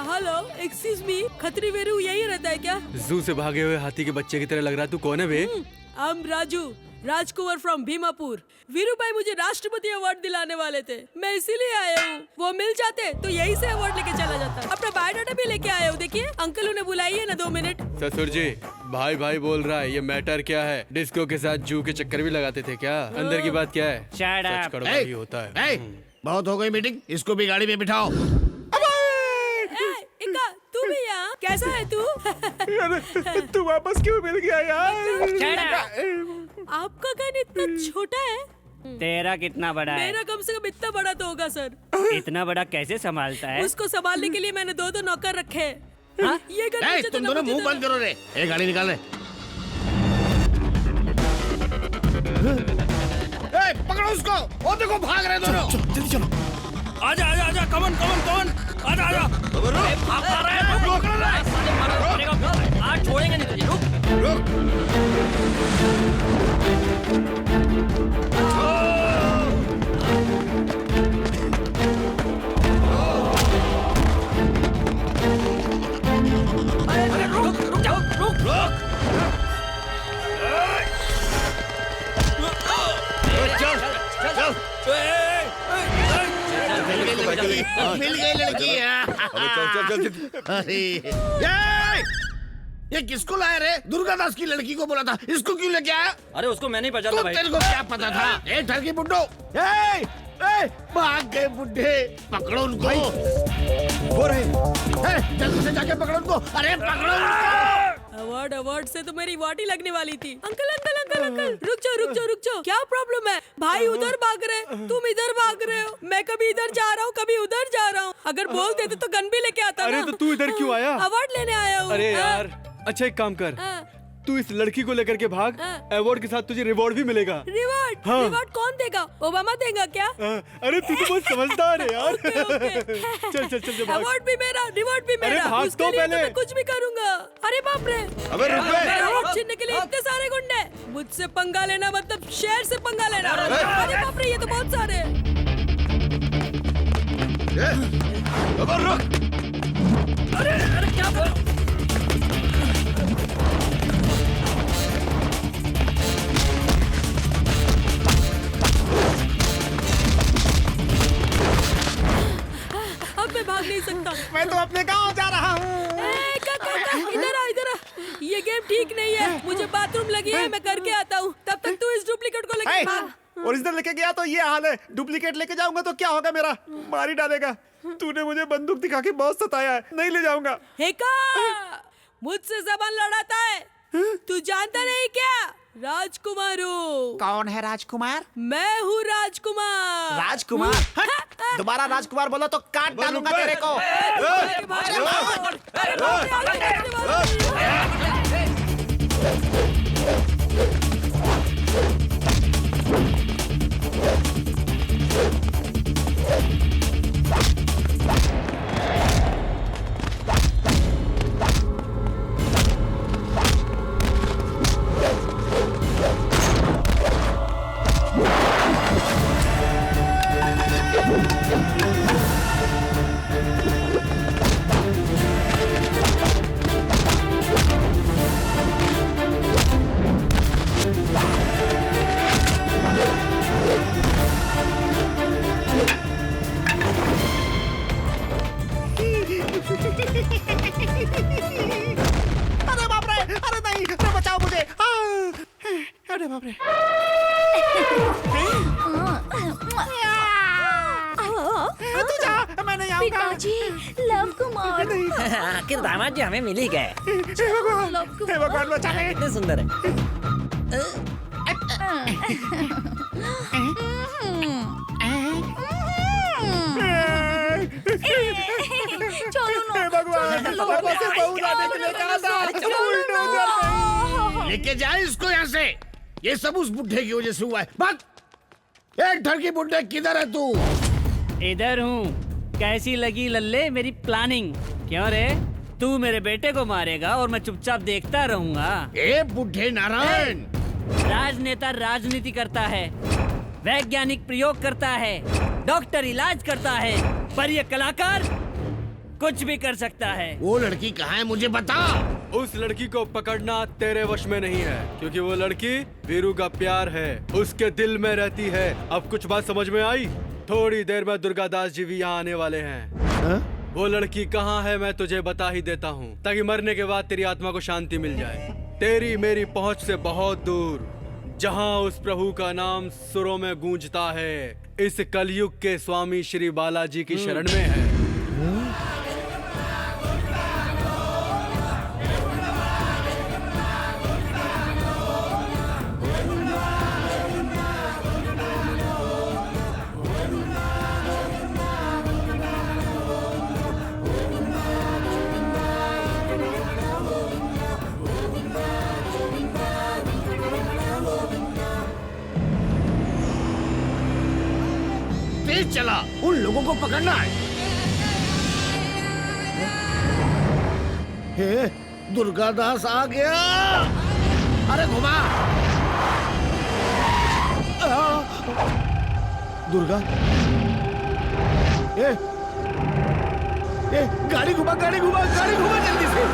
Hello excuse me, Khatri Veeru यही रहता है क्या? जू से भागे हुए हाथी के बच्चे की तरह लग रहा है। तू कौन है बे? I am Raju, Rajkumar from Bhimapur. Veeru भाई मुझे राष्ट्रपति अवार्ड दिलाने वाले थे, मैं इसीलिए आया हूँ। वो मिल जाते तो यही से अवार्ड लेके चला जाता। अपना बायोडाटा भी लेके आया हूँ। देखिए अंकल उन्हें बुलाइए ना 2 मिनट। ससुर जी भाई भाई बोल रहा है, ये मैटर क्या है? डिस्को के साथ जू के चक्कर भी लगाते थे क्या? अंदर की बात क्या है? सच कड़वा ही होता है। बहुत हो गई मीटिंग, इसको भी गाड़ी में बिठाओ। इक्का तू भी यहाँ? कैसा है तू? तू वापस क्यों मिल गया यार? आपका घर इतना छोटा है, तेरा कितना बड़ा है? मेरा कम से कम इतना बड़ा तो होगा सर। इतना बड़ा कैसे संभालता है? उसको संभालने के लिए मैंने 2 नौकर रखे हैं। ये कर ए, तुम दोनों मुंह बंद करो रे। एक गाड़ी निकाल रहे। पकड़ो उसको। वो देखो भाग रहे दोनों। जल्दी चलो। आजा आजा आजा, कमन कमन कमन, आजा आजा। भाग रहा है, रोक आज छोड़ेंगे नहीं तुझे। रुक रुक। अरे रुक रुक जाओ, रुक रुक। चल चल। मिल गई लड़की। अरे ये किसको लाया रे? दुर्गादास की लड़की को बोला था, इसको क्यों लेके आया? अरे उसको मैं नहीं पता था भाई। तेरे को क्या पता था? ए ठरकी बुड्ढो, भाग गए बुड्ढे। पकड़ो उनको। वो रहे। जल्दी से जाके पकड़ो उनको। अरे पकड़ो उनको। अवार्ड से तो मेरी वाटी लगने वाली थी। अंकल अंकल अंकल अंकल, रुक जाओ। क्या प्रॉब्लम है? भाई उधर भाग रहे, तुम इधर भाग रहे हो। मैं कभी इधर जा रहा हूँ, कभी उधर जा रहा हूँ। अगर बोल देते तो गन भी लेके आता। अरे तो तू इधर क्यों आया? अवार्ड लेने आया हूँ। अरे यार, अच्छा एक काम कर, तू इस लड़की को लेकर के भाग। अवार्ड के साथ तुझे रिवॉर्ड भी मिलेगा। रिवॉर्ड? हाँ। रिवॉर्ड कौन देगा? ओबामा देगा क्या? अरे तू तो बहुत समझदार है यार। चल चल चल भाग। अवार्ड भी मेरा, रिवॉर्ड भी मेरा। अरे भाग उसके तो लिए पहले। मैं कुछ भी करूंगा। अरे बाप रे, अबे रुक बे। अवार्ड छीनने के लिए इतने सारे गुंडे। मुझसे पंगा लेना मतलब शेर से पंगा लेना। अरे बाप रे, ये तो बहुत सारे हैं। रुक। अरे क्या बोल? अब मैं भाग नहीं सकता। मैं तो अपने गांव जा रहा हूँ। इधर आ। ये गेम ठीक नहीं है। मुझे बाथरूम लगी है, मैं करके आता हूँ। तब तक तू इस डुप्लीकेट को लेके भाग। ओरिजिनल लेके गया तो ये हाल है, डुप्लीकेट लेके जाऊंगा तो क्या होगा? मेरा मार ही डालेगा। तूने मुझे बंदूक दिखा के बहुत सताया है, नहीं ले जाऊंगा। हेका, मुझसे जबान लड़ाता है। तू जानता नहीं क्या? राजकुमार हूँ। कौन है राजकुमार? मैं हूँ राजकुमार। राजकुमार? दोबारा राजकुमार बोला तो काट डालूंगा तेरे को। अरे बाप रे, अरे नहीं, अरे बचाओ मुझे। अरे बाप रे। तू जा, मैं नहीं आऊंगा। पिताजी, लव कुमार। आखिर दामाद जी हमें मिल ही गए। हे भगवान बचा ले। कितने सुंदर है। चलो ना। लेके जाए इसको यहाँ से। ये सब उस बुड्ढे की वजह से हुआ है। भाग। एक ठरकी बुड्ढे, किधर है तू? इधर हूँ। कैसी लगी लल्ले मेरी प्लानिंग? क्यों रे, तू मेरे बेटे को मारेगा और मैं चुपचाप देखता रहूंगा? ए बुड्ढे नारायण, राजनेता राजनीति करता है, वैज्ञानिक प्रयोग करता है, डॉक्टर इलाज करता है, पर ये कलाकार कुछ भी कर सकता है। वो लड़की कहाँ है मुझे बता। उस लड़की को पकड़ना तेरे वश में नहीं है, क्योंकि वो लड़की वीरू का प्यार है, उसके दिल में रहती है। अब कुछ बात समझ में आई? थोड़ी देर में दुर्गादास जी भी यहाँ आने वाले हैं। वो लड़की कहाँ है मैं तुझे बता ही देता हूँ, ताकि मरने के बाद तेरी आत्मा को शांति मिल जाए। तेरी मेरी पहुँच से बहुत दूर, जहाँ उस प्रभु का नाम सुरों में गूंजता है, इस कलयुग के स्वामी श्री बालाजी की शरण में है। तेज चला, उन लोगों को पकड़ना है। हे, दुर्गादास आ गया। अरे घुमा। दुर्गा, गाड़ी घुमा, गाड़ी घुमा, गाड़ी घुमा जल्दी से।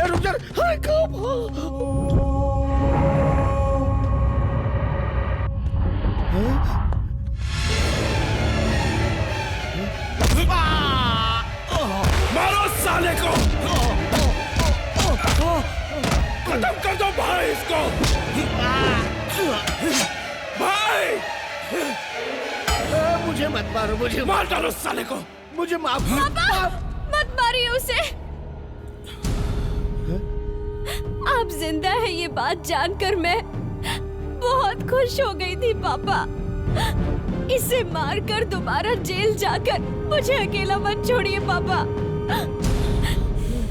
रुक जा। अरे कब? मारो साले को, खत्म कर दो भाई इसको। भाई मुझे मत मारो, मुझे मार डालो साले को। मुझे माफ। पापा मत मारिए उसे। आप जिंदा है ये बात जानकर मैं बहुत खुश हो गई थी पापा। इसे मारकर दोबारा जेल जाकर मुझे अकेला मत छोड़िए पापा।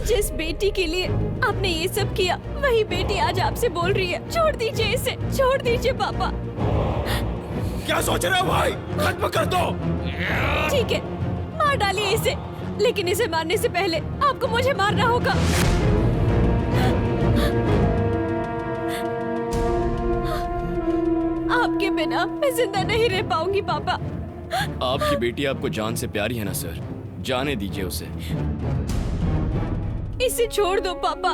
जिस बेटी के लिए आपने ये सब किया, वही बेटी आज आपसे बोल रही है छोड़ दीजिए इसे, छोड़ दीजिए पापा। क्या सोच रहे हो भाई? खत्म कर दो। ठीक है, मार डालिए इसे, लेकिन इसे मारने से पहले आपको मुझे मारना होगा। आपके बिना मैं जिंदा नहीं रह पाऊंगी पापा। आपकी बेटी आपको जान से प्यारी है ना सर, जाने दीजिए उसे। इसे छोड़ दो पापा।